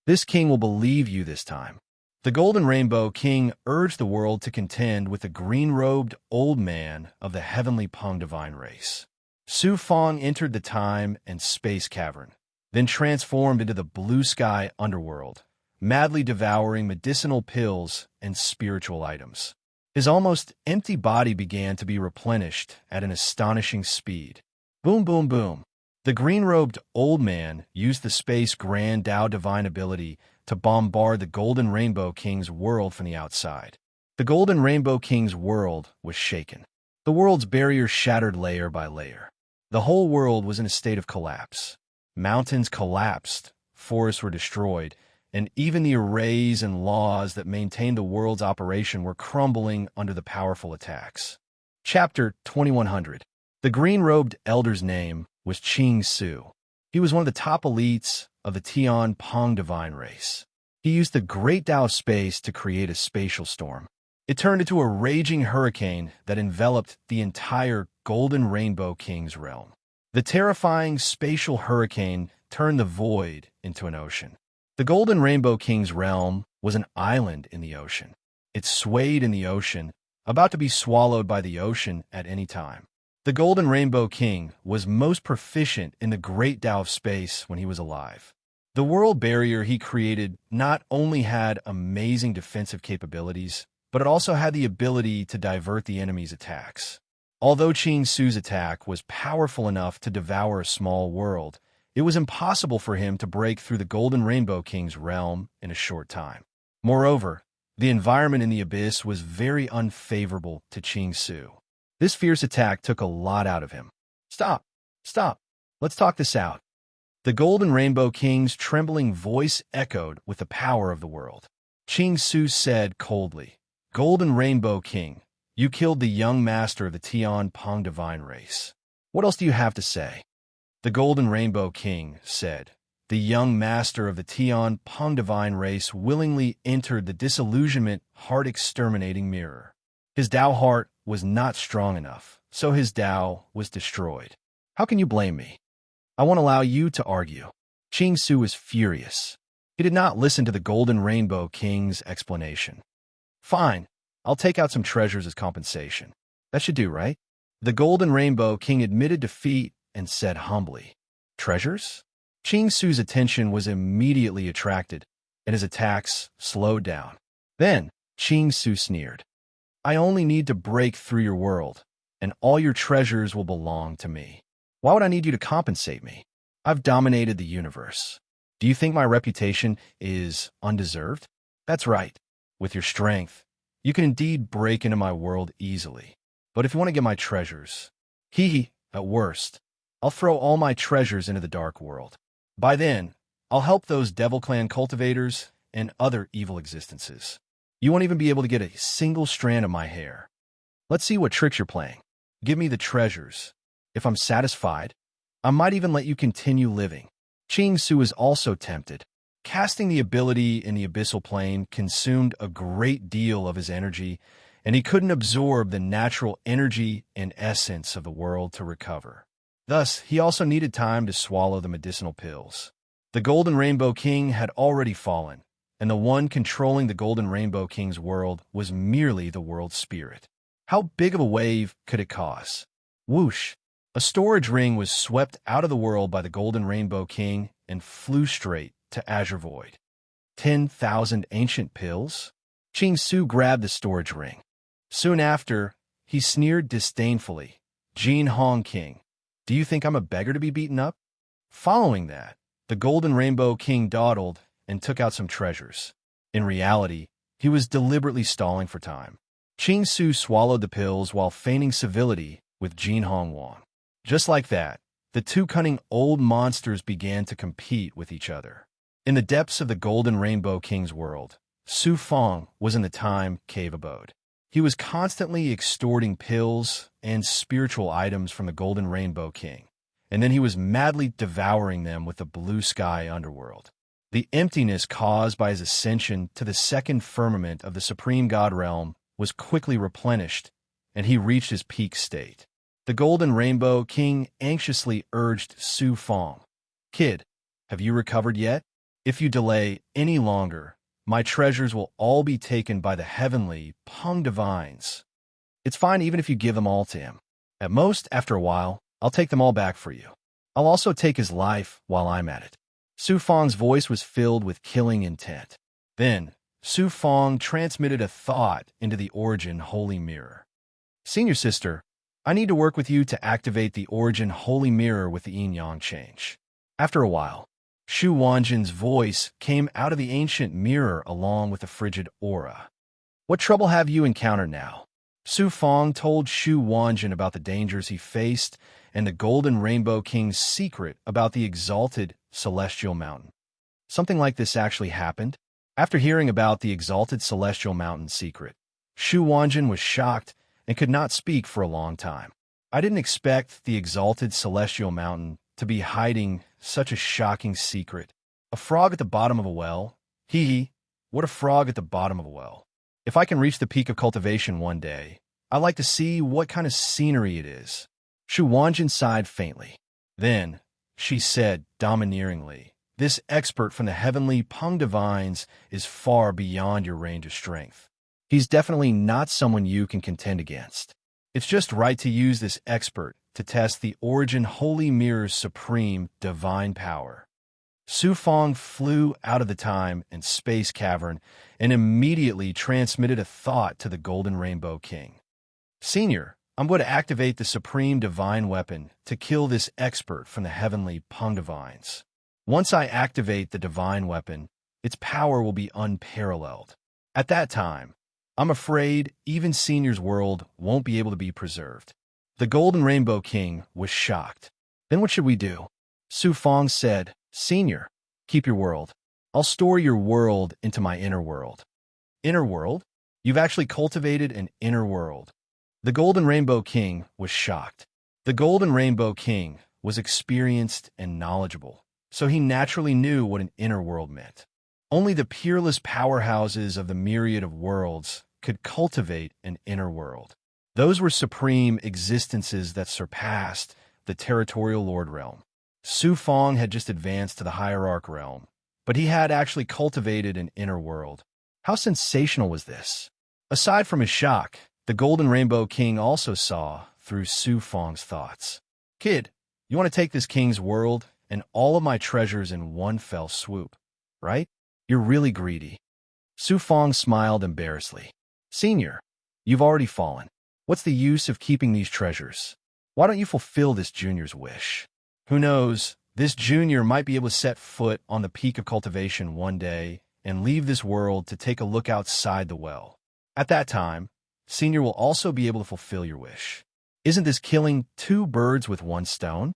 Speaker 1: This king will believe you this time. The Golden Rainbow King urged the world to contend with the green-robed old man of the heavenly Peng Divine race. Su Fong entered the time and space cavern, then transformed into the blue sky underworld, madly devouring medicinal pills and spiritual items. His almost empty body began to be replenished at an astonishing speed. Boom, boom, boom. The green-robed old man used the space Grand Tao Divine ability to bombard the Golden Rainbow King's world from the outside. The Golden Rainbow King's world was shaken. The world's barrier shattered layer by layer. The whole world was in a state of collapse. Mountains collapsed, forests were destroyed, and even the arrays and laws that maintained the world's operation were crumbling under the powerful attacks. Chapter 2100. The green-robed elder's name was Qing Su. He was one of the top elites of the Tian Peng Divine race. He used the great Tao of space to create a spatial storm. It turned into a raging hurricane that enveloped the entire Golden Rainbow King's realm. The terrifying spatial hurricane turned the void into an ocean. The Golden Rainbow King's realm was an island in the ocean. It swayed in the ocean, about to be swallowed by the ocean at any time. The Golden Rainbow King was most proficient in the great Tao of space when he was alive. The world barrier he created not only had amazing defensive capabilities, but it also had the ability to divert the enemy's attacks. Although Qing Su's attack was powerful enough to devour a small world, it was impossible for him to break through the Golden Rainbow King's realm in a short time. Moreover, the environment in the abyss was very unfavorable to Qing Su. This fierce attack took a lot out of him. Stop! Stop! Let's talk this out. The Golden Rainbow King's trembling voice echoed with the power of the world. Qing Su said coldly, Golden Rainbow King, you killed the young master of the Tian Peng Divine race. What else do you have to say? The Golden Rainbow King said, the young master of the Tian Peng Divine race willingly entered the disillusionment heart-exterminating mirror. His Tao heart was not strong enough, so his Tao was destroyed. How can you blame me? I won't allow you to argue. Qing Su was furious. He did not listen to the Golden Rainbow King's explanation. Fine, I'll take out some treasures as compensation. That should do, right? The Golden Rainbow King admitted defeat and said humbly, treasures? Qing Su's attention was immediately attracted, and his attacks slowed down. Then, Qing Su sneered. I only need to break through your world, and all your treasures will belong to me. Why would I need you to compensate me? I've dominated the universe. Do you think my reputation is undeserved? That's right. With your strength, you can indeed break into my world easily. But if you want to get my treasures, at worst, I'll throw all my treasures into the dark world. By then, I'll help those Devil Clan cultivators and other evil existences. You won't even be able to get a single strand of my hair. Let's see what tricks you're playing. Give me the treasures, If I'm satisfied, I might even let you continue living. Ching Su is also tempted. Casting the ability in the abyssal plane consumed a great deal of his energy, and he couldn't absorb the natural energy and essence of the world to recover. Thus, he also needed time to swallow the medicinal pills. The Golden Rainbow King had already fallen, and the one controlling the Golden Rainbow King's world was merely the world spirit. How big of a wave could it cause? Whoosh! A storage ring was swept out of the world by the Golden Rainbow King and flew straight to Azure Void. 10,000 ancient pills? Ching Su grabbed the storage ring. Soon after, he sneered disdainfully, "Jin Hong King, do you think I'm a beggar to be beaten up?" Following that, the Golden Rainbow King dawdled and took out some treasures. In reality, he was deliberately stalling for time. Ching Su swallowed the pills while feigning civility with Jin Hong Wang. Just like that, the two cunning old monsters began to compete with each other. In the depths of the Golden Rainbow King's world, Su Fong was in the time cave abode. He was constantly extorting pills and spiritual items from the Golden Rainbow King, and then he was madly devouring them with the blue sky underworld. The emptiness caused by his ascension to the second firmament of the Supreme God realm was quickly replenished, and he reached his peak state. The Golden Rainbow King anxiously urged Su Fong, "Kid, have you recovered yet? If you delay any longer, my treasures will all be taken by the heavenly Peng Divines. It's fine even if you give them all to him. At most, after a while, I'll take them all back for you. I'll also take his life while I'm at it." Su Fong's voice was filled with killing intent. Then, Su Fong transmitted a thought into the Origin Holy Mirror. "Senior sister, I need to work with you to activate the Origin Holy Mirror with the yin-yang change." After a while, Shu Wanjin's voice came out of the ancient mirror along with a frigid aura. "What trouble have you encountered now?" Su Fong told Shu Wanjin about the dangers he faced and the Golden Rainbow King's secret about the exalted Celestial Mountain. Something like this actually happened. After hearing about the exalted Celestial Mountain secret, Shu Wanjin was shocked and could not speak for a long time. "I didn't expect the exalted Celestial Mountain to be hiding such a shocking secret. A frog at the bottom of a well? Hee hee, what a frog at the bottom of a well. If I can reach the peak of cultivation one day, I'd like to see what kind of scenery it is." Shu Wanjin sighed faintly. Then, she said domineeringly, "This expert from the heavenly Peng Divines is far beyond your range of strength. He's definitely not someone you can contend against. It's just right to use this expert to test the Origin Holy Mirror's supreme divine power." Su Fong flew out of the time and space cavern and immediately transmitted a thought to the Golden Rainbow King. "Senior, I'm going to activate the supreme divine weapon to kill this expert from the heavenly Peng Divines. Once I activate the divine weapon, its power will be unparalleled. At that time, I'm afraid even Senior's world won't be able to be preserved." The Golden Rainbow King was shocked. "Then what should we do?" Su Fong said, "Senior, keep your world. I'll store your world into my inner world." "Inner world? You've actually cultivated an inner world." The Golden Rainbow King was shocked. The Golden Rainbow King was experienced and knowledgeable, so he naturally knew what an inner world meant. Only the peerless powerhouses of the myriad of worlds could cultivate an inner world. Those were supreme existences that surpassed the territorial lord realm. Su Fong had just advanced to the hierarch realm, but he had actually cultivated an inner world. How sensational was this? Aside from his shock, the Golden Rainbow King also saw through Su Fong's thoughts. "Kid, you want to take this king's world and all of my treasures in one fell swoop, right? You're really greedy." Su Fong smiled embarrassedly. "Senior, you've already fallen. What's the use of keeping these treasures? Why don't you fulfill this junior's wish? Who knows, this junior might be able to set foot on the peak of cultivation one day and leave this world to take a look outside the well. At that time, Senior will also be able to fulfill your wish. Isn't this killing two birds with one stone?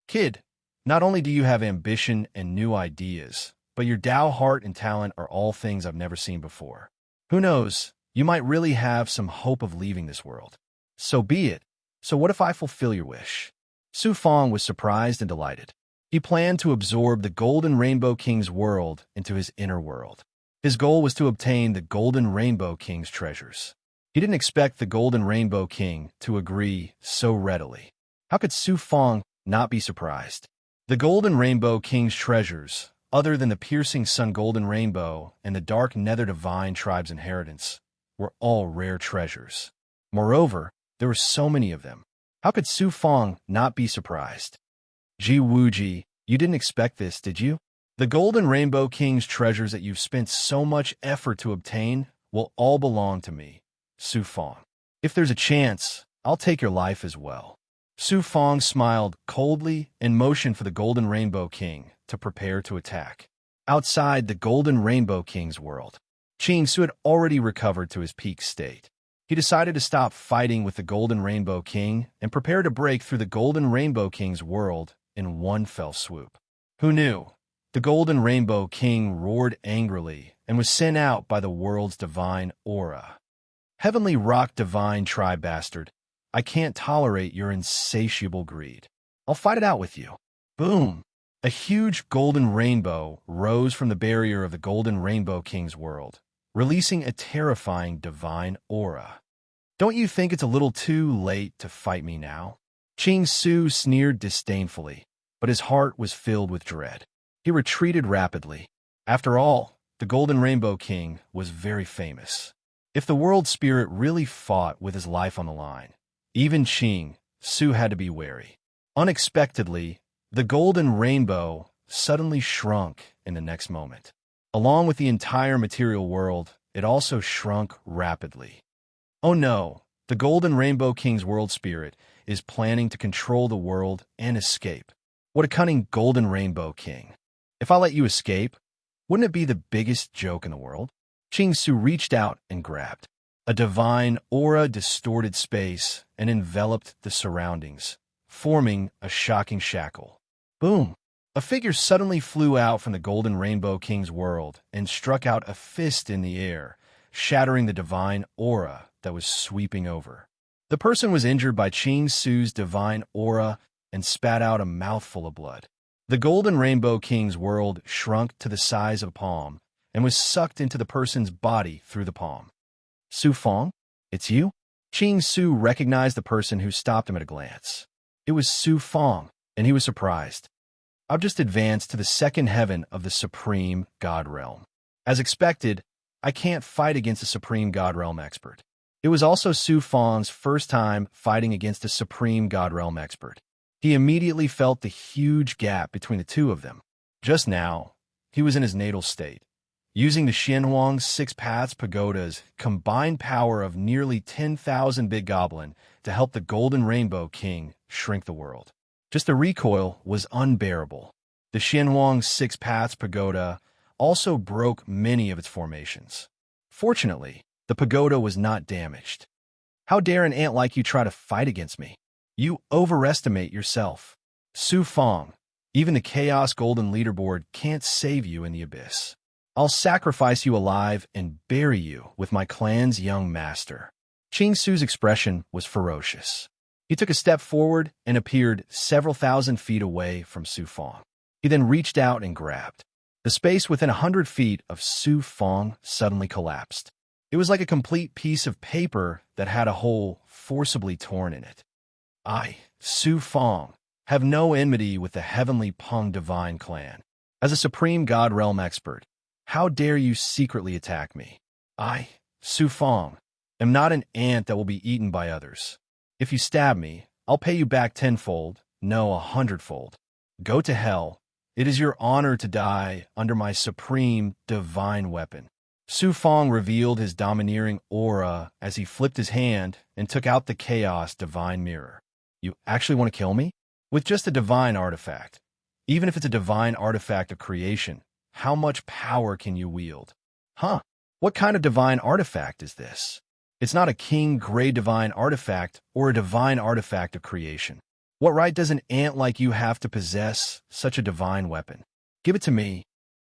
Speaker 1: Kid, not only do you have ambition and new ideas, but your Tao heart and talent are all things I've never seen before. Who knows, you might really have some hope of leaving this world. So be it. So what if I fulfill your wish? Su Fong was surprised and delighted. He planned to absorb the Golden Rainbow King's world into his inner world. His goal was to obtain the Golden Rainbow King's treasures. He didn't expect the Golden Rainbow King to agree so readily. How could Su Fong not be surprised? The Golden Rainbow King's treasures, other than the piercing sun golden rainbow and the dark nether divine tribe's inheritance, were all rare treasures. Moreover, there were so many of them. How could Su Fong not be surprised? Ji Wuji, you didn't expect this, did you? The Golden Rainbow King's treasures that you've spent so much effort to obtain will all belong to me, Su Fong. If there's a chance, I'll take your life as well. Su Fong smiled coldly and motioned for the Golden Rainbow King to prepare to attack. Outside the Golden Rainbow King's world, Qing Su had already recovered to his peak state. He decided to stop fighting with the Golden Rainbow King and prepare to break through the Golden Rainbow King's world in one fell swoop. Who knew? The Golden Rainbow King roared angrily and was sent out by the world's divine aura. Heavenly Rock Divine Tribe Bastard, I can't tolerate your insatiable greed. I'll fight it out with you. Boom! A huge golden rainbow rose from the barrier of the Golden Rainbow King's world, releasing a terrifying divine aura. Don't you think it's a little too late to fight me now? Qing Su sneered disdainfully, but his heart was filled with dread. He retreated rapidly. After all, the Golden Rainbow King was very famous. If the world spirit really fought with his life on the line, even Qing Su had to be wary. Unexpectedly, the golden rainbow suddenly shrunk in the next moment. Along with the entire material world, it also shrunk rapidly. Oh no, the Golden Rainbow King's world spirit is planning to control the world and escape. What a cunning Golden Rainbow King. If I let you escape, wouldn't it be the biggest joke in the world? Qing Su reached out and grabbed. A divine aura distorted space and enveloped the surroundings, forming a shocking shackle. Boom! A figure suddenly flew out from the Golden Rainbow King's world and struck out a fist in the air, shattering the divine aura that was sweeping over. The person was injured by Qing Su's divine aura and spat out a mouthful of blood. The Golden Rainbow King's world shrunk to the size of a palm and was sucked into the person's body through the palm. Su Fong, it's you? Qing Su recognized the person who stopped him at a glance. It was Su Fong, and he was surprised. I've just advanced to the second heaven of the Supreme God Realm. As expected, I can't fight against a Supreme God Realm expert. It was also Su Fong's first time fighting against a Supreme God Realm expert. He immediately felt the huge gap between the two of them. Just now, he was in his natal state, using the Xianhuang's Six Paths Pagoda's combined power of nearly 10,000 big goblin to help the Golden Rainbow King shrink the world. Just the recoil was unbearable. The Xianhuang's Six Paths Pagoda also broke many of its formations. Fortunately, the pagoda was not damaged. How dare an ant like you try to fight against me? You overestimate yourself. Su Fong, even the Chaos Golden Leaderboard can't save you in the abyss. I'll sacrifice you alive and bury you with my clan's young master. Qing Su's expression was ferocious. He took a step forward and appeared several thousand feet away from Su Fong. He then reached out and grabbed. The space within 100 feet of Su Fong suddenly collapsed. It was like a complete piece of paper that had a hole forcibly torn in it. I, Su Fong, have no enmity with the Heavenly Peng Divine Clan. As a Supreme God Realm expert, how dare you secretly attack me? I, Su Fong, am not an ant that will be eaten by others. If you stab me, I'll pay you back tenfold, no 100-fold. Go to hell. It is your honor to die under my supreme divine weapon. Su Fong revealed his domineering aura as he flipped his hand and took out the Chaos Divine Mirror. You actually want to kill me? With just a divine artifact. Even if it's a divine artifact of creation, how much power can you wield? Huh? What kind of divine artifact is this? It's not a king gray divine artifact or a divine artifact of creation. What right does an ant like you have to possess such a divine weapon? Give it to me,